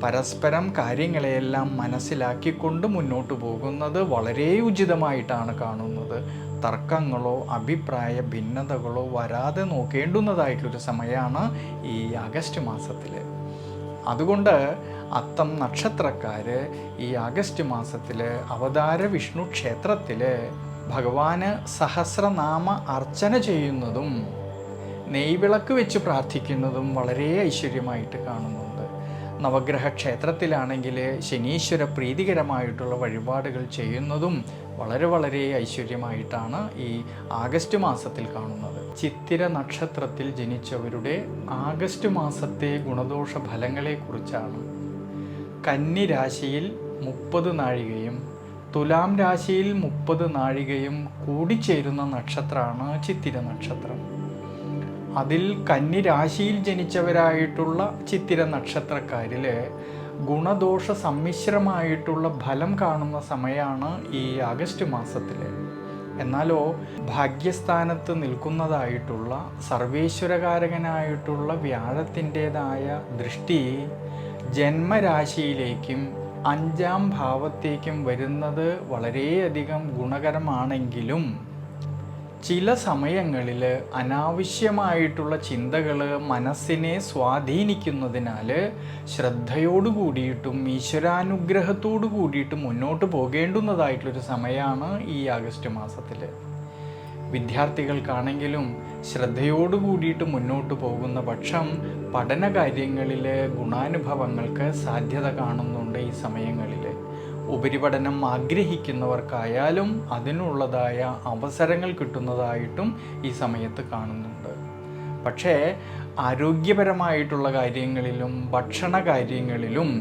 പരസ്പരം കാര്യങ്ങളെയെല്ലാം മനസ്സിലാക്കിക്കൊണ്ട് മുന്നോട്ട് പോകുന്നത് വളരെ ഉചിതമായിട്ടാണ് കാണുന്നത്. തർക്കങ്ങളോ അഭിപ്രായ ഭിന്നതകളോ വരാതെ നോക്കേണ്ടുന്നതായിട്ടൊരു സമയമാണ് ഈ ആഗസ്റ്റ് മാസത്തിൽ. അതുകൊണ്ട് അത്തം നക്ഷത്രക്കാർ ഈ ആഗസ്റ്റ് മാസത്തിൽ അവതാര വിഷ്ണു ക്ഷേത്രത്തിൽ ഭഗവാന് സഹസ്രനാമ അർച്ചന ചെയ്യുന്നതും നെയ്വിളക്ക് വെച്ച് പ്രാർത്ഥിക്കുന്നതും വളരെ ഐശ്വര്യമായിട്ട് കാണുന്നുണ്ട്. നവഗ്രഹ ക്ഷേത്രത്തിലാണെങ്കിൽ ശനീശ്വര പ്രീതികരമായിട്ടുള്ള വഴിപാടുകൾ ചെയ്യുന്നതും വളരെ ഐശ്വര്യമായിട്ടാണ് ഈ ആഗസ്റ്റ് മാസത്തിൽ കാണുന്നത്. ചിത്തിര നക്ഷത്രത്തിൽ ജനിച്ചവരുടെ ആഗസ്റ്റ് മാസത്തെ ഗുണദോഷ ഫലങ്ങളെക്കുറിച്ചാണ്. കന്നി രാശിയിൽ 30 നാഴികയും തുലാം രാശിയിൽ 30 നാഴികയും കൂടിച്ചേരുന്ന നക്ഷത്രമാണ് ചിത്തിര നക്ഷത്രം. അതിൽ കന്നി രാശിയിൽ ജനിച്ചവരായിട്ടുള്ള ചിത്തിര നക്ഷത്രക്കാരിൽ ഗുണദോഷ സമ്മിശ്രമായിട്ടുള്ള ഫലം കാണുന്ന സമയമാണ് ഈ ആഗസ്റ്റ് മാസത്തിൽ. എന്നാലോ ഭാഗ്യസ്ഥാനത്ത് നിൽക്കുന്നതായിട്ടുള്ള സർവേശ്വരകാരകനായിട്ടുള്ള വ്യാഴത്തിൻ്റേതായ ദൃഷ്ടി ജന്മരാശിയിലേക്കും 5ാം ഭാവത്തേക്കും വരുന്നത് വളരെയധികം ഗുണകരമാണെങ്കിലും ചില സമയങ്ങളിൽ അനാവശ്യമായിട്ടുള്ള ചിന്തകൾ മനസ്സിനെ സ്വാധീനിക്കുന്നതിനാൽ ശ്രദ്ധയോടു കൂടിയിട്ടും ഈശ്വരാനുഗ്രഹത്തോടു കൂടിയിട്ടും മുന്നോട്ട് പോകേണ്ടുന്നതായിട്ടുള്ളൊരു സമയമാണ് ഈ ആഗസ്റ്റ് മാസത്തിൽ. വിദ്യാർത്ഥികൾക്കാണെങ്കിലും ശ്രദ്ധയോടു കൂടിയിട്ട് മുന്നോട്ട് പോകുന്ന പക്ഷം പഠന കാര്യങ്ങളിൽ ഗുണാനുഭവങ്ങൾക്ക് സാധ്യത കാണുന്നുണ്ട്. ഈ സമയങ്ങളിൽ ഉപരിപഠനം ആഗ്രഹിക്കുന്നവർക്കായാലും അതിനുള്ളതായ അവസരങ്ങൾ കിട്ടുന്നതായിട്ടും ഈ സമയത്ത് കാണുന്നുണ്ട്. പക്ഷേ ആരോഗ്യപരമായിട്ടുള്ള കാര്യങ്ങളിലും ഭക്ഷണ കാര്യങ്ങളിലും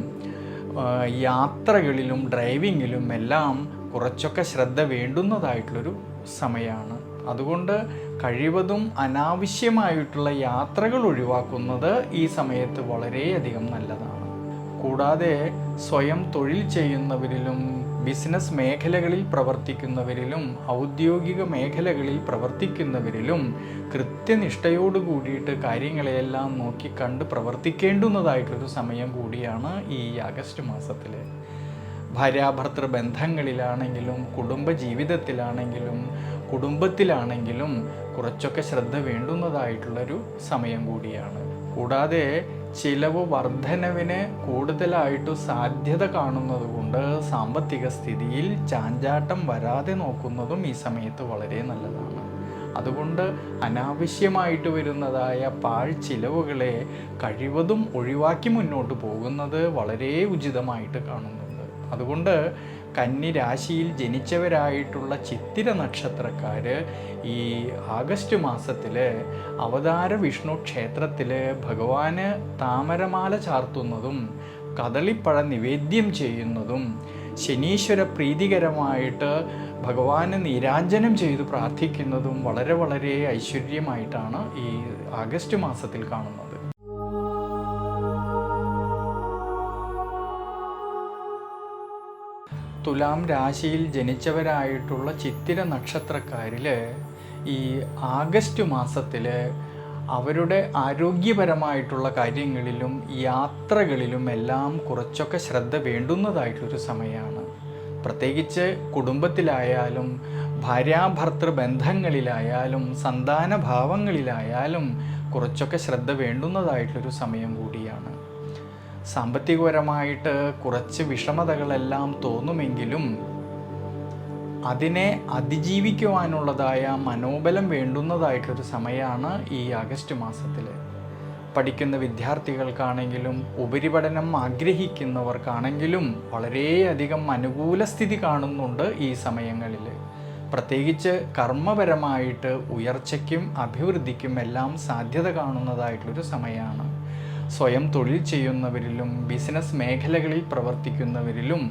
യാത്രകളിലും ഡ്രൈവിങ്ങിലും എല്ലാം കുറച്ചൊക്കെ ശ്രദ്ധ വേണ്ടുന്നതായിട്ടുള്ളൊരു സമയമാണ്. അതുകൊണ്ട് കഴിവതും അനാവശ്യമായിട്ടുള്ള യാത്രകൾ ഒഴിവാക്കുന്നത് ഈ സമയത്ത് വളരെയധികം നല്ലതാണ്. കൂടാതെ സ്വയം തൊഴിൽ ചെയ്യുന്നവരിലും ബിസിനസ് മേഖലകളിൽ പ്രവർത്തിക്കുന്നവരിലും ഔദ്യോഗിക മേഖലകളിൽ പ്രവർത്തിക്കുന്നവരിലും കൃത്യനിഷ്ഠയോട് കൂടിയിട്ട് കാര്യങ്ങളെയെല്ലാം നോക്കി കണ്ട് പ്രവർത്തിക്കേണ്ടുന്നതായിട്ടൊരു സമയം കൂടിയാണ് ഈ ആഗസ്റ്റ് മാസത്തിൽ. ഭാര്യാഭർത്തൃ ബന്ധങ്ങളിലാണെങ്കിലും കുടുംബജീവിതത്തിലാണെങ്കിലും കുടുംബത്തിലാണെങ്കിലും കുറച്ചൊക്കെ ശ്രദ്ധ വേണ്ടുന്നതായിട്ടുള്ളൊരു സമയം കൂടിയാണ്. കൂടാതെ ചിലവ് വർധനവിന് കൂടുതലായിട്ട് സാധ്യത കാണുന്നത് കൊണ്ട് സാമ്പത്തിക സ്ഥിതിയിൽ ചാഞ്ചാട്ടം വരാതെ നോക്കുന്നതും ഈ സമയത്ത് വളരെ നല്ലതാണ്. അതുകൊണ്ട് അനാവശ്യമായിട്ട് വരുന്നതായ പാഴ്ചിലവുകളെ കഴിവതും ഒഴിവാക്കി മുന്നോട്ട് പോകുന്നത് വളരെ ഉചിതമായിട്ട് കാണുന്നുണ്ട്. അതുകൊണ്ട് കന്നി രാശിയിൽ ജനിച്ചവരായിട്ടുള്ള ചിത്തിര നക്ഷത്രക്കാർ ഈ ആഗസ്റ്റ് മാസത്തിൽ അവതാര വിഷ്ണു ക്ഷേത്രത്തിൽ ഭഗവാന് താമരമാല ചാർത്തുന്നതും കദളിപ്പഴ നിവേദ്യം ചെയ്യുന്നതും ശനീശ്വര പ്രീതികരമായിട്ട് ഭഗവാന് നീരാഞ്ജനം ചെയ്ത് പ്രാർത്ഥിക്കുന്നതും വളരെ ഐശ്വര്യമായിട്ടാണ് ഈ ആഗസ്റ്റ് മാസത്തിൽ കാണുന്നത്. തുലാം രാശിയിൽ ജനിച്ചവരായിട്ടുള്ള ചിത്തിര നക്ഷത്രക്കാരിൽ ഈ ആഗസ്റ്റ് മാസത്തിൽ അവരുടെ ആരോഗ്യപരമായിട്ടുള്ള കാര്യങ്ങളിലും യാത്രകളിലും എല്ലാം കുറച്ചൊക്കെ ശ്രദ്ധ വേണ്ടുന്നതായിട്ടൊരു സമയമാണ്. പ്രത്യേകിച്ച് കുടുംബത്തിലായാലും ഭാര്യാഭർത്തൃ ബന്ധങ്ങളിലായാലും സന്താനഭാവങ്ങളിലായാലും കുറച്ചൊക്കെ ശ്രദ്ധ വേണ്ടുന്നതായിട്ടൊരു സമയം കൂടിയാണ്. സാമ്പത്തികപരമായിട്ട് കുറച്ച് വിഷമതകളെല്ലാം തോന്നുമെങ്കിലും അതിനെ അതിജീവിക്കുവാനുള്ളതായ മനോബലം വേണ്ടുന്നതായിട്ടൊരു സമയമാണ് ഈ ആഗസ്റ്റ് മാസത്തിൽ. പഠിക്കുന്ന വിദ്യാർത്ഥികൾക്കാണെങ്കിലും ഉപരിപഠനം ആഗ്രഹിക്കുന്നവർക്കാണെങ്കിലും വളരെയധികം അനുകൂല സ്ഥിതി കാണുന്നുണ്ട് ഈ സമയങ്ങളിൽ. പ്രത്യേകിച്ച് കർമ്മപരമായിട്ട് ഉയർച്ചയ്ക്കും അഭിവൃദ്ധിക്കും എല്ലാം സാധ്യത കാണുന്നതായിട്ടുള്ളൊരു സമയമാണ്. സ്വയം തൊഴിൽ ചെയ്യുന്നവരിലും ബിസിനസ് മേഖലകളിൽ പ്രവർത്തിക്കുന്നവരിലും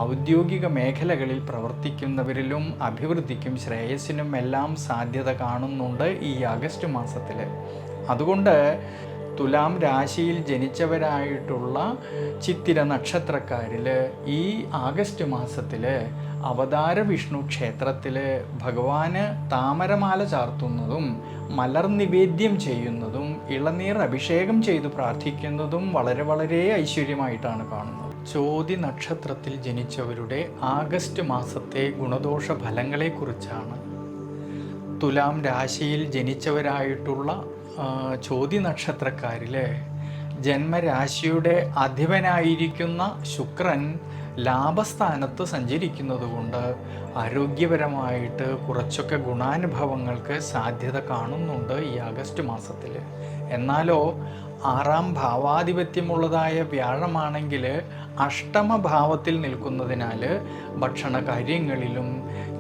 ഔദ്യോഗിക മേഖലകളിൽ പ്രവർത്തിക്കുന്നവരിലും അഭിവൃദ്ധിക്കും ശ്രേയസ്സിനും എല്ലാം സാധ്യത കാണുന്നുണ്ട് ഈ ആഗസ്റ്റ് മാസത്തിൽ. അതുകൊണ്ട് തുലാം രാശിയിൽ ജനിച്ചവരായിട്ടുള്ള ചിത്തിര നക്ഷത്രക്കാരിൽ ഈ ആഗസ്റ്റ് മാസത്തിൽ അവതാര വിഷ്ണു ക്ഷേത്രത്തിൽ ഭഗവാന് താമരമാല ചാർത്തുന്നതും മലർ നിവേദ്യം ചെയ്യുന്നതും ഇളനീർ അഭിഷേകം ചെയ്തു പ്രാർത്ഥിക്കുന്നതും വളരെ വളരെ ഐശ്വര്യമായിട്ടാണ് കാണുന്നത്. ചോതി നക്ഷത്രത്തിൽ ജനിച്ചവരുടെ ആഗസ്റ്റ് മാസത്തെ ഗുണദോഷ ഫലങ്ങളെക്കുറിച്ചാണ്. തുലാം രാശിയിൽ ജനിച്ചവരായിട്ടുള്ള ചോതി നക്ഷത്രക്കാരിൽ ജന്മരാശിയുടെ അധിപനായിരിക്കുന്ന ശുക്രൻ ലാഭസ്ഥാനത്ത് സഞ്ചരിക്കുന്നത് കൊണ്ട് ആരോഗ്യപരമായിട്ട് കുറച്ചൊക്കെ ഗുണാനുഭവങ്ങൾക്ക് സാധ്യത കാണുന്നുണ്ട് ഈ ആഗസ്റ്റ് മാസത്തിൽ. എന്നാലോ 6ാം ഭാവാധിപത്യമുള്ളതായ വ്യാഴമാണെങ്കിൽ അഷ്ടമഭാവത്തിൽ നിൽക്കുന്നതിനാൽ ഭക്ഷണ കാര്യങ്ങളിലും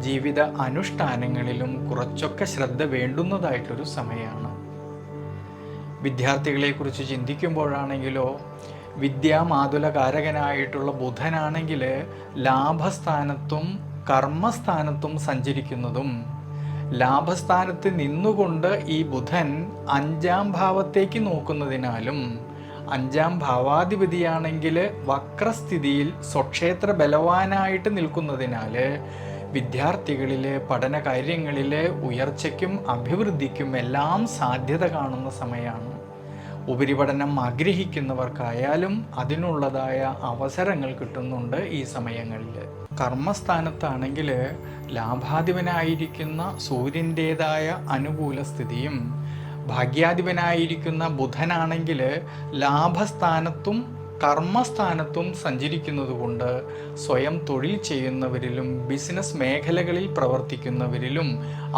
ജീവിത അനുഷ്ഠാനങ്ങളിലും കുറച്ചൊക്കെ ശ്രദ്ധ വേണ്ടുന്നതായിട്ടൊരു സമയമാണ്. വിദ്യാർത്ഥികളെക്കുറിച്ച് ചിന്തിക്കുമ്പോഴാണെങ്കിലോ വിദ്യാമാതുലകാരകനായിട്ടുള്ള ബുധനാണെങ്കിൽ ലാഭസ്ഥാനത്തും കർമ്മസ്ഥാനത്തും സഞ്ചരിക്കുന്നതും ലാഭസ്ഥാനത്ത് നിന്നുകൊണ്ട് ഈ ബുധൻ 5ാം ഭാവത്തേക്ക് നോക്കുന്നതിനാലും 5ാം ഭാവാധിപതിയാണെങ്കിൽ വക്രസ്ഥിതിയിൽ സ്വക്ഷേത്ര ബലവാനായിട്ട് നിൽക്കുന്നതിനാൽ വിദ്യാർത്ഥികളിൽ പഠന കാര്യങ്ങളിൽ ഉയർച്ചയ്ക്കും അഭിവൃദ്ധിക്കും എല്ലാം സാധ്യത കാണുന്ന സമയമാണ്. ഉപരിപഠനം ആഗ്രഹിക്കുന്നവർക്കായാലും അതിനുള്ളതായ അവസരങ്ങൾ കിട്ടുന്നുണ്ട് ഈ സമയങ്ങളിൽ. കർമ്മസ്ഥാനത്താണെങ്കിൽ ലാഭാധിപനായിരിക്കുന്ന സൂര്യൻ്റേതായ അനുകൂല സ്ഥിതിയും ഭാഗ്യാധിപനായിരിക്കുന്ന ബുധനാണെങ്കിൽ ലാഭസ്ഥാനത്തും കർമ്മസ്ഥാനത്തും സഞ്ചരിക്കുന്നത് കൊണ്ട് സ്വയം തൊഴിൽ ചെയ്യുന്നവരിലും ബിസിനസ് മേഖലകളിൽ പ്രവർത്തിക്കുന്നവരിലും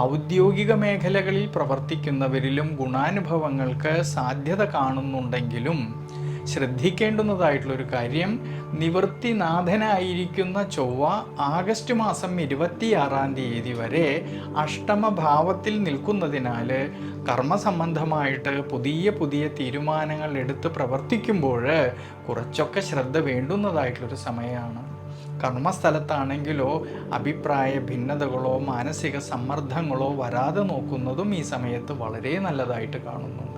ഔദ്യോഗിക മേഖലകളിൽ പ്രവർത്തിക്കുന്നവരിലും ഗുണാനുഭവങ്ങൾക്ക് സാധ്യത കാണുന്നുണ്ടെങ്കിലും ശ്രദ്ധിക്കേണ്ടുന്നതായിട്ടുള്ളൊരു കാര്യം, നിവൃത്തിനാഥനായിരിക്കുന്ന ചൊവ്വ ആഗസ്റ്റ് മാസം 26-ാം തീയതി വരെ അഷ്ടമഭാവത്തിൽ നിൽക്കുന്നതിനാൽ കർമ്മസംബന്ധമായിട്ട് പുതിയ പുതിയ തീരുമാനങ്ങൾ എടുത്ത് പ്രവർത്തിക്കുമ്പോൾ കുറച്ചൊക്കെ ശ്രദ്ധ വേണ്ടുന്നതായിട്ടുള്ളൊരു സമയമാണ്. കർമ്മസ്ഥലത്താണെങ്കിലോ അഭിപ്രായ ഭിന്നതകളോ മാനസിക സമ്മർദ്ദങ്ങളോ വരാതെ നോക്കുന്നതും ഈ സമയത്ത് വളരെ നല്ലതായിട്ട് കാണുന്നുണ്ട്.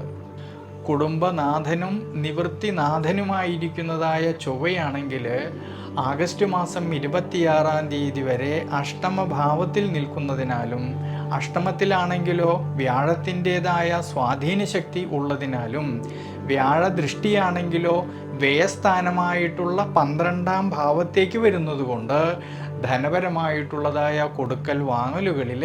കുടുംബനാഥനും നിവൃത്തിനാഥനുമായിരിക്കുന്നതായ ചൊവ്വയാണെങ്കിൽ ആഗസ്റ്റ് മാസം 26-ാം തീയതി വരെ അഷ്ടമഭാവത്തിൽ നിൽക്കുന്നതിനാലും അഷ്ടമത്തിലാണെങ്കിലോ വ്യാഴത്തിൻ്റെതായ സ്വാധീനശക്തി ഉള്ളതിനാലും വ്യാഴദൃഷ്ടിയാണെങ്കിലോ വ്യയസ്ഥാനമായിട്ടുള്ള 12-ാം ഭാവത്തേക്ക് വരുന്നത് കൊണ്ട് ധനപരമായിട്ടുള്ളതായ കൊടുക്കൽ വാങ്ങലുകളിൽ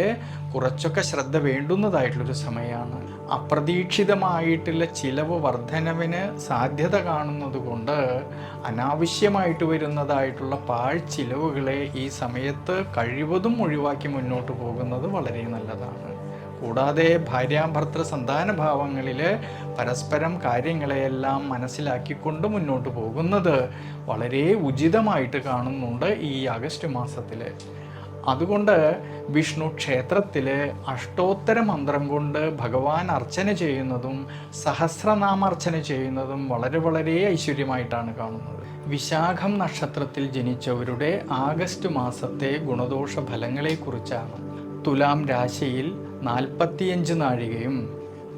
കുറച്ചൊക്കെ ശ്രദ്ധ വേണ്ടുന്നതായിട്ടുള്ളൊരു സമയമാണ്. അപ്രതീക്ഷിതമായിട്ടുള്ള ചിലവ് വർധനവിന് സാധ്യത കാണുന്നത് കൊണ്ട് അനാവശ്യമായിട്ട് വരുന്നതായിട്ടുള്ള പാഴ്ചിലവുകളെ ഈ സമയത്ത് കഴിവതും ഒഴിവാക്കി മുന്നോട്ട് പോകുന്നത് വളരെ നല്ലതാണ്. കൂടാതെ ഭാര്യാഭർത്തൃ സന്താന ഭാവങ്ങളിൽ പരസ്പരം കാര്യങ്ങളെയെല്ലാം മനസ്സിലാക്കിക്കൊണ്ട് മുന്നോട്ട് പോകുന്നത് വളരെ ഉചിതമായിട്ട് കാണുന്നുണ്ട് ഈ ആഗസ്റ്റ് മാസത്തിൽ. അതുകൊണ്ട് വിഷ്ണു ക്ഷേത്രത്തിൽ അഷ്ടോത്തര മന്ത്രം കൊണ്ട് ഭഗവാൻ അർച്ചന ചെയ്യുന്നതും സഹസ്രനാമാർച്ചന ചെയ്യുന്നതും വളരെ വളരെ ഐശ്വര്യമായിട്ടാണ് കാണുന്നത്. വിശാഖം നക്ഷത്രത്തിൽ ജനിച്ചവരുടെ ആഗസ്റ്റ് മാസത്തെ ഗുണദോഷ ഫലങ്ങളെക്കുറിച്ചാണ്. തുലാം രാശിയിൽ 45 നാഴികയും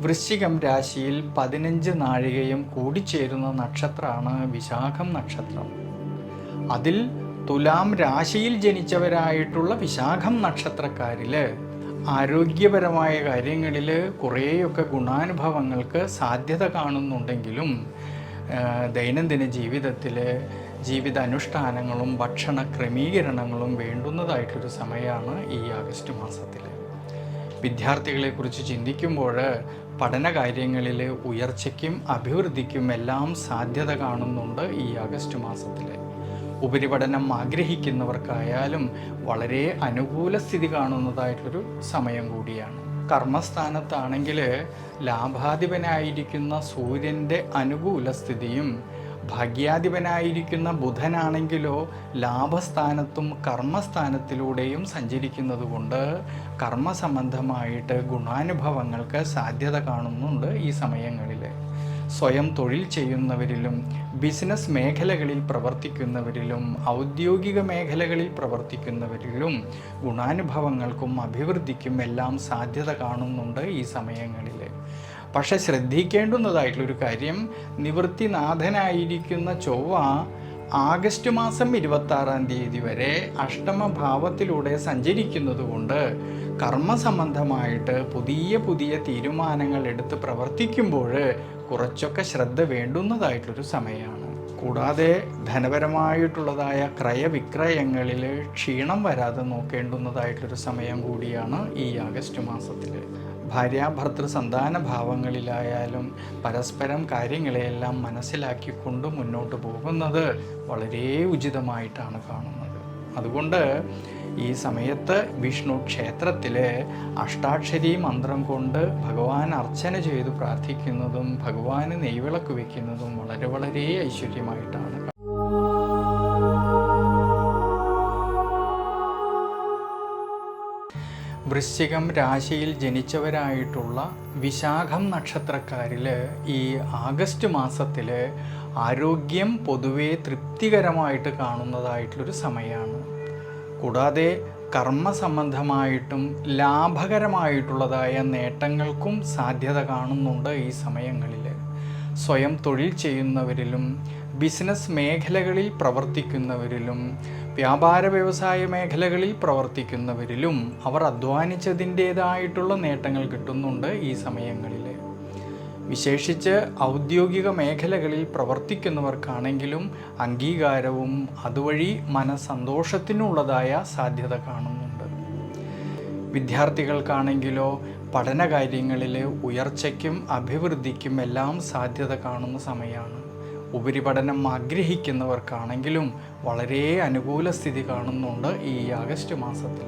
വൃശ്ചികം രാശിയിൽ 15 നാഴികയും കൂടിച്ചേരുന്ന നക്ഷത്രമാണ് വിശാഖം നക്ഷത്രം. അതിൽ തുലാം രാശിയിൽ ജനിച്ചവരായിട്ടുള്ള വിശാഖം നക്ഷത്രക്കാരിൽ ആരോഗ്യപരമായ കാര്യങ്ങളിൽ കുറേയൊക്കെ ഗുണാനുഭവങ്ങൾക്ക് സാധ്യത കാണുന്നുണ്ടെങ്കിലും ദൈനംദിന ജീവിതത്തിൽ ജീവിതാനുഷ്ഠാനങ്ങളും ഭക്ഷണ ക്രമീകരണങ്ങളും വേണ്ടുന്നതായിട്ടൊരു സമയമാണ് ഈ ആഗസ്റ്റ് മാസത്തിൽ. വിദ്യാർത്ഥികളെക്കുറിച്ച് ചിന്തിക്കുമ്പോൾ പഠന കാര്യങ്ങളിൽ ഉയർച്ചയ്ക്കും അഭിവൃദ്ധിക്കും എല്ലാം സാധ്യത കാണുന്നുണ്ട് ഈ ആഗസ്റ്റ് മാസത്തിൽ. ഉപരിപഠനം ആഗ്രഹിക്കുന്നവർക്കായാലും വളരെ അനുകൂല സ്ഥിതി കാണുന്നതായിട്ടൊരു സമയം കൂടിയാണ്. കർമ്മസ്ഥാനത്താണെങ്കിൽ ലാഭാധിപനായിരിക്കുന്ന സൂര്യൻ്റെ അനുകൂല സ്ഥിതിയും ഭാഗ്യാധിപനായിരിക്കുന്ന ബുധനാണെങ്കിലോ ലാഭസ്ഥാനത്തും കർമ്മസ്ഥാനത്തിലൂടെയും സഞ്ചരിക്കുന്നത് കൊണ്ട് കർമ്മസംബന്ധമായിട്ട് ഗുണാനുഭവങ്ങൾക്ക് സാധ്യത കാണുന്നുണ്ട് ഈ സമയങ്ങളിൽ. സ്വയം തൊഴിൽ ചെയ്യുന്നവരിലും ബിസിനസ് മേഖലകളിൽ പ്രവർത്തിക്കുന്നവരിലും ഔദ്യോഗിക മേഖലകളിൽ പ്രവർത്തിക്കുന്നവരിലും ഗുണാനുഭവങ്ങൾക്കും അഭിവൃദ്ധിക്കും എല്ലാം സാധ്യത കാണുന്നുണ്ട് ഈ സമയങ്ങളിൽ. പക്ഷെ ശ്രദ്ധിക്കേണ്ടുന്നതായിട്ടുള്ളൊരു കാര്യം, നിവൃത്തിനാഥനായിരിക്കുന്ന ചൊവ്വ ആഗസ്റ്റ് മാസം 26-ാം തീയതി വരെ അഷ്ടമഭാവത്തിലൂടെ സഞ്ചരിക്കുന്നത് കൊണ്ട് കർമ്മസംബന്ധമായിട്ട് പുതിയ തീരുമാനങ്ങൾ എടുത്ത് പ്രവർത്തിക്കുമ്പോൾ കുറച്ചൊക്കെ ശ്രദ്ധ വേണ്ടുന്നതായിട്ടൊരു സമയമാണ്. കൂടാതെ ധനപരമായിട്ടുള്ളതായ ക്രയവിക്രയങ്ങളിൽ ക്ഷീണം വരാതെ നോക്കേണ്ടുന്നതായിട്ടൊരു സമയം കൂടിയാണ് ഈ ആഗസ്റ്റ് മാസത്തിൽ. ഭാര്യാഭർത്തൃ സന്താന ഭാവങ്ങളിലായാലും പരസ്പരം കാര്യങ്ങളെയെല്ലാം മനസ്സിലാക്കിക്കൊണ്ട് മുന്നോട്ട് പോകുന്നത് വളരെ ഉചിതമായിട്ടാണ് കാണുന്നത്. അതുകൊണ്ട് ഈ സമയത്ത് വിഷ്ണു ക്ഷേത്രത്തിലെ അഷ്ടാക്ഷരി മന്ത്രം കൊണ്ട് ഭഗവാൻ അർച്ചന ചെയ്ത് പ്രാർത്ഥിക്കുന്നതും ഭഗവാന് നെയ്വിളക്ക് വയ്ക്കുന്നതും വളരെ ഐശ്വര്യമായിട്ടാണ്. വൃശ്ചികം രാശിയിൽ ജനിച്ചവരായിട്ടുള്ള വിശാഖം നക്ഷത്രക്കാരിൽ ഈ ആഗസ്റ്റ് മാസത്തിൽ ആരോഗ്യം പൊതുവെ തൃപ്തികരമായിട്ട് കാണുന്നതായിട്ടുള്ളൊരു സമയമാണ്. കൂടാതെ കർമ്മസംബന്ധമായിട്ടും ലാഭകരമായിട്ടുള്ളതായ നേട്ടങ്ങൾക്കും സാധ്യത കാണുന്നുണ്ട് ഈ സമയങ്ങളിൽ. സ്വയം തൊഴിൽ ചെയ്യുന്നവരിലും ബിസിനസ് മേഖലകളിൽ പ്രവർത്തിക്കുന്നവരിലും വ്യാപാര വ്യവസായ മേഖലകളിൽ പ്രവർത്തിക്കുന്നവരിലും അവർ അധ്വാനിച്ചതിൻ്റേതായിട്ടുള്ള നേട്ടങ്ങൾ കിട്ടുന്നുണ്ട് ഈ സമയങ്ങളിൽ. വിശേഷിച്ച് ഔദ്യോഗിക മേഖലകളിൽ പ്രവർത്തിക്കുന്നവർക്കാണെങ്കിലും അംഗീകാരവും അതുവഴി മനസ്സന്തോഷത്തിനുള്ളതായ സാധ്യത കാണുന്നുണ്ട്. വിദ്യാർത്ഥികൾക്കാണെങ്കിലോ പഠനകാര്യങ്ങളിൽ ഉയർച്ചയ്ക്കും അഭിവൃദ്ധിക്കും എല്ലാം സാധ്യത കാണുന്ന സമയമാണ്. ഉപരിപഠനം ആഗ്രഹിക്കുന്നവർക്കാണെങ്കിലും വളരെ അനുകൂല സ്ഥിതി കാണുന്നുണ്ട് ഈ ആഗസ്റ്റ് മാസത്തിൽ.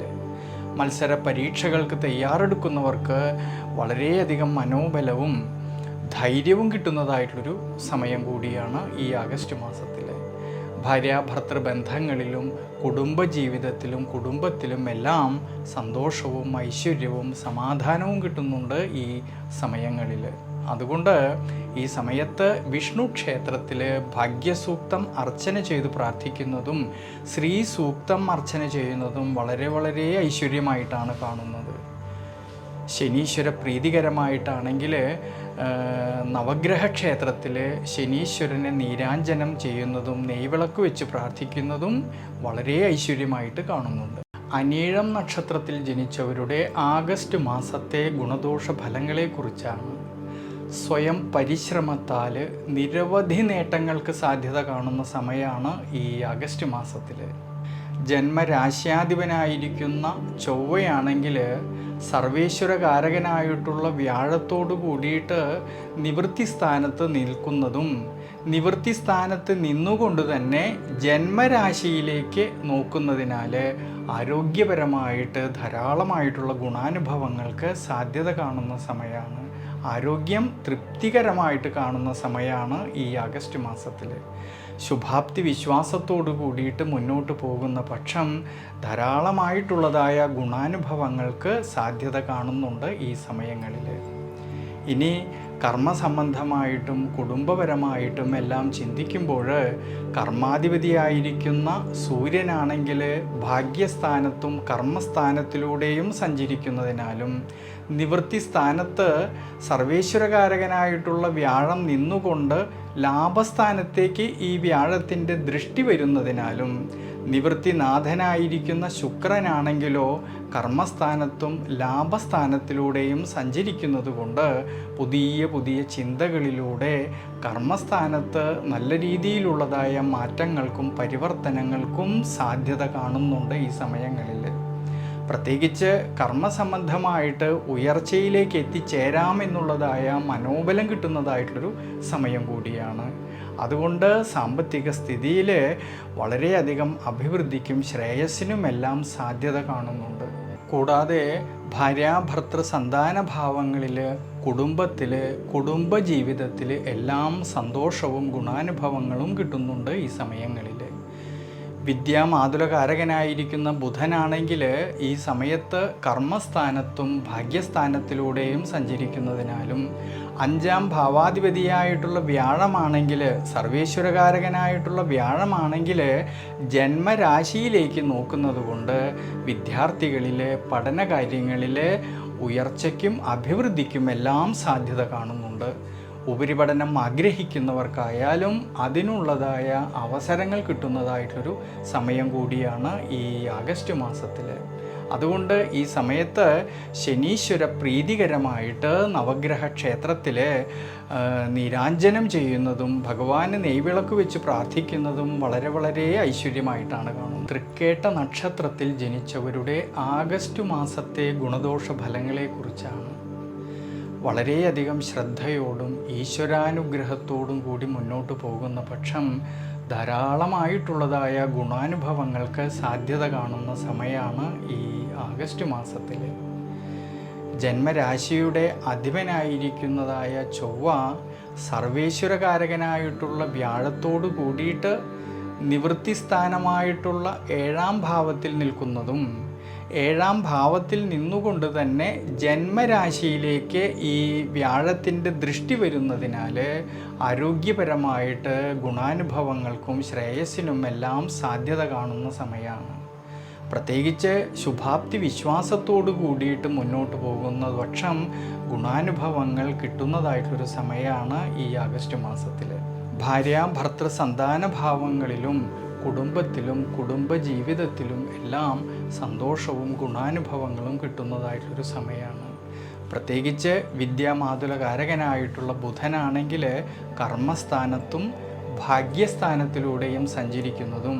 മത്സര പരീക്ഷകൾക്ക് തയ്യാറെടുക്കുന്നവർക്ക് വളരെയധികം മനോബലവും ധൈര്യവും കിട്ടുന്നതായിട്ടൊരു സമയം കൂടിയാണ് ഈ ആഗസ്റ്റ് മാസത്തിൽ. ഭാര്യാഭർത്തൃ ബന്ധങ്ങളിലും കുടുംബജീവിതത്തിലും കുടുംബത്തിലും എല്ലാം സന്തോഷവും ഐശ്വര്യവും സമാധാനവും കിട്ടുന്നുണ്ട് ഈ സമയങ്ങളിൽ. അതുകൊണ്ട് ഈ സമയത്ത് വിഷ്ണു ക്ഷേത്രത്തിൽ ഭാഗ്യസൂക്തം അർച്ചന ചെയ്ത് പ്രാർത്ഥിക്കുന്നതും ശ്രീ സൂക്തം അർച്ചന ചെയ്യുന്നതും വളരെ ഐശ്വര്യമായിട്ടാണ് കാണുന്നത്. ശനീശ്വര പ്രീതികരമായിട്ടാണെങ്കിൽ നവഗ്രഹ ക്ഷേത്രത്തിൽ ശനീശ്വരനെ നീരാഞ്ജനം ചെയ്യുന്നതും നെയ്വിളക്ക് വെച്ച് പ്രാർത്ഥിക്കുന്നതും വളരെ ഐശ്വര്യമായിട്ട് കാണുന്നുണ്ട്. അനീഴം നക്ഷത്രത്തിൽ ജനിച്ചവരുടെ ആഗസ്റ്റ് മാസത്തെ ഗുണദോഷ ഫലങ്ങളെക്കുറിച്ചാണ്. സ്വയം പരിശ്രമത്താൽ നിരവധി നേട്ടങ്ങൾക്ക് സാധ്യത കാണുന്ന സമയമാണ് ഈ ആഗസ്റ്റ് മാസത്തിൽ. ജന്മരാശ്യാധിപനായിരിക്കുന്ന ചൊവ്വയാണെങ്കിൽ സർവേശ്വരകാരകനായിട്ടുള്ള വ്യാഴത്തോട് കൂടിയിട്ട് നിവൃത്തി സ്ഥാനത്ത് നിൽക്കുന്നതും നിവൃത്തി സ്ഥാനത്ത് നിന്നുകൊണ്ട് തന്നെ ജന്മരാശിയിലേക്ക് നോക്കുന്നതിനാൽ ആരോഗ്യപരമായിട്ട് ധാരാളമായിട്ടുള്ള ഗുണാനുഭവങ്ങൾക്ക് സാധ്യത കാണുന്ന സമയമാണ്. ആരോഗ്യം തൃപ്തികരമായിട്ട് കാണുന്ന സമയമാണ് ഈ ആഗസ്റ്റ് മാസത്തിൽ. ശുഭാപ്തി വിശ്വാസത്തോടു കൂടിയിട്ട് മുന്നോട്ട് പോകുന്ന പക്ഷം ധാരാളമായിട്ടുള്ളതായ ഗുണാനുഭവങ്ങൾക്ക് സാധ്യത കാണുന്നുണ്ട് ഈ സമയങ്ങളിൽ. ഇനി കർമ്മസംബന്ധമായിട്ടും കുടുംബപരമായിട്ടും എല്ലാം ചിന്തിക്കുമ്പോൾ കർമാധിപതിയായിരിക്കുന്ന സൂര്യനാണെങ്കിൽ ഭാഗ്യസ്ഥാനത്തും കർമ്മസ്ഥാനത്തിലൂടെയും സഞ്ചരിക്കുന്നതിനാലും നിവൃത്തി സ്ഥാനത്ത് സർവേശ്വരകാരകനായിട്ടുള്ള വ്യാഴം നിന്നുകൊണ്ട് ലാഭസ്ഥാനത്തേക്ക് ഈ വ്യാഴത്തിൻ്റെ ദൃഷ്ടി വരുന്നതിനാലും നിവൃത്തിനാഥനായിരിക്കുന്ന ശുക്രനാണെങ്കിലോ കർമ്മസ്ഥാനത്തും ലാഭസ്ഥാനത്തിലൂടെയും സഞ്ചരിക്കുന്നത് കൊണ്ട് പുതിയ ചിന്തകളിലൂടെ കർമ്മസ്ഥാനത്ത് നല്ല രീതിയിലുള്ളതായ മാറ്റങ്ങൾക്കും പരിവർത്തനങ്ങൾക്കും സാധ്യത കാണുന്നുണ്ട് ഈ സമയങ്ങളിൽ. പ്രത്യേകിച്ച് കർമ്മസംബന്ധമായിട്ട് ഉയർച്ചയിലേക്ക് എത്തിച്ചേരാമെന്നുള്ളതായ മനോബലം കിട്ടുന്നതായിട്ടുള്ളൊരു സമയം കൂടിയാണ്. അതുകൊണ്ട് സാമ്പത്തിക സ്ഥിതിയിൽ വളരെയധികം അഭിവൃദ്ധിക്കും ശ്രേയസ്സിനുമെല്ലാം സാധ്യത കാണുന്നുണ്ട്. കൂടാതെ ഭാര്യാഭർത്തൃ സന്താന ഭാവങ്ങളിൽ, കുടുംബത്തിൽ, കുടുംബജീവിതത്തിൽ എല്ലാം സന്തോഷവും ഗുണാനുഭവങ്ങളും കിട്ടുന്നുണ്ട് ഈ സമയങ്ങളിൽ. വിദ്യാമാതുലകാരകനായിരിക്കുന്ന ബുധനാണെങ്കിൽ ഈ സമയത്ത് കർമ്മസ്ഥാനത്തും ഭാഗ്യസ്ഥാനത്തിലൂടെയും സഞ്ചരിക്കുന്നതിനാലും, 5ാം ഭാവാധിപതിയായിട്ടുള്ള വ്യാഴമാണെങ്കിൽ, സർവേശ്വരകാരകനായിട്ടുള്ള വ്യാഴമാണെങ്കിൽ ജന്മരാശിയിലേക്ക് നോക്കുന്നത് കൊണ്ട് വിദ്യാർത്ഥികളിൽ പഠനകാര്യങ്ങളിൽ ഉയർച്ചയ്ക്കും അഭിവൃദ്ധിക്കും എല്ലാം സാധ്യത കാണുന്നുണ്ട്. ഉപരിപഠനം ആഗ്രഹിക്കുന്നവർക്കായാലും അതിനുള്ളതായ അവസരങ്ങൾ കിട്ടുന്നതായിട്ടൊരു സമയം കൂടിയാണ് ഈ ആഗസ്റ്റ് മാസത്തിൽ. അതുകൊണ്ട് ഈ സമയത്ത് ശനീശ്വര പ്രീതികരമായിട്ട് നവഗ്രഹ ക്ഷേത്രത്തിൽ നീരാഞ്ജനം ചെയ്യുന്നതും ഭഗവാന് നെയ്വിളക്ക് വെച്ച് പ്രാർത്ഥിക്കുന്നതും വളരെ വളരെ ഐശ്വര്യമായിട്ടാണ് കാണുന്നത്. തൃക്കേട്ട നക്ഷത്രത്തിൽ ജനിച്ചവരുടെ ആഗസ്റ്റ് മാസത്തെ ഗുണദോഷ ഫലങ്ങളെക്കുറിച്ചാണ്. വളരെയധികം ശ്രദ്ധയോടും ഈശ്വരാനുഗ്രഹത്തോടും കൂടി മുന്നോട്ട് പോകുന്ന പക്ഷം ധാരാളമായിട്ടുള്ളതായ ഗുണാനുഭവങ്ങൾക്ക് സാധ്യത കാണുന്ന സമയമാണ് ഈ ആഗസ്റ്റ് മാസത്തിൽ. ജന്മരാശിയുടെ അധിപനായിരിക്കുന്നതായ ചൊവ്വ സർവേശ്വരകാരകനായിട്ടുള്ള വ്യാഴത്തോടു കൂടിയിട്ട് നിവൃത്തിസ്ഥാനമായിട്ടുള്ള 7ാം ഭാവത്തിൽ നിൽക്കുന്നതും 7ാം ഭാവത്തിൽ നിന്നുകൊണ്ട് തന്നെ ജന്മരാശിയിലേക്ക് ഈ വ്യാഴത്തിൻ്റെ ദൃഷ്ടി വരുന്നതിനാൽ ആരോഗ്യപരമായിട്ട് ഗുണാനുഭവങ്ങൾക്കും ശ്രേയസ്സിനും എല്ലാം സാധ്യത കാണുന്ന സമയമാണ്. പ്രത്യേകിച്ച് ശുഭാപ്തി വിശ്വാസത്തോടു കൂടിയിട്ട് മുന്നോട്ട് പോകുന്ന പക്ഷം ഗുണാനുഭവങ്ങൾ കിട്ടുന്നതായിട്ടൊരു സമയമാണ് ഈ ആഗസ്റ്റ് മാസത്തിൽ. ഭാര്യാഭർത്തൃ സന്താന ഭാവങ്ങളിലും കുടുംബത്തിലും കുടുംബജീവിതത്തിലും എല്ലാം സന്തോഷവും ഗുണാനുഭവങ്ങളും കിട്ടുന്നതായിട്ടൊരു സമയമാണ്. പ്രത്യേകിച്ച് വിദ്യാമാതുലകാരകനായിട്ടുള്ള ബുധനാണെങ്കിൽ കർമ്മസ്ഥാനത്തും ഭാഗ്യസ്ഥാനത്തിലൂടെയും സഞ്ചരിക്കുന്നതും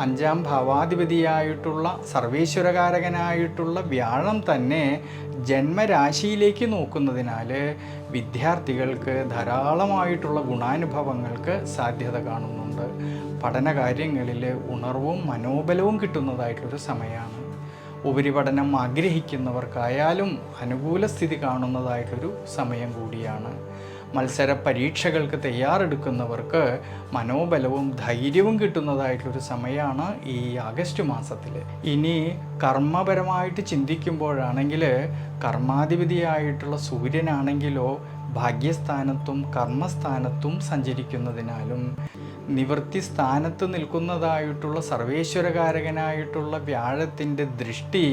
5ാം ഭാവാധിപതിയായിട്ടുള്ള സർവേശ്വരകാരകനായിട്ടുള്ള വ്യാഴം തന്നെ ജന്മരാശിയിലേക്ക് നോക്കുന്നതിനാൽ വിദ്യാർത്ഥികൾക്ക് ധാരാളമായിട്ടുള്ള ഗുണാനുഭവങ്ങൾക്ക് സാധ്യത കാണുന്നുണ്ട്. പഠനകാര്യങ്ങളിൽ ഉണർവും മനോബലവും കിട്ടുന്നതായിട്ടൊരു സമയമാണ്. ഉപരിപഠനം ആഗ്രഹിക്കുന്നവർക്കായാലും അനുകൂല സ്ഥിതി കാണുന്നതായിട്ടൊരു സമയം കൂടിയാണ്. മത്സര പരീക്ഷകൾക്ക് തയ്യാറെടുക്കുന്നവർക്ക് മനോബലവും ധൈര്യവും കിട്ടുന്നതായിട്ടൊരു സമയമാണ് ഈ ആഗസ്റ്റ് മാസത്തിൽ. ഇനി കർമ്മപരമായിട്ട് ചിന്തിക്കുമ്പോഴാണെങ്കിൽ കർമാധിപതിയായിട്ടുള്ള സൂര്യനാണെങ്കിലോ ഭാഗ്യസ്ഥാനത്തും കർമ്മസ്ഥാനത്തും സഞ്ചരിക്കുന്നതിനാലും, നിവൃത്തി സ്ഥാനത്ത് നിൽക്കുന്നതായിട്ടുള്ള സർവേശ്വരകാരകനായിട്ടുള്ള വ്യാഴത്തിൻ്റെ ദൃഷ്ടി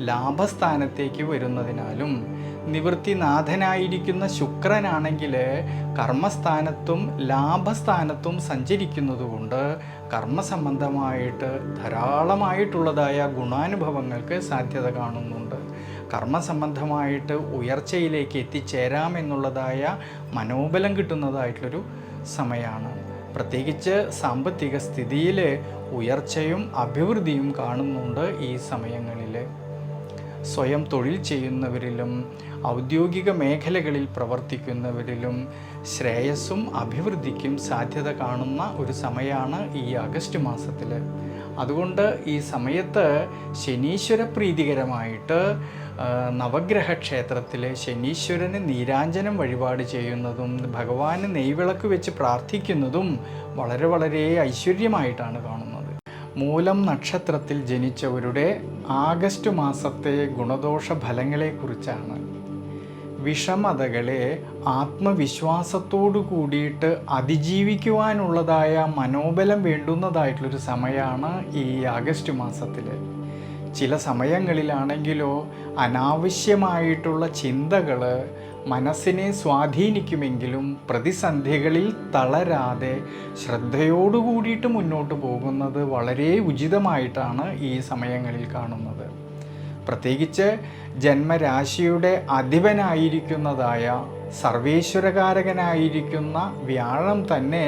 ലാഭസ്ഥാനത്തേക്ക് വരുന്നതിനാലും, നിവൃത്തിനാഥനായിരിക്കുന്ന ശുക്രനാണെങ്കിൽ കർമ്മസ്ഥാനത്തും ലാഭസ്ഥാനത്തും സഞ്ചരിക്കുന്നതുകൊണ്ട് കർമ്മസംബന്ധമായിട്ട് ധാരാളമായിട്ടുള്ളതായ ഗുണാനുഭവങ്ങൾക്ക് സാധ്യത കാണുന്നുണ്ട്. കർമ്മസംബന്ധമായിട്ട് ഉയർച്ചയിലേക്ക് എത്തിച്ചേരാമെന്നുള്ളതായ മനോബലം കിട്ടുന്നതായിട്ടുള്ളൊരു സമയമാണ്. പ്രത്യേകിച്ച് സാമ്പത്തിക സ്ഥിതിയിൽ ഉയർച്ചയും അഭിവൃദ്ധിയും കാണുന്നുണ്ട് ഈ സമയങ്ങളിൽ. സ്വയം തൊഴിൽ ചെയ്യുന്നവരിലും ഔദ്യോഗിക മേഖലകളിൽ പ്രവർത്തിക്കുന്നവരിലും ശ്രേയസ്സും അഭിവൃദ്ധിക്കും സാധ്യത കാണുന്ന ഒരു സമയമാണ് ഈ ആഗസ്റ്റ് മാസത്തിൽ. അതുകൊണ്ട് ഈ സമയത്ത് ശനീശ്വര പ്രീതികരമായിട്ട് നവഗ്രഹ ക്ഷേത്രത്തിൽ ശനീശ്വരന് നീരാഞ്ജനം വഴിപാട് ചെയ്യുന്നതും ഭഗവാന് നെയ്വിളക്ക് വെച്ച് പ്രാർത്ഥിക്കുന്നതും വളരെ വളരെ ഐശ്വര്യമായിട്ടാണ് കാണുന്നത്. മൂലം നക്ഷത്രത്തിൽ ജനിച്ചവരുടെ ആഗസ്റ്റ് മാസത്തെ ഗുണദോഷ ഫലങ്ങളെക്കുറിച്ചാണ്. വിഷമതകളെ ആത്മവിശ്വാസത്തോടു കൂടിയിട്ട് അതിജീവിക്കുവാനുള്ളതായ മനോബലം വേണ്ടുന്നതായിട്ടുള്ളൊരു സമയമാണ് ഈ ആഗസ്റ്റ് മാസത്തിൽ. ചില സമയങ്ങളിലാണെങ്കിലോ അനാവശ്യമായിട്ടുള്ള ചിന്തകൾ മനസ്സിനെ സ്വാധീനിക്കുമെങ്കിലും പ്രതിസന്ധികളിൽ തളരാതെ ശ്രദ്ധയോടുകൂടിയിട്ട് മുന്നോട്ട് പോകുന്നത് വളരെ ഉചിതമായിട്ടാണ് ഈ സമയങ്ങളിൽ കാണുന്നത്. പ്രത്യേകിച്ച് ജന്മരാശിയുടെ അധിപനായിരിക്കുന്നതായ സർവേശ്വരകാരകനായിരിക്കുന്ന വ്യാഴം തന്നെ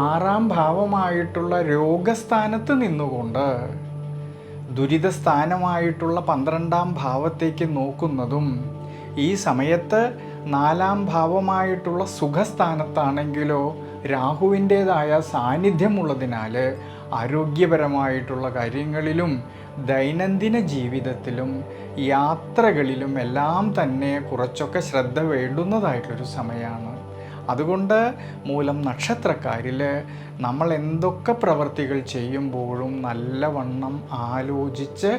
6ാം ഭാവമായിട്ടുള്ള രോഗസ്ഥാനത്ത് നിന്നുകൊണ്ട് ദുരിതസ്ഥാനമായിട്ടുള്ള 12ാം ഭാവത്തേക്ക് നോക്കുന്നതും, ഈ സമയത്ത് 4ാം ഭാവമായിട്ടുള്ള സുഖസ്ഥാനത്താണെങ്കിലോ രാഹുവിൻ്റേതായ സാന്നിധ്യമുള്ളതിനാൽ ആരോഗ്യപരമായിട്ടുള്ള കാര്യങ്ങളിലും ദൈനംദിന ജീവിതത്തിലും യാത്രകളിലും എല്ലാം തന്നെ കുറച്ചൊക്കെ ശ്രദ്ധ വേണ്ടുന്നതായിട്ടൊരു സമയമാണ്. അതുകൊണ്ട് മൂലം നക്ഷത്രക്കാരിൽ നമ്മൾ എന്തൊക്കെ പ്രവർത്തികൾ ചെയ്യുമ്പോഴും നല്ലവണ്ണം ആലോചിച്ച്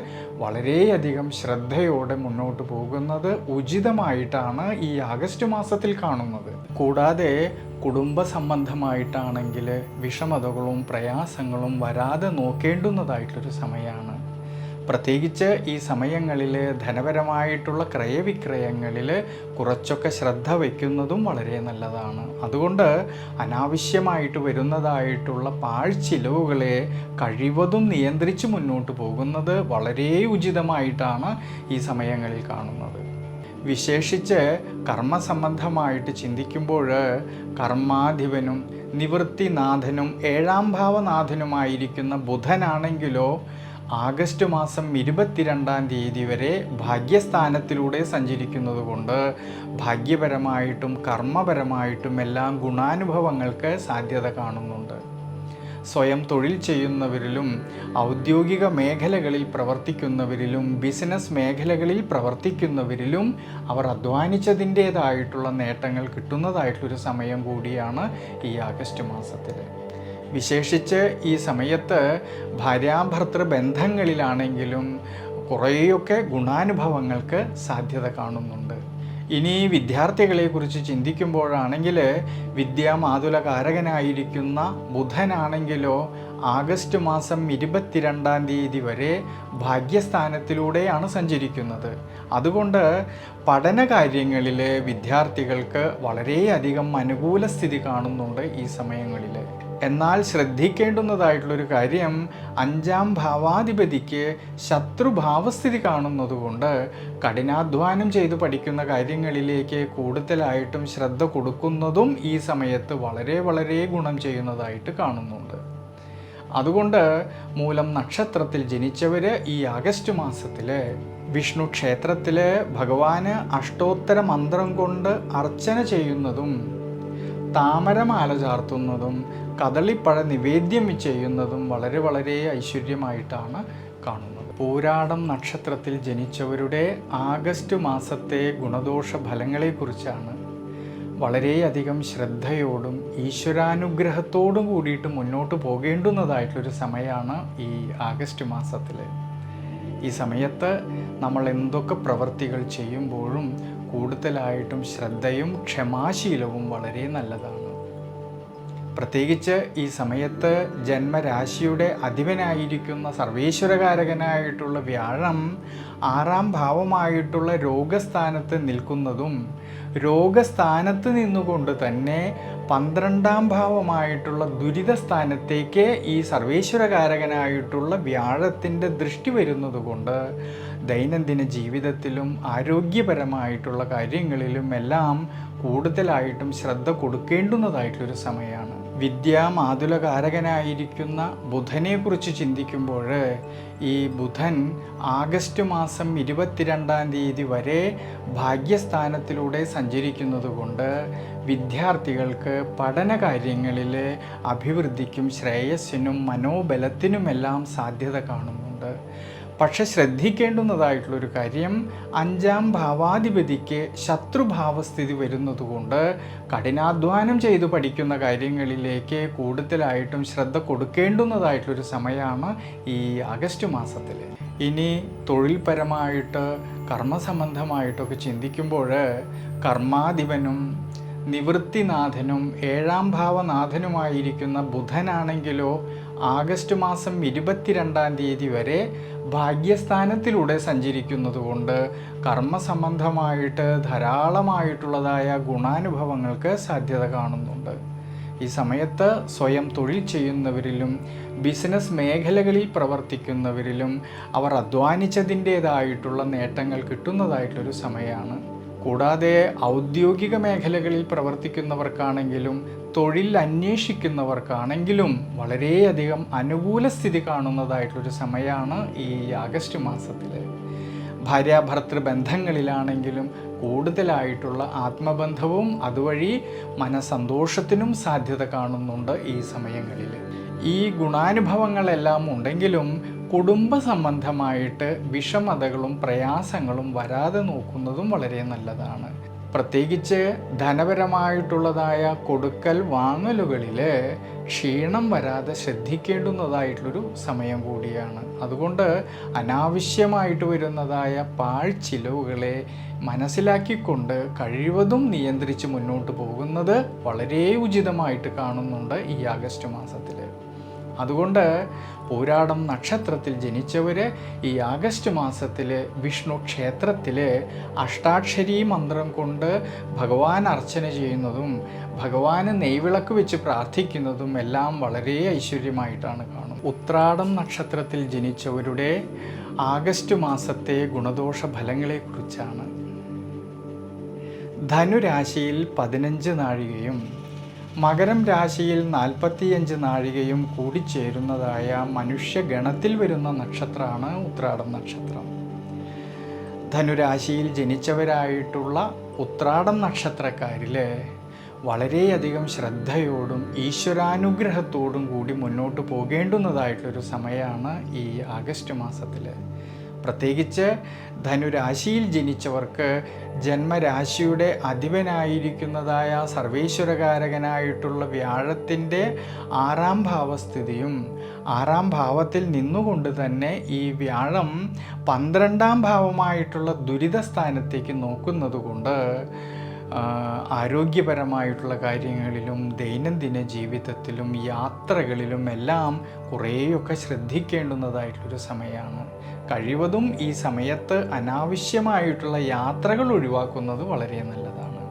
വളരെയധികം ശ്രദ്ധയോടെ മുന്നോട്ട് പോകുന്നത് ഉചിതമായിട്ടാണ് ഈ ആഗസ്റ്റ് മാസത്തിൽ കാണുന്നത്. കൂടാതെ കുടുംബ സംബന്ധമായിട്ടാണെങ്കിൽ വിഷമതകളും പ്രയാസങ്ങളും വരാതെ നോക്കേണ്ടുന്നതായിട്ടൊരു സമയമാണ്. പ്രത്യേകിച്ച് ഈ സമയങ്ങളിൽ ധനപരമായിട്ടുള്ള ക്രയവിക്രയങ്ങളിൽ കുറച്ചൊക്കെ ശ്രദ്ധ വയ്ക്കുന്നതും വളരെ നല്ലതാണ്. അതുകൊണ്ട് അനാവശ്യമായിട്ട് വരുന്നതായിട്ടുള്ള പാഴ്ചിലവുകളെ കഴിവതും നിയന്ത്രിച്ച് മുന്നോട്ട് പോകുന്നത് വളരെ ഉചിതമായിട്ടാണ് ഈ സമയങ്ങളിൽ കാണുന്നത്. വിശേഷിച്ച് കർമ്മസംബന്ധമായിട്ട് ചിന്തിക്കുമ്പോൾ കർമാധിപനും നിവൃത്തിനാഥനും 7ാം ഭാവനാഥനുമായിരിക്കുന്ന ബുധനാണെങ്കിലോ ആഗസ്റ്റ് മാസം 22-ാം തീയതി വരെ ഭാഗ്യസ്ഥാനത്തിലൂടെ സഞ്ചരിക്കുന്നത് കൊണ്ട് ഭാഗ്യപരമായിട്ടും കർമ്മപരമായിട്ടും എല്ലാം ഗുണാനുഭവങ്ങൾക്ക് സാധ്യത കാണുന്നുണ്ട്. സ്വയം തൊഴിൽ ചെയ്യുന്നവരിലും ഔദ്യോഗിക മേഖലകളിൽ പ്രവർത്തിക്കുന്നവരിലും ബിസിനസ് മേഖലകളിൽ പ്രവർത്തിക്കുന്നവരിലും അവർ അധ്വാനിച്ചതിൻ്റേതായിട്ടുള്ള നേട്ടങ്ങൾ കിട്ടുന്നതായിട്ടൊരു സമയം കൂടിയാണ് ഈ ആഗസ്റ്റ് മാസത്തിൽ. വിശേഷിച്ച് ഈ സമയത്ത് ഭാര്യാഭർത്തൃ ബന്ധങ്ങളിലാണെങ്കിലും കുറേയൊക്കെ ഗുണാനുഭവങ്ങൾക്ക് സാധ്യത കാണുന്നുണ്ട്. ഇനി വിദ്യാർത്ഥികളെക്കുറിച്ച് ചിന്തിക്കുമ്പോഴാണെങ്കിൽ വിദ്യാമാതുലകാരകനായിരിക്കുന്ന ബുധനാണെങ്കിലോ ആഗസ്റ്റ് മാസം 22-ാം തീയതി വരെ ഭാഗ്യസ്ഥാനത്തിലൂടെയാണ് സഞ്ചരിക്കുന്നത്. അതുകൊണ്ട് പഠനകാര്യങ്ങളിൽ വിദ്യാർത്ഥികൾക്ക് വളരെയധികം അനുകൂല സ്ഥിതി കാണുന്നുണ്ട് ഈ സമയങ്ങളിൽ. എന്നാൽ ശ്രദ്ധിക്കേണ്ടുന്നതായിട്ടുള്ളൊരു കാര്യം 5ാം ഭാവാധിപതിക്ക് ശത്രുഭാവസ്ഥിതി കാണുന്നതുകൊണ്ട് കഠിനാധ്വാനം ചെയ്ത് പഠിക്കുന്ന കാര്യങ്ങളിലേക്ക് കൂടുതലായിട്ടും ശ്രദ്ധ കൊടുക്കുന്നതും ഈ സമയത്ത് വളരെ വളരെ ഗുണം ചെയ്യുന്നതായിട്ട് കാണുന്നുണ്ട്. അതുകൊണ്ട് മൂലം നക്ഷത്രത്തിൽ ജനിച്ചവർ ഈ ആഗസ്റ്റ് മാസത്തിൽ വിഷ്ണു ക്ഷേത്രത്തിൽ ഭഗവാന് അഷ്ടോത്തര മന്ത്രം കൊണ്ട് അർച്ചന ചെയ്യുന്നതും താമരമാല ചാർത്തുന്നതും കദളിപ്പഴ നിവേദ്യം ചെയ്യുന്നതും വളരെ വളരെ ഐശ്വര്യമായിട്ടാണ് കാണുന്നത്. പൂരാടം നക്ഷത്രത്തിൽ ജനിച്ചവരുടെ ആഗസ്റ്റ് മാസത്തെ ഗുണദോഷ ഫലങ്ങളെക്കുറിച്ചാണ് വളരെയധികം ശ്രദ്ധയോടും ഈശ്വരാനുഗ്രഹത്തോടും കൂടിയിട്ട് മുന്നോട്ട് പോകേണ്ടുന്നതായിട്ടൊരു സമയമാണ് ഈ ആഗസ്റ്റ് മാസത്തിൽ. ഈ സമയത്ത് നമ്മൾ എന്തൊക്കെ പ്രവൃത്തികൾ ചെയ്യുമ്പോഴും കൂടുതലായിട്ടും ശ്രദ്ധയും ക്ഷമാശീലവും വളരെ നല്ലതാണ്. പ്രത്യേകിച്ച് ഈ സമയത്ത് ജന്മരാശിയുടെ അധിപനായിരിക്കുന്ന സർവേശ്വരകാരകനായിട്ടുള്ള വ്യാഴം 6ാം ഭാവമായിട്ടുള്ള രോഗസ്ഥാനത്ത് നിൽക്കുന്നതും രോഗസ്ഥാനത്ത് നിന്നുകൊണ്ട് തന്നെ 12ാം ഭാവമായിട്ടുള്ള ദുരിതസ്ഥാനത്തേക്ക് ഈ സർവേശ്വരകാരകനായിട്ടുള്ള വ്യാഴത്തിൻ്റെ ദൃഷ്ടി വരുന്നത് കൊണ്ട് ദൈനംദിന ജീവിതത്തിലും ആരോഗ്യപരമായിട്ടുള്ള കാര്യങ്ങളിലും എല്ലാം കൂടുതലായിട്ടും ശ്രദ്ധ കൊടുക്കേണ്ടുന്നതായിട്ടൊരു സമയമാണ്. വിദ്യാമാതുലകാരകനായിരിക്കുന്ന ബുധനെക്കുറിച്ച് ചിന്തിക്കുമ്പോൾ ഈ ബുധൻ ആഗസ്റ്റ് മാസം 22-ാം തീയതി വരെ ഭാഗ്യസ്ഥാനത്തിലൂടെ സഞ്ചരിക്കുന്നത് കൊണ്ട് വിദ്യാർത്ഥികൾക്ക് പഠനകാര്യങ്ങളിൽ അഭിവൃദ്ധിക്കും ശ്രേയസ്സിനും മനോബലത്തിനുമെല്ലാം സാധ്യത കാണുന്നുണ്ട്. പക്ഷെ ശ്രദ്ധിക്കേണ്ടുന്നതായിട്ടുള്ളൊരു കാര്യം 5ാം ഭാവാധിപതിക്ക് ശത്രുഭാവസ്ഥിതി വരുന്നതുകൊണ്ട് കഠിനാധ്വാനം ചെയ്ത് പഠിക്കുന്ന കാര്യങ്ങളിലേക്ക് കൂടുതലായിട്ടും ശ്രദ്ധ കൊടുക്കേണ്ടുന്നതായിട്ടുള്ളൊരു സമയമാണ് ഈ ആഗസ്റ്റ് മാസത്തിൽ. ഇനി തൊഴിൽപരമായിട്ട് കർമ്മസംബന്ധമായിട്ടൊക്കെ ചിന്തിക്കുമ്പോൾ കർമാധിപനും നിവൃത്തിനാഥനും 7ാം ഭാവനാഥനുമായിരിക്കുന്ന ബുധനാണെങ്കിലോ ആഗസ്റ്റ് മാസം 22-ാം തീയതി വരെ ഭാഗ്യസ്ഥാനത്തിലൂടെ സഞ്ചരിക്കുന്നത് കൊണ്ട് കർമ്മസംബന്ധമായിട്ട് ധാരാളമായിട്ടുള്ളതായ ഗുണാനുഭവങ്ങൾക്ക് സാധ്യത കാണുന്നുണ്ട്. ഈ സമയത്ത് സ്വയം തൊഴിൽ ചെയ്യുന്നവരിലും ബിസിനസ് മേഖലകളിൽ പ്രവർത്തിക്കുന്നവരിലും അവർ അധ്വാനിച്ചതിൻ്റേതായിട്ടുള്ള നേട്ടങ്ങൾ കിട്ടുന്നതായിട്ടൊരു സമയമാണ്. കൂടാതെ ഔദ്യോഗിക മേഖലകളിൽ പ്രവർത്തിക്കുന്നവർക്കാണെങ്കിലും തൊഴിൽ അന്വേഷിക്കുന്നവർക്കാണെങ്കിലും വളരെയധികം അനുകൂല സ്ഥിതി കാണുന്നതായിട്ടൊരു സമയമാണ് ഈ ആഗസ്റ്റ് മാസത്തിൽ. ഭാര്യാഭർത്തൃ ബന്ധങ്ങളിലാണെങ്കിലും കൂടുതലായിട്ടുള്ള ആത്മബന്ധവും അതുവഴി മനസ്സന്തോഷത്തിനും സാധ്യത കാണുന്നുണ്ട് ഈ സമയങ്ങളിൽ. ഈ ഗുണാനുഭവങ്ങളെല്ലാം ഉണ്ടെങ്കിലും കുടുംബ സംബന്ധമായിട്ട് വിഷമതകളും പ്രയാസങ്ങളും വരാതെ നോക്കുന്നതും വളരെ നല്ലതാണ്. പ്രത്യേകിച്ച് ധനപരമായിട്ടുള്ളതായ കൊടുക്കൽ വാങ്ങലുകളിൽ ക്ഷീണം വരാതെ ശ്രദ്ധിക്കേണ്ടുന്നതായിട്ടുള്ളൊരു സമയം കൂടിയാണ്. അതുകൊണ്ട് അനാവശ്യമായിട്ട് വരുന്നതായ പാഴ്ചിലവുകളെ മനസ്സിലാക്കിക്കൊണ്ട് കഴിവതും നിയന്ത്രിച്ച് മുന്നോട്ട് പോകുന്നത് വളരെ ഉചിതമായിട്ട് കാണുന്നുണ്ട് ഈ ആഗസ്റ്റ് മാസത്തിൽ. അതുകൊണ്ട് പൂരാടം നക്ഷത്രത്തിൽ ജനിച്ചവർ ഈ ആഗസ്റ്റ് മാസത്തിൽ വിഷ്ണു ക്ഷേത്രത്തിൽ അഷ്ടാക്ഷരീ മന്ത്രം കൊണ്ട് ഭഗവാൻ അർച്ചന ചെയ്യുന്നതും ഭഗവാന് നെയ്വിളക്ക് വെച്ച് പ്രാർത്ഥിക്കുന്നതും എല്ലാം വളരെ ഐശ്വര്യമായിട്ടാണ് കാണും. ഉത്രാടം നക്ഷത്രത്തിൽ ജനിച്ചവരുടെ ആഗസ്റ്റ് മാസത്തെ ഗുണദോഷ ഫലങ്ങളെക്കുറിച്ചാണ്. ധനുരാശിയിൽ 15 നാഴികയും മകരം രാശിയിൽ 45 നാഴികയും കൂടിച്ചേരുന്നതായ മനുഷ്യഗണത്തിൽ വരുന്ന നക്ഷത്രമാണ് ഉത്രാടം നക്ഷത്രം. ധനുരാശിയിൽ ജനിച്ചവരായിട്ടുള്ള ഉത്രാടം നക്ഷത്രക്കാരിൽ വളരെയധികം ശ്രദ്ധയോടും ഈശ്വരാനുഗ്രഹത്തോടും കൂടി മുന്നോട്ട് പോകേണ്ടുന്നതായിട്ടൊരു സമയമാണ് ഈ ആഗസ്റ്റ് മാസത്തിൽ. പ്രത്യേകിച്ച് ധനുരാശിയിൽ ജനിച്ചവർക്ക് ജന്മരാശിയുടെ അധിപനായിരിക്കുന്നതായ സർവേശ്വരകാരകനായിട്ടുള്ള വ്യാഴത്തിൻ്റെ 6ാം ഭാവസ്ഥിതിയും 6ാം ഭാവത്തിൽ നിന്നുകൊണ്ട് തന്നെ ഈ വ്യാഴം 12ാം ഭാവമായിട്ടുള്ള ദുരിതസ്ഥാനത്തേക്ക് നോക്കുന്നത് കൊണ്ട് ആരോഗ്യപരമായിട്ടുള്ള കാര്യങ്ങളിലും ദൈനംദിന ജീവിതത്തിലും യാത്രകളിലും എല്ലാം കുറേയൊക്കെ ശ്രദ്ധിക്കേണ്ടുന്നതായിട്ടുള്ളൊരു സമയമാണ്. കഴിവതും ഈ സമയത്ത് അനാവശ്യമായിട്ടുള്ള യാത്രകൾ ഒഴിവാക്കുന്നത് വളരെ നല്ലതാണ്.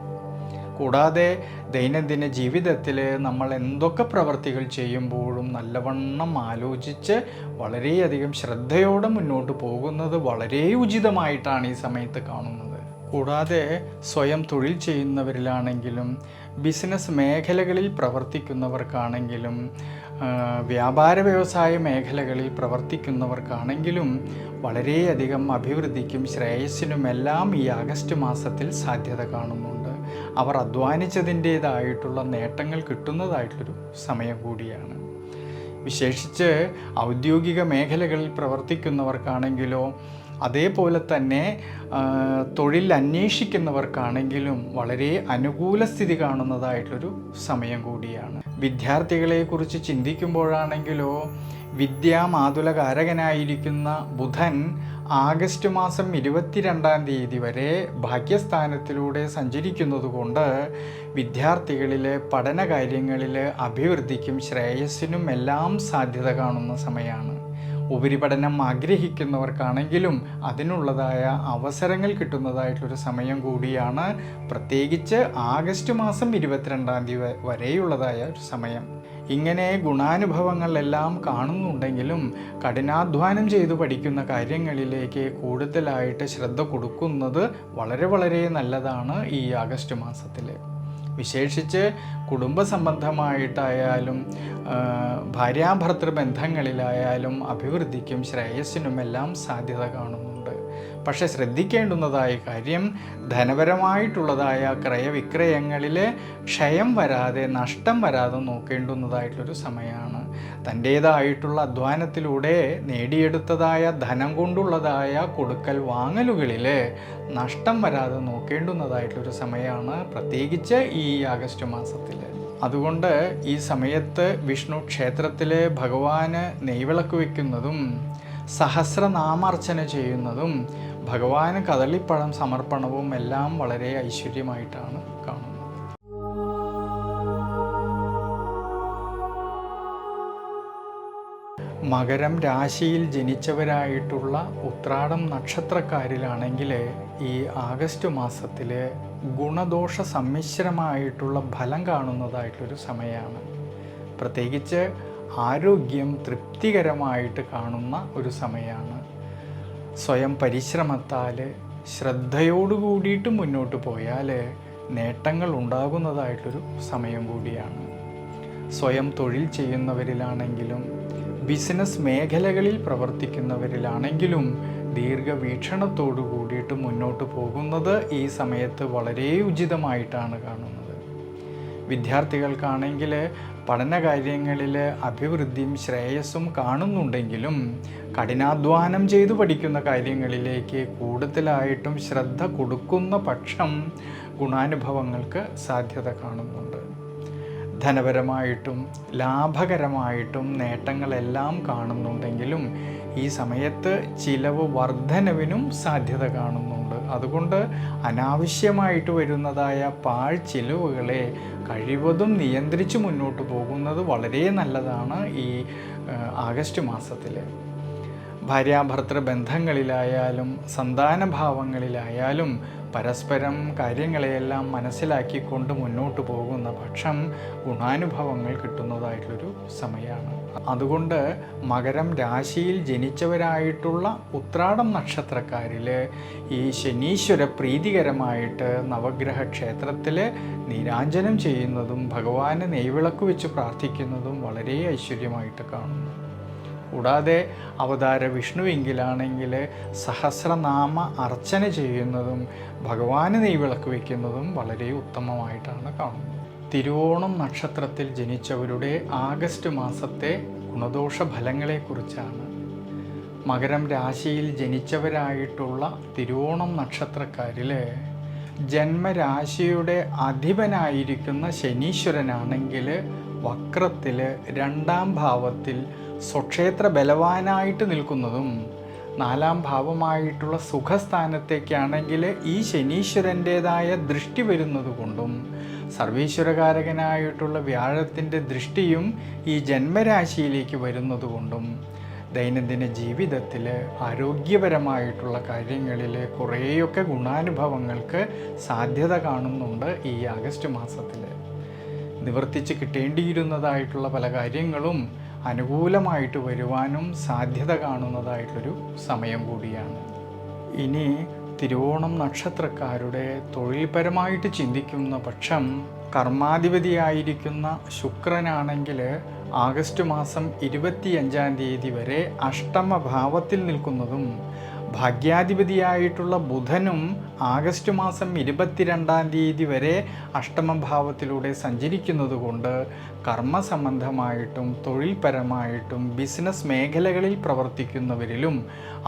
കൂടാതെ ദൈനംദിന ജീവിതത്തിൽ നമ്മൾ എന്തൊക്കെ പ്രവർത്തികൾ ചെയ്യുമ്പോഴും നല്ലവണ്ണം ആലോചിച്ച് വളരെയധികം ശ്രദ്ധയോടെ മുന്നോട്ട് പോകുന്നത് വളരെ ഉചിതമായിട്ടാണ് ഈ സമയത്ത് കാണുന്നത്. കൂടാതെ സ്വയം തൊഴിൽ ചെയ്യുന്നവരിലാണെങ്കിലും ബിസിനസ് മേഖലകളിൽ പ്രവർത്തിക്കുന്നവർക്കാണെങ്കിലും വ്യാപാര വ്യവസായ മേഖലകളിൽ പ്രവർത്തിക്കുന്നവർക്കാണെങ്കിലും വളരെയധികം അഭിവൃദ്ധിക്കും ശ്രേയസ്സിനുമെല്ലാം ഈ ആഗസ്റ്റ് മാസത്തിൽ സാധ്യത കാണുന്നുണ്ട്. അവർ അധ്വാനിച്ചതിൻ്റേതായിട്ടുള്ള നേട്ടങ്ങൾ കിട്ടുന്നതായിട്ടൊരു സമയം കൂടിയാണ്. വിശേഷിച്ച് ഔദ്യോഗിക മേഖലകളിൽ പ്രവർത്തിക്കുന്നവർക്കാണെങ്കിലോ അതേപോലെ തന്നെ തൊഴിൽ അന്വേഷിക്കുന്നവർക്കാണെങ്കിലും വളരെ അനുകൂല സ്ഥിതി കാണുന്നതായിട്ടൊരു സമയം കൂടിയാണ്. വിദ്യാർത്ഥികളെക്കുറിച്ച് ചിന്തിക്കുമ്പോഴാണെങ്കിലോ വിദ്യാമാതുലകാരകനായിരിക്കുന്ന ബുധൻ ആഗസ്റ്റ് മാസം 22-ാം തീയതി വരെ ഭാഗ്യസ്ഥാനത്തിലൂടെ സഞ്ചരിക്കുന്നത് കൊണ്ട് വിദ്യാർത്ഥികളിൽ പഠനകാര്യങ്ങളിൽ അഭിവൃദ്ധിക്കും ശ്രേയസ്സിനും എല്ലാം സാധ്യത കാണുന്ന സമയമാണ്. ഉപരിപഠനം ആഗ്രഹിക്കുന്നവർക്കാണെങ്കിലും അതിനുള്ളതായ അവസരങ്ങൾ കിട്ടുന്നതായിട്ടൊരു സമയം കൂടിയാണ്. പ്രത്യേകിച്ച് ആഗസ്റ്റ് മാസം 22-ാം തീയതി വരെയുള്ളതായ ഒരു സമയം. ഇങ്ങനെ ഗുണാനുഭവങ്ങളെല്ലാം കാണുന്നുണ്ടെങ്കിലും കഠിനാധ്വാനം ചെയ്തു പഠിക്കുന്ന കാര്യങ്ങളിലേക്ക് കൂടുതലായിട്ട് ശ്രദ്ധ കൊടുക്കുന്നത് വളരെ വളരെ നല്ലതാണ് ഈ ആഗസ്റ്റ് മാസത്തിൽ. വിശേഷിച്ച് കുടുംബ സംബന്ധമായിട്ടായാലും ഭാര്യാഭർത്തൃ ബന്ധങ്ങളിലായാലും അഭിവൃദ്ധിക്കും ശ്രേയസ്സിനുമെല്ലാം സാധ്യത കാണുന്നുണ്ട്. പക്ഷെ ശ്രദ്ധിക്കേണ്ടുന്നതായ കാര്യം ധനപരമായിട്ടുള്ളതായ ക്രയവിക്രയങ്ങളിൽ ക്ഷയം വരാതെ നഷ്ടം വരാതെ നോക്കേണ്ടുന്നതായിട്ടൊരു സമയമാണ്. തൻ്റേതായിട്ടുള്ള അധ്വാനത്തിലൂടെ നേടിയെടുത്തതായ ധനം കൊണ്ടുള്ളതായ കൊടുക്കൽ വാങ്ങലുകളിൽ നഷ്ടം വരാതെ നോക്കേണ്ടുന്നതായിട്ടൊരു സമയമാണ്, പ്രത്യേകിച്ച് ഈ ആഗസ്റ്റ് മാസത്തിൽ. അതുകൊണ്ട് ഈ സമയത്ത് വിഷ്ണു ക്ഷേത്രത്തിൽ ഭഗവാന് നെയ്വിളക്ക് വയ്ക്കുന്നതും സഹസ്രനാമാർച്ചന ചെയ്യുന്നതും ഭഗവാന് കദളിപ്പഴം സമർപ്പണവും എല്ലാം വളരെ ഐശ്വര്യമായിട്ടാണ് കാണുന്നത്. മകരം രാശിയിൽ ജനിച്ചവരായിട്ടുള്ള ഉത്രാടം നക്ഷത്രക്കാരിലാണെങ്കിൽ ഈ ആഗസ്റ്റ് മാസത്തിൽ ഗുണദോഷ സമ്മിശ്രമായിട്ടുള്ള ഫലം കാണുന്നതായിട്ടൊരു സമയമാണ്. പ്രത്യേകിച്ച് ആരോഗ്യം തൃപ്തികരമായിട്ട് കാണുന്ന ഒരു സമയമാണ്. സ്വയം പരിശ്രമത്താൽ ശ്രദ്ധയോടുകൂടിയിട്ട് മുന്നോട്ട് പോയാൽ നേട്ടങ്ങൾ ഉണ്ടാകുന്നതായിട്ടൊരു സമയം കൂടിയാണ്. സ്വയം തൊഴിൽ ചെയ്യുന്നവരിലാണെങ്കിലും ബിസിനസ് മേഖലകളിൽ പ്രവർത്തിക്കുന്നവരിലാണെങ്കിലും ദീർഘവീക്ഷണത്തോടു കൂടിയിട്ട് മുന്നോട്ട് പോകുന്നത് ഈ സമയത്ത് വളരെ ഉചിതമായിട്ടാണ് കാണുന്നത്. വിദ്യാർത്ഥികൾക്കാണെങ്കിൽ പഠന കാര്യങ്ങളിൽ അഭിവൃദ്ധിയും ശ്രേയസ്സും കാണുന്നുണ്ടെങ്കിലും കഠിനാധ്വാനം ചെയ്തു പഠിക്കുന്ന കാര്യങ്ങളിലേക്ക് കൂടുതലായിട്ടും ശ്രദ്ധ കൊടുക്കുന്ന പക്ഷം ഗുണാനുഭവങ്ങൾക്ക് സാധ്യത കാണുന്നുണ്ട്. ധനപരമായിട്ടും ലാഭകരമായിട്ടും നേട്ടങ്ങളെല്ലാം കാണുന്നുണ്ടെങ്കിലും ഈ സമയത്ത് ചിലവ് വർധനവിനും സാധ്യത കാണുന്നുണ്ട്. അതുകൊണ്ട് അനാവശ്യമായിട്ട് വരുന്നതായ പാഴ്ചിലവുകളെ കഴിവതും നിയന്ത്രിച്ച് മുന്നോട്ട് പോകുന്നത് വളരെ നല്ലതാണ്. ഈ ആഗസ്റ്റ് മാസത്തിൽ ഭാര്യാഭർത്തൃ ബന്ധങ്ങളിലായാലും സന്താനഭാവങ്ങളിലായാലും പരസ്പരം കാര്യങ്ങളെയെല്ലാം മനസ്സിലാക്കിക്കൊണ്ട് മുന്നോട്ട് പോകുന്ന പക്ഷം ഗുണാനുഭവങ്ങൾ കിട്ടുന്നതായിട്ടുള്ളൊരു സമയമാണ്. അതുകൊണ്ട് മകരം രാശിയിൽ ജനിച്ചവരായിട്ടുള്ള ഉത്രാടം നക്ഷത്രക്കാരിൽ ഈ ശനീശ്വര പ്രീതികരമായിട്ട് നവഗ്രഹ ക്ഷേത്രത്തിൽ നീരാഞ്ജനം ചെയ്യുന്നതും ഭഗവാന് നെയ്വിളക്ക് വെച്ച് പ്രാർത്ഥിക്കുന്നതും വളരെ ഐശ്വര്യമായിട്ട് കാണുന്നു. കൂടാതെ അവതാര വിഷ്ണുവെങ്കിലാണെങ്കിൽ സഹസ്രനാമ അർച്ചന ചെയ്യുന്നതും ഭഗവാന് നെയ്വിളക്ക് വയ്ക്കുന്നതും വളരെ ഉത്തമമായിട്ടാണ് കാണുന്നത്. തിരുവോണം നക്ഷത്രത്തിൽ ജനിച്ചവരുടെ ആഗസ്റ്റ് മാസത്തെ ഗുണദോഷ ഫലങ്ങളെക്കുറിച്ചാണ്. മകരം രാശിയിൽ ജനിച്ചവരായിട്ടുള്ള തിരുവോണം നക്ഷത്രക്കാരിൽ ജന്മരാശിയുടെ അധിപനായിരിക്കുന്ന ശനീശ്വരനാണെങ്കിൽ വക്രത്തിൽ 2-ാം ഭാവത്തിൽ സ്വക്ഷേത്ര ബലവാനായിട്ട് നിൽക്കുന്നതും 4-ാം ഭാവമായിട്ടുള്ള സുഖസ്ഥാനത്തേക്കാണെങ്കിൽ ഈ ശനീശ്വരൻ്റേതായ ദൃഷ്ടി വരുന്നത് കൊണ്ടും സർവീശ്വരകാരകനായിട്ടുള്ള വ്യാഴത്തിൻ്റെ ദൃഷ്ടിയും ഈ ജന്മരാശിയിലേക്ക് വരുന്നത് കൊണ്ടും ദൈനംദിന ജീവിതത്തിൽ ആരോഗ്യപരമായിട്ടുള്ള കാര്യങ്ങളിൽ കുറേയൊക്കെ ഗുണാനുഭവങ്ങൾക്ക് സാധ്യത കാണുന്നുണ്ട്. ഈ ആഗസ്റ്റ് മാസത്തിൽ നിവർത്തിച്ച് കിട്ടേണ്ടിയിരുന്നതായിട്ടുള്ള പല കാര്യങ്ങളും അനുകൂലമായിട്ട് വരുവാനും സാധ്യത കാണുന്നതായിട്ടൊരു സമയം കൂടിയാണ്. ഇനി തിരുവോണം നക്ഷത്രക്കാരുടെ തൊഴിൽപരമായിട്ട് ചിന്തിക്കുന്ന പക്ഷം കർമാധിപതിയായിരിക്കുന്ന ശുക്രനാണെങ്കിൽ ആഗസ്റ്റ് മാസം 25-ാം തീയതി വരെ അഷ്ടമഭാവത്തിൽ നിൽക്കുന്നതും ഭാഗ്യാധിപതിയായിട്ടുള്ള ബുധനും ആഗസ്റ്റ് മാസം 22-ാം തീയതി വരെ അഷ്ടമഭാവത്തിലൂടെ സഞ്ചരിക്കുന്നത് കൊണ്ട് കർമ്മസംബന്ധമായിട്ടും തൊഴിൽപരമായിട്ടും ബിസിനസ് മേഖലകളിൽ പ്രവർത്തിക്കുന്നവരിലും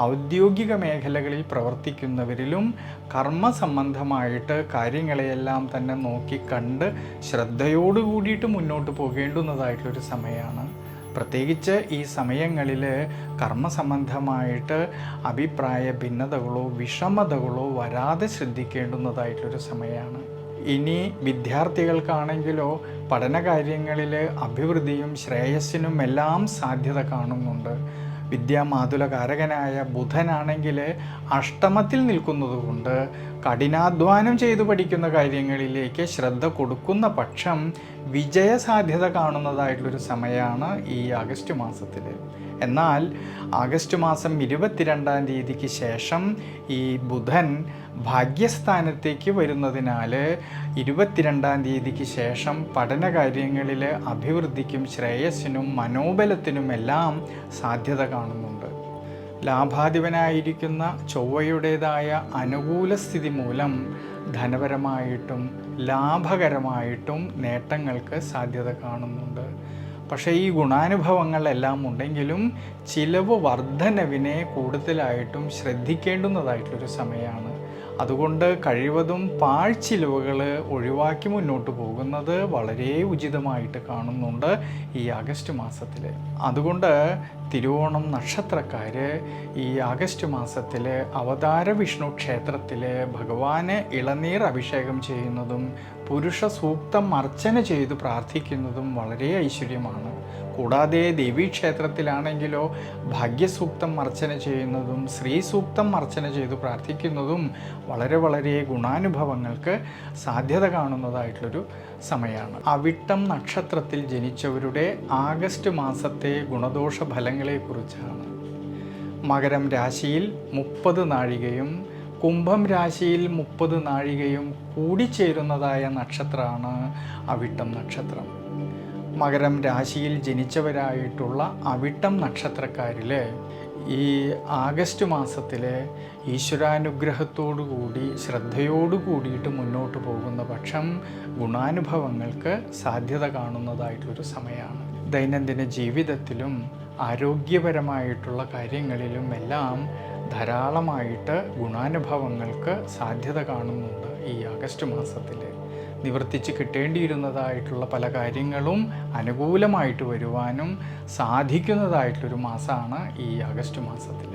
ഔദ്യോഗിക മേഖലകളിൽ പ്രവർത്തിക്കുന്നവരിലും കർമ്മസംബന്ധമായിട്ട് കാര്യങ്ങളെയെല്ലാം തന്നെ നോക്കിക്കണ്ട് ശ്രദ്ധയോടുകൂടിയിട്ട് മുന്നോട്ട് പോകേണ്ടുന്നതായിട്ടൊരു സമയമാണ്. പ്രത്യേകിച്ച് ഈ സമയങ്ങളിൽ കർമ്മസംബന്ധമായിട്ട് അഭിപ്രായ ഭിന്നതകളോ വിഷമതകളോ വരാതെ ശ്രദ്ധിക്കേണ്ടുന്നതായിട്ടൊരു സമയമാണ്. ഇനി വിദ്യാർത്ഥികൾക്കാണെങ്കിലോ പഠനകാര്യങ്ങളിൽ അഭിവൃദ്ധിയും ശ്രേയസ്സിനും എല്ലാം സാധ്യത കാണുന്നുണ്ട്. വിദ്യാമാതുലകാരകനായ ബുധനാണെങ്കിൽ അഷ്ടമത്തിൽ നിൽക്കുന്നതുകൊണ്ട് കഠിനാധ്വാനം ചെയ്തു പഠിക്കുന്ന കാര്യങ്ങളിലേക്ക് ശ്രദ്ധ കൊടുക്കുന്ന പക്ഷം വിജയസാധ്യത കാണുന്നതായിട്ടുള്ളൊരു സമയമാണ് ഈ ആഗസ്റ്റ് മാസത്തിൽ. എന്നാൽ ആഗസ്റ്റ് മാസം 22-ാം തീയതിക്ക് ശേഷം ഈ ബുധൻ ഭാഗ്യസ്ഥാനത്തേക്ക് വരുന്നതിനാൽ 22-ാം തീയതിക്ക് ശേഷം പഠനകാര്യങ്ങളിൽ അഭിവൃദ്ധിക്കും ശ്രേയസ്സിനും മനോബലത്തിനുമെല്ലാം സാധ്യത കാണുന്നുണ്ട്. ലാഭാധിപനായിരിക്കുന്ന ചൊവ്വയുടേതായ അനുകൂല സ്ഥിതി മൂലം ധനപരമായിട്ടും ലാഭകരമായിട്ടും നേട്ടങ്ങൾക്ക് സാധ്യത കാണുന്നുണ്ട്. പക്ഷേ ഈ ഗുണാനുഭവങ്ങളെല്ലാം ഉണ്ടെങ്കിലും ചിലവ് വർധനവിനെ കൂടുതലായിട്ടും ശ്രദ്ധിക്കേണ്ടുന്നതായിട്ടൊരു സമയമാണ്. അതുകൊണ്ട് കഴിവതും പാഴ്ചിലവുകൾ ഒഴിവാക്കി മുന്നോട്ട് പോകുന്നത് വളരെ ഉചിതമായിട്ട് കാണുന്നുണ്ട് ഈ ആഗസ്റ്റ് മാസത്തിൽ. അതുകൊണ്ട് തിരുവോണം നക്ഷത്രക്കാർ ഈ ആഗസ്റ്റ് മാസത്തിൽ അവതാര വിഷ്ണു ക്ഷേത്രത്തിൽ ഭഗവാന് ഇളനീർ അഭിഷേകം ചെയ്യുന്നതും പുരുഷ സൂക്തം അർച്ചന ചെയ്ത് പ്രാർത്ഥിക്കുന്നതും വളരെ ഐശ്വര്യമാണ്. കൂടാതെ ദേവീക്ഷേത്രത്തിലാണെങ്കിലോ ഭാഗ്യസൂക്തം അർച്ചന ചെയ്യുന്നതും ശ്രീ സൂക്തം അർച്ചന ചെയ്ത് പ്രാർത്ഥിക്കുന്നതും വളരെ ഗുണാനുഭവങ്ങൾക്ക് സാധ്യത കാണുന്നതായിട്ടുള്ളൊരു സമയമാണ്. അവിട്ടം നക്ഷത്രത്തിൽ ജനിച്ചവരുടെ ആഗസ്റ്റ് മാസത്തെ ഗുണദോഷ ഫലങ്ങളെക്കുറിച്ചാണ്. മകരം രാശിയിൽ 30 നാഴികയും കുംഭം രാശിയിൽ 30 നാഴികയും കൂടിച്ചേരുന്നതായ നക്ഷത്രമാണ് അവിട്ടം നക്ഷത്രം. മകരം രാശിയിൽ ജനിച്ചവരായിട്ടുള്ള അവിട്ടം നക്ഷത്രക്കാരിൽ ഈ ആഗസ്റ്റ് മാസത്തിലെ ഈശ്വരാനുഗ്രഹത്തോടു കൂടി ശ്രദ്ധയോടു കൂടിയിട്ട് മുന്നോട്ട് പോകുന്ന പക്ഷം ഗുണാനുഭവങ്ങൾക്ക് സാധ്യത കാണുന്നതായിട്ടൊരു സമയമാണ്. ദൈനംദിന ജീവിതത്തിലും ആരോഗ്യപരമായിട്ടുള്ള കാര്യങ്ങളിലും എല്ലാം ധാരാളമായിട്ട് ഗുണാനുഭവങ്ങൾക്ക് സാധ്യത കാണുന്നുണ്ട്. ഈ ആഗസ്റ്റ് മാസത്തിൽ നിവർത്തിച്ച് കിട്ടേണ്ടിയിരുന്നതായിട്ടുള്ള പല കാര്യങ്ങളും അനുകൂലമായിട്ട് വരുവാനും സാധിക്കുന്നതായിട്ടൊരു മാസമാണ് ഈ ആഗസ്റ്റ് മാസത്തിൽ.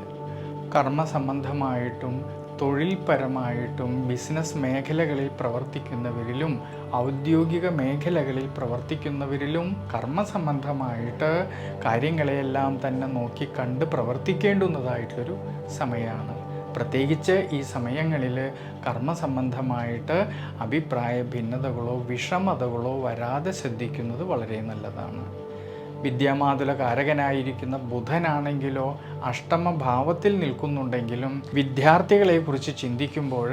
കർമ്മസംബന്ധമായിട്ടും തൊഴിൽപരമായിട്ടും ബിസിനസ് മേഖലകളിൽ പ്രവർത്തിക്കുന്നവരിലും ഔദ്യോഗിക മേഖലകളിൽ പ്രവർത്തിക്കുന്നവരിലും കർമ്മസംബന്ധമായിട്ട് കാര്യങ്ങളെയെല്ലാം തന്നെ നോക്കി കണ്ട് പ്രവർത്തിക്കേണ്ടുന്നതായിട്ടൊരു സമയമാണ്. പ്രത്യേകിച്ച് ഈ സമയങ്ങളിൽ കർമ്മസംബന്ധമായിട്ട് അഭിപ്രായ ഭിന്നതകളോ വിഷമതകളോ വരാതെ ശ്രദ്ധിക്കുന്നത് വളരെ നല്ലതാണ്. വിദ്യാമാതുല കാരകനായിരിക്കുന്ന ബുധനാണെങ്കിലോ അഷ്ടമഭാവത്തിൽ നിൽക്കുന്നുണ്ടെങ്കിലും വിദ്യാർത്ഥികളെക്കുറിച്ച് ചിന്തിക്കുമ്പോൾ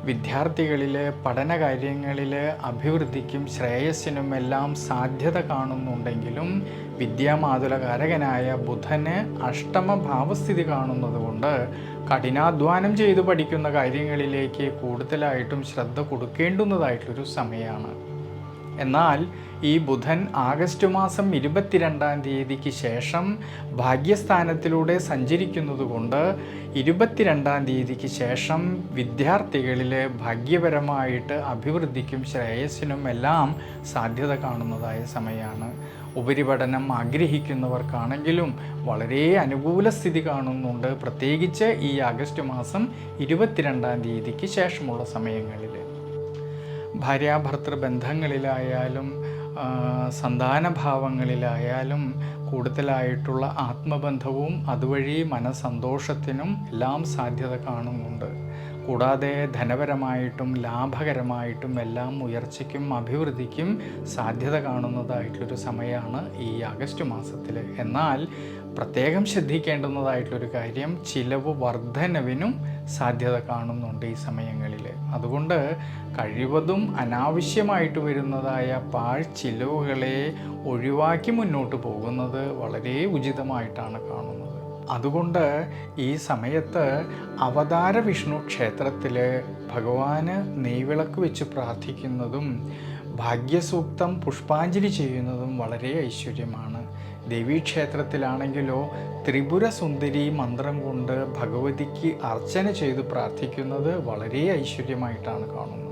വിദ്യാർത്ഥികളിൽ പഠനകാര്യങ്ങളിൽ അഭിവൃദ്ധിക്കും ശ്രേയസ്സിനും എല്ലാം സാധ്യത കാണുന്നുണ്ടെങ്കിലും വിദ്യാമാതുല കാരകനായ ബുധന് അഷ്ടമഭാവസ്ഥിതി കാണുന്നത് കൊണ്ട് കഠിനാധ്വാനം ചെയ്ത് പഠിക്കുന്ന കാര്യങ്ങളിലേക്ക് കൂടുതലായിട്ടും ശ്രദ്ധ കൊടുക്കേണ്ടുന്നതായിട്ടൊരു സമയമാണ്. എന്നാൽ ഈ ബുധൻ ആഗസ്റ്റ് മാസം 22-ാം തീയതിക്ക് ശേഷം ഭാഗ്യസ്ഥാനത്തിലൂടെ സഞ്ചരിക്കുന്നത് കൊണ്ട് 22-ാം തീയതിക്ക് ശേഷം വിദ്യാർത്ഥികളിൽ ഭാഗ്യപരമായിട്ട് അഭിവൃദ്ധിക്കും ശ്രേയസ്സിനും എല്ലാം സാധ്യത കാണുന്നതായ സമയമാണ്. ഉപരിപഠനം ആഗ്രഹിക്കുന്നവർക്കാണെങ്കിലും വളരെ അനുകൂല സ്ഥിതി കാണുന്നുണ്ട്, പ്രത്യേകിച്ച് ഈ ആഗസ്റ്റ് മാസം 22-ാം തീയതിക്ക് ശേഷമുള്ള സമയങ്ങളിൽ. ഭാര്യാഭർത്തൃ ബന്ധങ്ങളിലായാലും സന്താനഭാവങ്ങളിലായാലും കൂടുതലായിട്ടുള്ള ആത്മബന്ധവും അതുവഴി മനസ്സന്തോഷത്തിനും എല്ലാം സാധ്യത കാണുന്നുണ്ട്. കൂടാതെ ധനപരമായിട്ടും ലാഭകരമായിട്ടും എല്ലാം ഉയർച്ചയ്ക്കും അഭിവൃദ്ധിക്കും സാധ്യത കാണുന്നതായിട്ടൊരു സമയമാണ് ഈ ആഗസ്റ്റ് മാസത്തിൽ. എന്നാൽ പ്രത്യേകം ശ്രദ്ധിക്കേണ്ടുന്നതായിട്ടൊരു കാര്യം, ചിലവ് വർധനവിനും സാധ്യത കാണുന്നുണ്ട് ഈ സമയങ്ങളിൽ. അതുകൊണ്ട് കഴിവതും അനാവശ്യമായിട്ട് വരുന്നതായ പാഴ്ചിലവുകളെ ഒഴിവാക്കി മുന്നോട്ട് പോകുന്നത് വളരെ ഉചിതമായിട്ടാണ് കാണുന്നത്. അതുകൊണ്ട് ഈ സമയത്ത് അവതാര വിഷ്ണു ക്ഷേത്രത്തിൽ ഭഗവാന് നെയ്വിളക്ക് വെച്ച് പ്രാർത്ഥിക്കുന്നതും ഭാഗ്യസൂക്തം പുഷ്പാഞ്ജലി ചെയ്യുന്നതും വളരെ ഐശ്വര്യമാണ്. ദേവീക്ഷേത്രത്തിലാണെങ്കിലോ ത്രിപുര സുന്ദരി മന്ത്രം കൊണ്ട് ഭഗവതിക്ക് അർച്ചന ചെയ്ത് പ്രാർത്ഥിക്കുന്നത് വളരെ ഐശ്വര്യമായിട്ടാണ് കാണുന്നത്.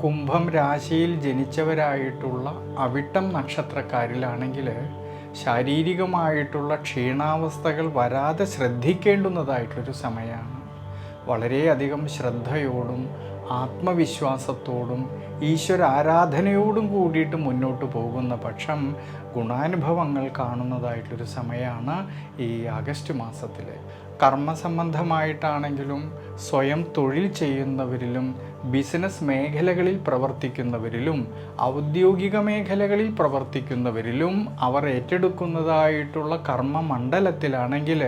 കുംഭം രാശിയിൽ ജനിച്ചവരായിട്ടുള്ള അവിട്ടം നക്ഷത്രക്കാരിലാണെങ്കിൽ ശാരീരികമായിട്ടുള്ള ക്ഷീണാവസ്ഥകൾ വരാതെ ശ്രദ്ധിക്കേണ്ടുന്നതായിട്ടൊരു സമയമാണ്. വളരെയധികം ശ്രദ്ധയോടും ആത്മവിശ്വാസത്തോടും ഈശ്വരാരാധനയോടും കൂടിയിട്ട് മുന്നോട്ട് പോകുന്ന പക്ഷം ഗുണാനുഭവങ്ങൾ കാണുന്നതായിട്ടൊരു സമയമാണ് ഈ ആഗസ്റ്റ് മാസത്തിൽ. കർമ്മസംബന്ധമായിട്ടാണെങ്കിലും സ്വയം തൊഴിൽ ചെയ്യുന്നവരിലും ബിസിനസ് മേഖലകളിൽ പ്രവർത്തിക്കുന്നവരിലും ഔദ്യോഗിക മേഖലകളിൽ പ്രവർത്തിക്കുന്നവരിലും അവർ ഏറ്റെടുക്കുന്നതായിട്ടുള്ള കർമ്മമണ്ഡലത്തിലാണെങ്കിൽ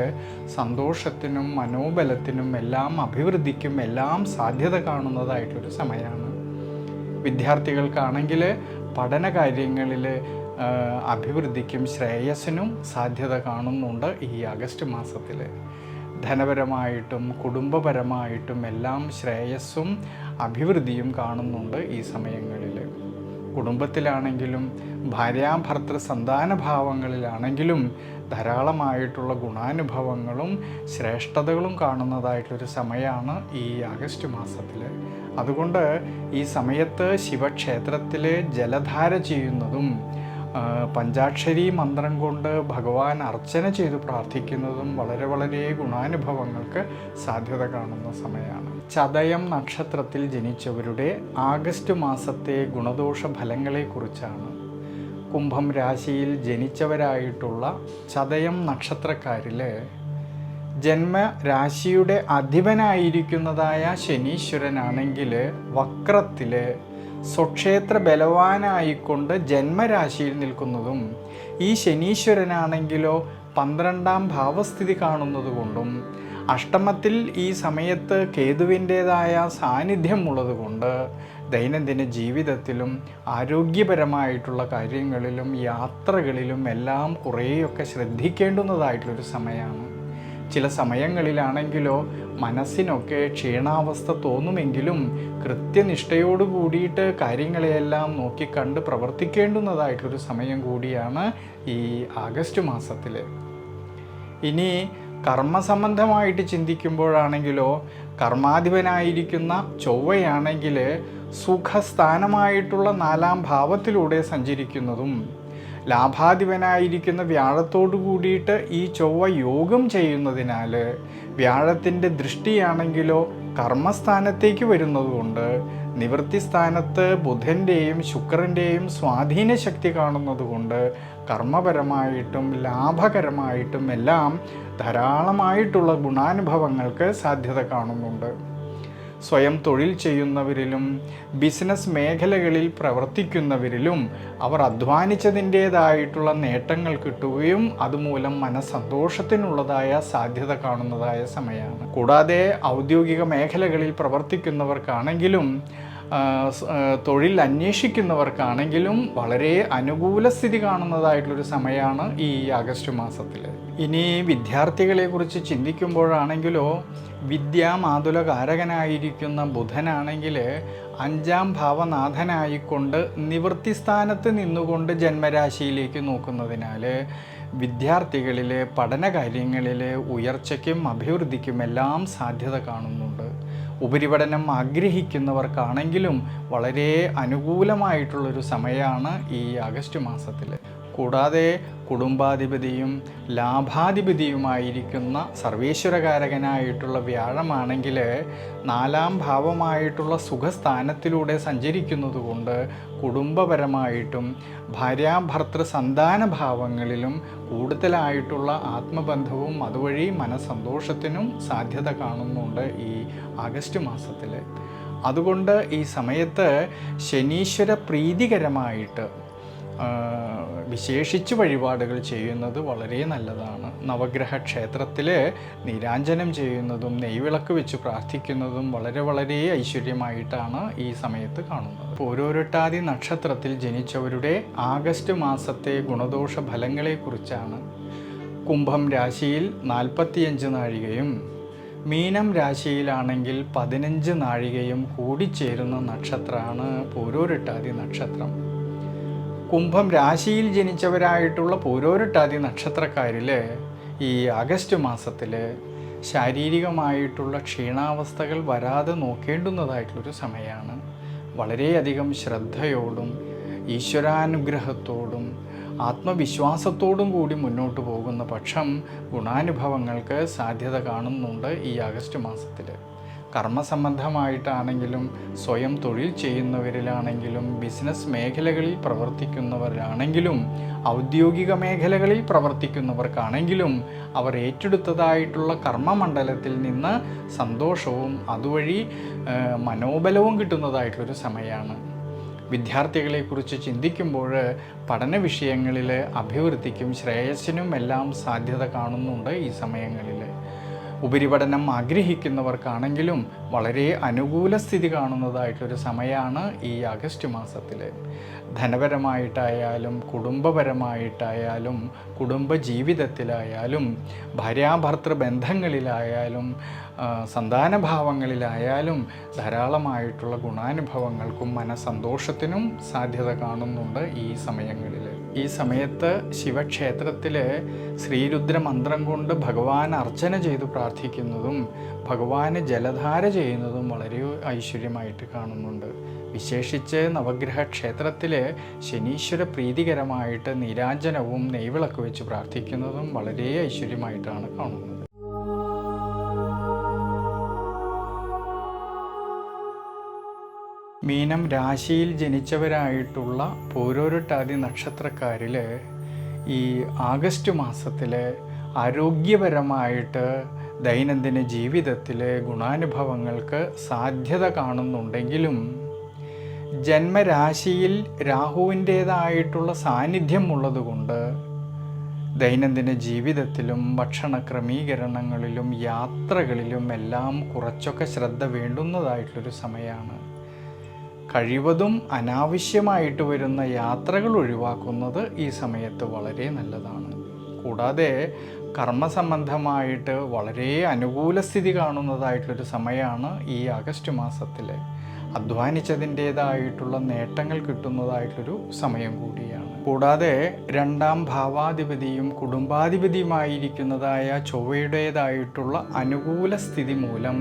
സന്തോഷത്തിനും മനോബലത്തിനും എല്ലാം അഭിവൃദ്ധിക്കും എല്ലാം സാധ്യത കാണുന്നതായിട്ടൊരു സമയമാണ്. വിദ്യാർത്ഥികൾക്കാണെങ്കിൽ പഠനകാര്യങ്ങളിൽ അഭിവൃദ്ധിക്കും ശ്രേയസ്സിനും സാധ്യത കാണുന്നുണ്ട് ഈ ആഗസ്റ്റ് മാസത്തിൽ. ധനപരമായിട്ടും കുടുംബപരമായിട്ടും എല്ലാം ശ്രേയസ്സും അഭിവൃദ്ധിയും കാണുന്നുണ്ട് ഈ സമയങ്ങളിൽ. കുടുംബത്തിലാണെങ്കിലും ഭാര്യാഭർത്തൃ സന്താനഭാവങ്ങളിലാണെങ്കിലും ധാരാളമായിട്ടുള്ള ഗുണാനുഭവങ്ങളും ശ്രേഷ്ഠതകളും കാണുന്നതായിട്ടൊരു സമയമാണ് ഈ ആഗസ്റ്റ് മാസത്തിൽ. അതുകൊണ്ട് ഈ സമയത്ത് ശിവക്ഷേത്രത്തിൽ ജലധാര ചെയ്യുന്നതും പഞ്ചാക്ഷരി മന്ത്രം കൊണ്ട് ഭഗവാൻ അർച്ചന ചെയ്ത് പ്രാർത്ഥിക്കുന്നതും വളരെ വളരെ ഗുണാനുഭവങ്ങൾക്ക് സാധ്യത കാണുന്ന സമയമാണ്. ചതയം നക്ഷത്രത്തിൽ ജനിച്ചവരുടെ ആഗസ്റ്റ് മാസത്തെ ഗുണദോഷ ഫലങ്ങളെക്കുറിച്ചാണ്. കുംഭം രാശിയിൽ ജനിച്ചവരായിട്ടുള്ള ചതയം നക്ഷത്രക്കാരിൽ ജന്മരാശിയുടെ അധിപനായിരിക്കുന്നതായ ശനീശ്വരനാണെങ്കിൽ വക്രത്തിൽ സ്വക്ഷേത്ര ബലവാനായിക്കൊണ്ട് ജന്മരാശിയിൽ നിൽക്കുന്നതും ഈ ശനീശ്വരനാണെങ്കിലോ 12-ാം ഭാവസ്ഥിതി കാണുന്നത് കൊണ്ടും അഷ്ടമത്തിൽ ഈ സമയത്ത് കേതുവിൻ്റേതായ സാന്നിധ്യം ഉള്ളതുകൊണ്ട് ദൈനംദിന ജീവിതത്തിലും ആരോഗ്യപരമായിട്ടുള്ള കാര്യങ്ങളിലും യാത്രകളിലും എല്ലാം കുറേയൊക്കെ ശ്രദ്ധിക്കേണ്ടുന്നതായിട്ടുള്ളൊരു സമയമാണ്. ചില സമയങ്ങളിലാണെങ്കിലോ മനസ്സിനൊക്കെ ക്ഷീണാവസ്ഥ തോന്നുമെങ്കിലും കൃത്യനിഷ്ഠയോട് കൂടിയിട്ട് കാര്യങ്ങളെയെല്ലാം നോക്കിക്കണ്ട് പ്രവർത്തിക്കേണ്ടുന്നതായിട്ടൊരു സമയം കൂടിയാണ് ഈ ആഗസ്റ്റ് മാസത്തിൽ. ഇനി കർമ്മസംബന്ധമായിട്ട് ചിന്തിക്കുമ്പോഴാണെങ്കിലോ കർമാധിപനായിരിക്കുന്ന ചൊവ്വയാണെങ്കിൽ സുഖസ്ഥാനമായിട്ടുള്ള 4-ാം ഭാവത്തിലൂടെ സഞ്ചരിക്കുന്നതും ലാഭാധിപനായിരിക്കുന്ന വ്യാഴത്തോടു കൂടിയിട്ട് ഈ ചൊവ്വ യോഗം ചെയ്യുന്നതിനാൽ വ്യാഴത്തിൻ്റെ ദൃഷ്ടിയാണെങ്കിലോ കർമ്മസ്ഥാനത്തേക്ക് വരുന്നതുകൊണ്ട് നിവൃത്തിസ്ഥാനത്ത് ബുധൻ്റെയും ശുക്രൻ്റെയും സ്വാധീന ശക്തി കാണുന്നതുകൊണ്ട് കർമ്മപരമായിട്ടും ലാഭകരമായിട്ടും എല്ലാം ധാരാളമായിട്ടുള്ള ഗുണാനുഭവങ്ങൾക്ക് സാധ്യത കാണുന്നുണ്ട്. സ്വയം തൊഴിൽ ചെയ്യുന്നവരിലും ബിസിനസ് മേഖലകളിൽ പ്രവർത്തിക്കുന്നവരിലും അവർ അധ്വാനിച്ചതിൻ്റേതായിട്ടുള്ള നേട്ടങ്ങൾ കിട്ടുകയും അതുമൂലം മനസ്സന്തോഷത്തിനുള്ളതായ സാധ്യത കാണുന്നതായ സമയമാണ്. കൂടാതെ ഔദ്യോഗിക മേഖലകളിൽ പ്രവർത്തിക്കുന്നവർക്കാണെങ്കിലും തൊഴിൽ അന്വേഷിക്കുന്നവർക്കാണെങ്കിലും വളരെ അനുകൂല സ്ഥിതി കാണുന്നതായിട്ടുള്ളൊരു സമയമാണ് ഈ ആഗസ്റ്റ് മാസത്തിൽ. ഇനി വിദ്യാർത്ഥികളെ കുറിച്ച് ചിന്തിക്കുമ്പോഴാണെങ്കിലോ വിദ്യാമാതുലകാരകനായിരിക്കുന്ന ബുധനാണെങ്കിൽ 5-ാം ഭാവനാഥനായിക്കൊണ്ട് നിവൃത്തിസ്ഥാനത്ത് നിന്നുകൊണ്ട് ജന്മരാശിയിലേക്ക് നോക്കുന്നതിനാൽ വിദ്യാർത്ഥികളിൽ പഠനകാര്യങ്ങളിൽ ഉയർച്ചയ്ക്കും അഭിവൃദ്ധിക്കുമെല്ലാം സാധ്യത കാണുന്നുണ്ട്. ഉപരിപഠനം ആഗ്രഹിക്കുന്നവർക്കാണെങ്കിലും വളരെ അനുകൂലമായിട്ടുള്ളൊരു സമയമാണ് ഈ ആഗസ്റ്റ് മാസത്തിൽ. കൂടാതെ കുടുംബാധിപതിയും ലാഭാധിപതിയുമായിരിക്കുന്ന സർവേശ്വരകാരകനായിട്ടുള്ള വ്യാഴമാണെങ്കിൽ 4-ാം ഭാവമായിട്ടുള്ള സുഖസ്ഥാനത്തിലൂടെ സഞ്ചരിക്കുന്നത് കൊണ്ട് കുടുംബപരമായിട്ടും ഭാര്യാഭർത്തൃ സന്താന ഭാവങ്ങളിലും കൂടുതലായിട്ടുള്ള ആത്മബന്ധവും അതുവഴി മനസ്സന്തോഷത്തിനും സാധ്യത കാണുന്നുണ്ട് ഈ ആഗസ്റ്റ് മാസത്തിൽ. അതുകൊണ്ട് ഈ സമയത്ത് ശനീശ്വര പ്രീതികരമായിട്ട് വിശേഷിച്ച് വഴിപാടുകൾ ചെയ്യുന്നത് വളരെ നല്ലതാണ്. നവഗ്രഹ ക്ഷേത്രത്തിൽ നീരാഞ്ജനം ചെയ്യുന്നതും നെയ്വിളക്ക് വെച്ച് പ്രാർത്ഥിക്കുന്നതും വളരെ ഐശ്വര്യമായിട്ടാണ് ഈ സമയത്ത് കാണുന്നത്. പൂരോരുട്ടാതി നക്ഷത്രത്തിൽ ജനിച്ചവരുടെ ആഗസ്റ്റ് മാസത്തെ ഗുണദോഷ ഫലങ്ങളെക്കുറിച്ചാണ്. കുംഭം രാശിയിൽ 45 നാഴികയും മീനം രാശിയിലാണെങ്കിൽ 15 നാഴികയും കൂടിച്ചേരുന്ന നക്ഷത്രമാണ് പൂരോരുട്ടാതി നക്ഷത്രം. കുംഭം രാശിയിൽ ജനിച്ചവരായിട്ടുള്ള പൂരോരുട്ടാതി നക്ഷത്രക്കാരിൽ ഈ ആഗസ്റ്റ് മാസത്തിൽ ശാരീരികമായിട്ടുള്ള ക്ഷീണാവസ്ഥകൾ വരാതെ നോക്കേണ്ടുന്നതായിട്ടുള്ളൊരു സമയമാണ്. വളരെയധികം ശ്രദ്ധയോടും ഈശ്വരാനുഗ്രഹത്തോടും ആത്മവിശ്വാസത്തോടും കൂടി മുന്നോട്ട് പോകുന്ന പക്ഷം ഗുണാനുഭവങ്ങൾക്ക് സാധ്യത കാണുന്നുണ്ട് ഈ ആഗസ്റ്റ് മാസത്തിൽ. കർമ്മസംബന്ധമായിട്ടാണെങ്കിലും സ്വയം തൊഴിൽ ചെയ്യുന്നവരിലാണെങ്കിലും ബിസിനസ് മേഖലകളിൽ പ്രവർത്തിക്കുന്നവരാണെങ്കിലും ഔദ്യോഗിക മേഖലകളിൽ പ്രവർത്തിക്കുന്നവർക്കാണെങ്കിലും അവർ ഏറ്റെടുത്തതായിട്ടുള്ള കർമ്മമണ്ഡലത്തിൽ നിന്ന് സന്തോഷവും അതുവഴി മനോബലവും കിട്ടുന്നതായിട്ടുള്ളൊരു സമയമാണ്. വിദ്യാർത്ഥികളെക്കുറിച്ച് ചിന്തിക്കുമ്പോൾ പഠന വിഷയങ്ങളിൽ അഭിവൃദ്ധിക്കും ശ്രേയസ്സിനും എല്ലാം സാധ്യത കാണുന്നുണ്ട് ഈ സമയങ്ങളിൽ. ഉപരിപഠനം ആഗ്രഹിക്കുന്നവർക്കാണെങ്കിലും വളരെ അനുകൂല സ്ഥിതി കാണുന്നതായിട്ടൊരു സമയമാണ് ഈ ആഗസ്റ്റ് മാസത്തിൽ. ധനപരമായിട്ടായാലും കുടുംബപരമായിട്ടായാലും കുടുംബജീവിതത്തിലായാലും ഭാര്യാഭർത്തൃ ബന്ധങ്ങളിലായാലും സന്താനഭാവങ്ങളിലായാലും ധാരാളമായിട്ടുള്ള ഗുണാനുഭവങ്ങൾക്കും മനസ്സന്തോഷത്തിനും സാധ്യത കാണുന്നുണ്ട് ഈ സമയങ്ങളിൽ. ഈ സമയത്ത് ശിവക്ഷേത്രത്തിൽ ശ്രീരുദ്ര മന്ത്രം കൊണ്ട് ഭഗവാൻ അർച്ചന ചെയ്തു പ്രാർത്ഥിക്കുന്നതും ഭഗവാന് ജലധാര ചെയ്യുന്നതും വളരെ ഐശ്വര്യമായിട്ട് കാണുന്നുണ്ട്. വിശേഷിച്ച് നവഗ്രഹ ക്ഷേത്രത്തിൽ ശനീശ്വര പ്രീതികരമായിട്ട് നീരാഞ്ജനവും നെയ്വിളക്ക് വെച്ച് പ്രാർത്ഥിക്കുന്നതും വളരെ ഐശ്വര്യമായിട്ടാണ് കാണുന്നത്. മീനം രാശിയിൽ ജനിച്ചവരായിട്ടുള്ള പൂരോരുട്ടാതി നക്ഷത്രക്കാരിൽ ഈ ആഗസ്റ്റ് മാസത്തിൽ ആരോഗ്യപരമായിട്ട് ദൈനംദിന ജീവിതത്തിൽ ഗുണാനുഭവങ്ങൾക്ക് സാധ്യത കാണുന്നുണ്ടെങ്കിലും ജന്മരാശിയിൽ രാഹുവിൻ്റേതായിട്ടുള്ള സാന്നിധ്യം ഉള്ളതുകൊണ്ട് ദൈനംദിന ജീവിതത്തിലും ഭക്ഷണ ക്രമീകരണങ്ങളിലും യാത്രകളിലും എല്ലാം കുറച്ചൊക്കെ ശ്രദ്ധ വേണ്ടുന്നതായിട്ടുള്ളൊരു സമയമാണ്. കഴിവതും അനാവശ്യമായിട്ട് വരുന്ന യാത്രകൾ ഒഴിവാക്കുന്നത് ഈ സമയത്ത് വളരെ നല്ലതാണ്. കൂടാതെ കർമ്മസംബന്ധമായിട്ട് വളരെ അനുകൂല സ്ഥിതി കാണുന്നതായിട്ടൊരു സമയമാണ് ഈ ആഗസ്റ്റ് മാസത്തിൽ. അധ്വാനിച്ചതിൻ്റേതായിട്ടുള്ള നേട്ടങ്ങൾ കിട്ടുന്നതായിട്ടൊരു സമയം കൂടിയാണ്. കൂടാതെ രണ്ടാം ഭാവാധിപതിയും കുടുംബാധിപതിയുമായിരിക്കുന്നതായ ചൊവ്വയുടേതായിട്ടുള്ള അനുകൂല സ്ഥിതി മൂലം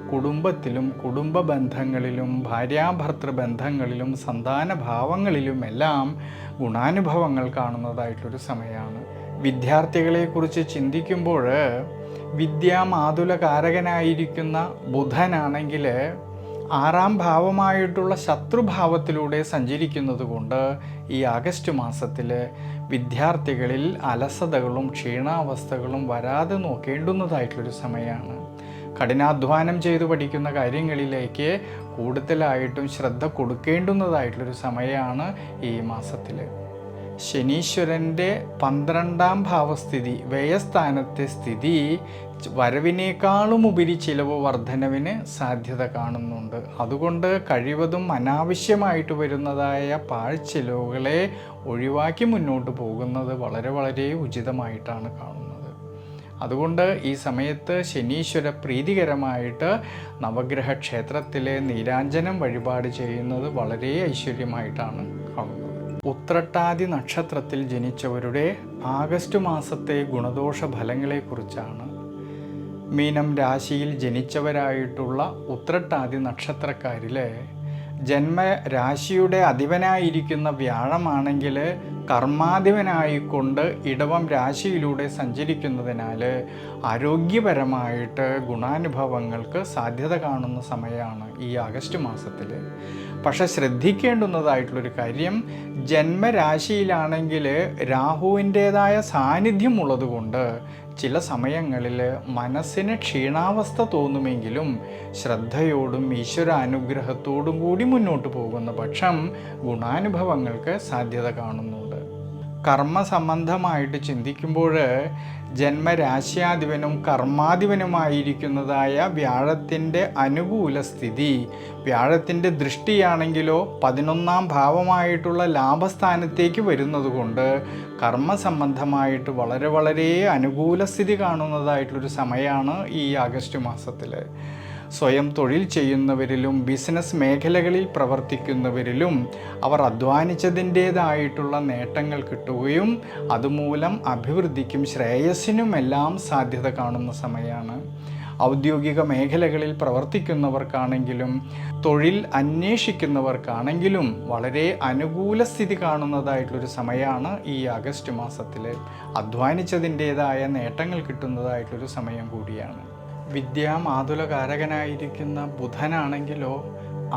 കുടുംബത്തിലും കുടുംബ ബന്ധങ്ങളിലും ഭാര്യാഭർത്തൃ ബന്ധങ്ങളിലും സന്താന ഭാവങ്ങളിലുമെല്ലാം ഗുണാനുഭവങ്ങൾ കാണുന്നതായിട്ടൊരു സമയമാണ്. വിദ്യാർത്ഥികളെക്കുറിച്ച് ചിന്തിക്കുമ്പോൾ വിദ്യാമാതുലകാരകനായിരിക്കുന്ന ബുധനാണെങ്കിൽ 6-ാം ഭാവമായിട്ടുള്ള ശത്രുഭാവത്തിലൂടെ സഞ്ചരിക്കുന്നത് കൊണ്ട് ഈ ആഗസ്റ്റ് മാസത്തിൽ വിദ്യാർത്ഥികളിൽ അലസതകളും ക്ഷീണാവസ്ഥകളും വരാതെ നോക്കേണ്ടുന്നതായിട്ടുള്ളൊരു സമയമാണ്. കഠിനാധ്വാനം ചെയ്തു പഠിക്കുന്ന കാര്യങ്ങളിലേക്ക് കൂടുതലായിട്ടും ശ്രദ്ധ കൊടുക്കേണ്ടുന്നതായിട്ടുള്ളൊരു സമയമാണ് ഈ മാസത്തിൽ. ശനീശ്വരൻ്റെ 12-ാം ഭാവസ്ഥിതി, വ്യയസ്ഥാനത്തെ സ്ഥിതി വരവിനേക്കാളും ഉപരി ചിലവ് വർധനവിന് സാധ്യത കാണുന്നുണ്ട്. അതുകൊണ്ട് കഴിവതും അനാവശ്യമായിട്ട് വരുന്നതായ പാഴ്ചിലവുകളെ ഒഴിവാക്കി മുന്നോട്ട് പോകുന്നത് വളരെ വളരെ ഉചിതമായിട്ടാണ് കാണുന്നത്. അതുകൊണ്ട് ഈ സമയത്ത് ശനീശ്വര പ്രീതികരമായിട്ട് നവഗ്രഹ ക്ഷേത്രത്തിലെ നീരാഞ്ജനം വഴിപാട് ചെയ്യുന്നത് വളരെ ഐശ്വര്യമായിട്ടാണ് കാണുന്നത്. ഉത്രട്ടാതി നക്ഷത്രത്തിൽ ജനിച്ചവരുടെ ആഗസ്റ്റ് മാസത്തെ ഗുണദോഷ ഫലങ്ങളെക്കുറിച്ചാണ്. മീനം രാശിയിൽ ജനിച്ചവരായിട്ടുള്ള ഉത്രട്ടാതി നക്ഷത്രക്കാരിലെ ജന്മരാശിയുടെ അധിപനായിരിക്കുന്ന വ്യാഴമാണെങ്കിൽ കർമാധിപനായിക്കൊണ്ട് ഇടവം രാശിയിലൂടെ സഞ്ചരിക്കുന്നതിനാൽ ആരോഗ്യപരമായിട്ട് ഗുണാനുഭവങ്ങൾക്ക് സാധ്യത കാണുന്ന സമയമാണ് ഈ ആഗസ്റ്റ് മാസത്തിൽ. പക്ഷെ ശ്രദ്ധിക്കേണ്ടുന്നതായിട്ടുള്ളൊരു കാര്യം, ജന്മരാശിയിലാണെങ്കിൽ രാഹുവിൻ്റേതായ സാന്നിധ്യം ഉള്ളതുകൊണ്ട് ചില സമയങ്ങളിൽ മനസ്സിന് ക്ഷീണാവസ്ഥ തോന്നുമെങ്കിലും ശ്രദ്ധയോടും ഈശ്വരാനുഗ്രഹത്തോടും കൂടി മുന്നോട്ട് പോകുന്ന പക്ഷം ഗുണാനുഭവങ്ങൾക്ക് സാധ്യത കാണുന്നുണ്ട്. കർമ്മസംബന്ധമായിട്ട് ചിന്തിക്കുമ്പോൾ ജന്മരാശ്യാധിപനും കർമാധിപനുമായിരിക്കുന്നതായ വ്യാഴത്തിൻ്റെ അനുകൂല സ്ഥിതി, വ്യാഴത്തിൻ്റെ ദൃഷ്ടിയാണെങ്കിലോ 11-ാം ഭാവമായിട്ടുള്ള ലാഭസ്ഥാനത്തേക്ക് വരുന്നത് കൊണ്ട് കർമ്മസംബന്ധമായിട്ട് വളരെ വളരെ അനുകൂല സ്ഥിതി കാണുന്നതായിട്ടുള്ളൊരു സമയമാണ് ഈ ആഗസ്റ്റ് മാസത്തിൽ. സ്വയം തൊഴിൽ ചെയ്യുന്നവരിലും ബിസിനസ് മേഖലകളിൽ പ്രവർത്തിക്കുന്നവരിലും അവർ അധ്വാനിച്ചതിൻ്റേതായിട്ടുള്ള നേട്ടങ്ങൾ കിട്ടുകയും അതുമൂലം അഭിവൃദ്ധിക്കും ശ്രേയസ്സിനുമെല്ലാം സാധ്യത കാണുന്ന സമയമാണ്. ഔദ്യോഗിക മേഖലകളിൽ പ്രവർത്തിക്കുന്നവർക്കാണെങ്കിലും തൊഴിൽ അന്വേഷിക്കുന്നവർക്കാണെങ്കിലും വളരെ അനുകൂല സ്ഥിതി കാണുന്നതായിട്ടുള്ളൊരു സമയമാണ് ഈ ആഗസ്റ്റ് മാസത്തിൽ. അധ്വാനിച്ചതിൻ്റേതായ നേട്ടങ്ങൾ കിട്ടുന്നതായിട്ടൊരു സമയം കൂടിയാണ്. വിദ്യാമാതുലകാരകനായിരിക്കുന്ന ബുധനാണെങ്കിലോ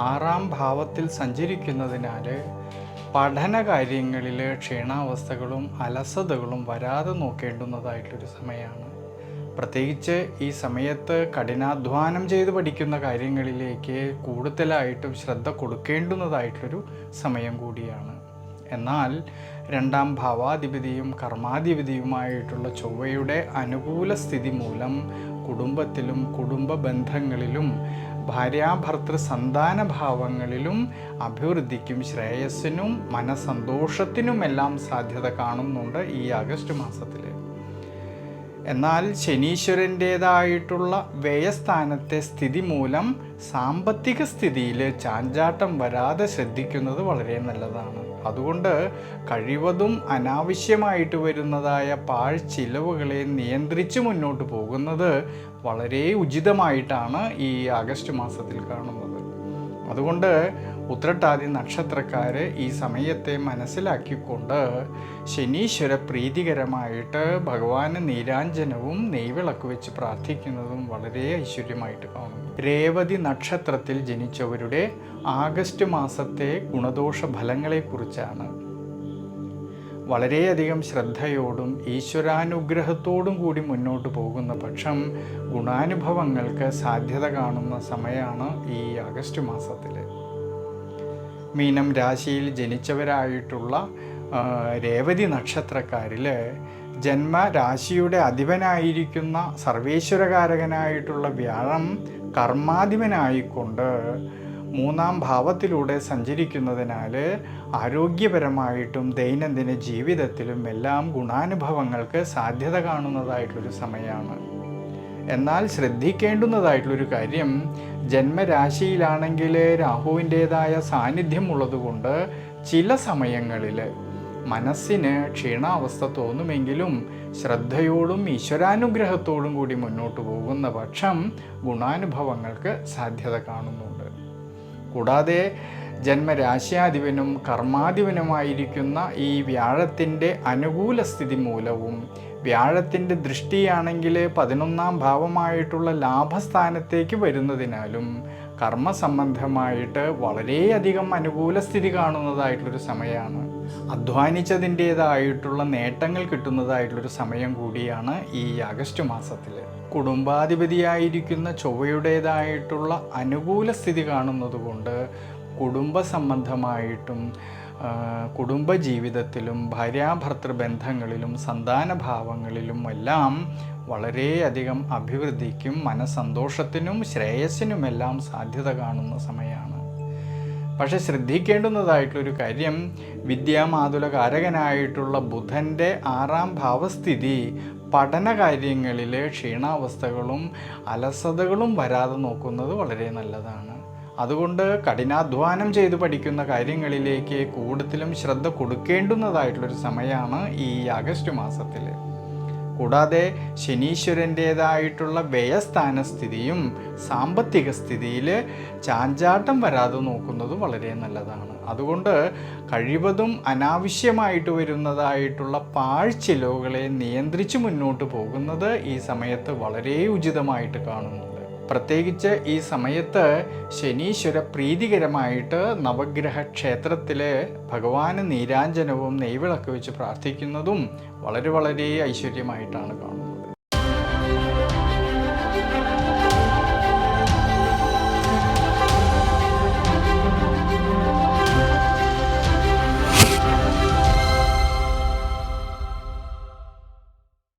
6-ാം ഭാവത്തിൽ സഞ്ചരിക്കുന്നതിനാൽ പഠന കാര്യങ്ങളിൽ ക്ഷീണാവസ്ഥകളും അലസതകളും വരാതെ നോക്കേണ്ടുന്നതായിട്ടൊരു സമയമാണ്. പ്രത്യേകിച്ച് ഈ സമയത്ത് കഠിനാധ്വാനം ചെയ്ത് പഠിക്കുന്ന കാര്യങ്ങളിലേക്ക് കൂടുതലായിട്ടും ശ്രദ്ധ കൊടുക്കേണ്ടുന്നതായിട്ടൊരു സമയം കൂടിയാണ്. എന്നാൽ 2-ാം ഭാവാധിപതിയും കർമാധിപതിയുമായിട്ടുള്ള ചൊവ്വയുടെ അനുകൂല സ്ഥിതി മൂലം കുടുംബത്തിലും കുടുംബ ബന്ധങ്ങളിലും ഭാര്യാഭർത്തൃ സന്താന ഭാവങ്ങളിലും അഭിവൃദ്ധിക്കും ശ്രേയസ്സിനും മനസ്സന്തോഷത്തിനുമെല്ലാം സാധ്യത കാണുന്നുണ്ട് ഈ ആഗസ്റ്റ് മാസത്തിൽ. എന്നാൽ ശനീശ്വരൻ്റേതായിട്ടുള്ള വ്യയസ്ഥാനത്തെ സ്ഥിതി മൂലം സാമ്പത്തിക സ്ഥിതിയിൽ ചാഞ്ചാട്ടം വരാതെ ശ്രദ്ധിക്കുന്നത് വളരെ നല്ലതാണ്. അതുകൊണ്ട് കഴിവതും അനാവശ്യമായിട്ട് വരുന്നതായ പാഴ്ചിലവുകളെ നിയന്ത്രിച്ച് മുന്നോട്ട് പോകുന്നത് വളരെ ഉചിതമായിട്ടാണ് ഈ ആഗസ്റ്റ് മാസത്തിൽ കാണുന്നത്. അതുകൊണ്ട് ഉത്രട്ടാതി നക്ഷത്രക്കാർ ഈ സമയത്തെ മനസ്സിലാക്കിക്കൊണ്ട് ശനീശ്വര പ്രീതികരമായിട്ട് ഭഗവാന് നീരാഞ്ജനവും നെയ്വിളക്ക് വെച്ച് പ്രാർത്ഥിക്കുന്നതും വളരെ ഐശ്വര്യമായിട്ട് കാണുന്നു. രേവതി നക്ഷത്രത്തിൽ ജനിച്ചവരുടെ ആഗസ്റ്റ് മാസത്തെ ഗുണദോഷ ഫലങ്ങളെക്കുറിച്ചാണ്. വളരെയധികം ശ്രദ്ധയോടും ഈശ്വരാനുഗ്രഹത്തോടും കൂടി മുന്നോട്ട് പോകുന്ന പക്ഷം ഗുണാനുഭവങ്ങൾക്ക് സാധ്യത കാണുന്ന സമയമാണ് ഈ ആഗസ്റ്റ് മാസത്തിൽ. മീനം രാശിയിൽ ജനിച്ചവരായിട്ടുള്ള രേവതി നക്ഷത്രക്കാരിൽ ജന്മരാശിയുടെ അധിപനായിരിക്കുന്ന സർവേശ്വരകാരകനായിട്ടുള്ള വ്യാഴം കർമാധിപനായിക്കൊണ്ട് മൂന്നാം ഭാവത്തിലൂടെ സഞ്ചരിക്കുന്നതിനാൽ ആരോഗ്യപരമായിട്ടും ദൈനംദിന ജീവിതത്തിലും എല്ലാം ഗുണാനുഭവങ്ങൾക്ക് സാധ്യത കാണുന്നതായിട്ടൊരു സമയമാണ്. എന്നാൽ ശ്രദ്ധിക്കേണ്ടുന്നതായിട്ടുള്ളൊരു കാര്യം, ജന്മരാശിയിലാണെങ്കിൽ രാഹുവിൻ്റേതായ സാന്നിധ്യം ഉള്ളതുകൊണ്ട് ചില സമയങ്ങളിൽ മനസ്സിന് ക്ഷീണാവസ്ഥ തോന്നുമെങ്കിലും ശ്രദ്ധയോടും ഈശ്വരാനുഗ്രഹത്തോടും കൂടി മുന്നോട്ട് പോകുന്ന പക്ഷം ഗുണാനുഭവങ്ങൾക്ക് സാധ്യത കാണുന്നുണ്ട്. കൂടാതെ ജന്മരാശ്യാധിപനും കർമാധിപനുമായിരിക്കുന്ന ഈ വ്യാഴത്തിൻ്റെ അനുകൂല സ്ഥിതി മൂലവും വ്യാഴത്തിൻ്റെ ദൃഷ്ടിയാണെങ്കിൽ 11ാം ഭാവമായിട്ടുള്ള ലാഭസ്ഥാനത്തേക്ക് വരുന്നതിനാലും കർമ്മസംബന്ധമായിട്ട് വളരെയധികം അനുകൂല സ്ഥിതി കാണുന്നതായിട്ടുള്ളൊരു സമയമാണ്. അധ്വാനിച്ചതിൻ്റേതായിട്ടുള്ള നേട്ടങ്ങൾ കിട്ടുന്നതായിട്ടുള്ളൊരു സമയം കൂടിയാണ് ഈ ആഗസ്റ്റ് മാസത്തിൽ. കുടുംബാധിപതിയായിരിക്കുന്ന ചൊവ്വയുടേതായിട്ടുള്ള അനുകൂല സ്ഥിതി കാണുന്നതുകൊണ്ട് കുടുംബ സംബന്ധമായിട്ടും കുടുംബജീവിതത്തിലും ഭാര്യാഭർത്തൃ ബന്ധങ്ങളിലും സന്താനഭാവങ്ങളിലും എല്ലാം വളരെയധികം അഭിവൃദ്ധിക്കും മനസ്സന്തോഷത്തിനും ശ്രേയസ്സിനുമെല്ലാം സാധ്യത കാണുന്ന സമയമാണ്. പക്ഷെ ശ്രദ്ധിക്കേണ്ടുന്നതായിട്ടുള്ളൊരു കാര്യം, വിദ്യാമാതുലകാരകനായിട്ടുള്ള ബുധൻ്റെ 6ാം ഭാവസ്ഥിതി പഠനകാര്യങ്ങളിൽ ക്ഷീണാവസ്ഥകളും അലസതകളും വരാതെ നോക്കുന്നത് വളരെ നല്ലതാണ്. അതുകൊണ്ട് കഠിനാധ്വാനം ചെയ്ത് പഠിക്കുന്ന കാര്യങ്ങളിലേക്ക് കൂടുതലും ശ്രദ്ധ കൊടുക്കേണ്ടുന്നതായിട്ടുള്ളൊരു സമയമാണ് ഈ ആഗസ്റ്റ് മാസത്തിൽ. കൂടാതെ ശനീശ്വരൻ്റേതായിട്ടുള്ള വ്യയസ്ഥാനസ്ഥിതിയും സാമ്പത്തിക സ്ഥിതിയിൽ ചാഞ്ചാട്ടം വരാതെ നോക്കുന്നത് വളരെ നല്ലതാണ്. അതുകൊണ്ട് കഴിവതും അനാവശ്യമായിട്ട് വരുന്നതായിട്ടുള്ള പാഴ്ചിലവുകളെ നിയന്ത്രിച്ച് മുന്നോട്ട് പോകുന്നത് ഈ സമയത്ത് വളരെ ഉചിതമായിട്ട് കാണുന്നുണ്ട്. പ്രത്യേകിച്ച് ഈ സമയത്ത് ശനീശ്വര പ്രീതികരമായിട്ട് നവഗ്രഹ ക്ഷേത്രത്തിൽ ഭഗവാന് നീരാഞ്ജനവും നെയ്വിളക്ക് വെച്ച് പ്രാർത്ഥിക്കുന്നതും വളരെ ഐശ്വര്യമായിട്ടാണ് കാണുന്നത്.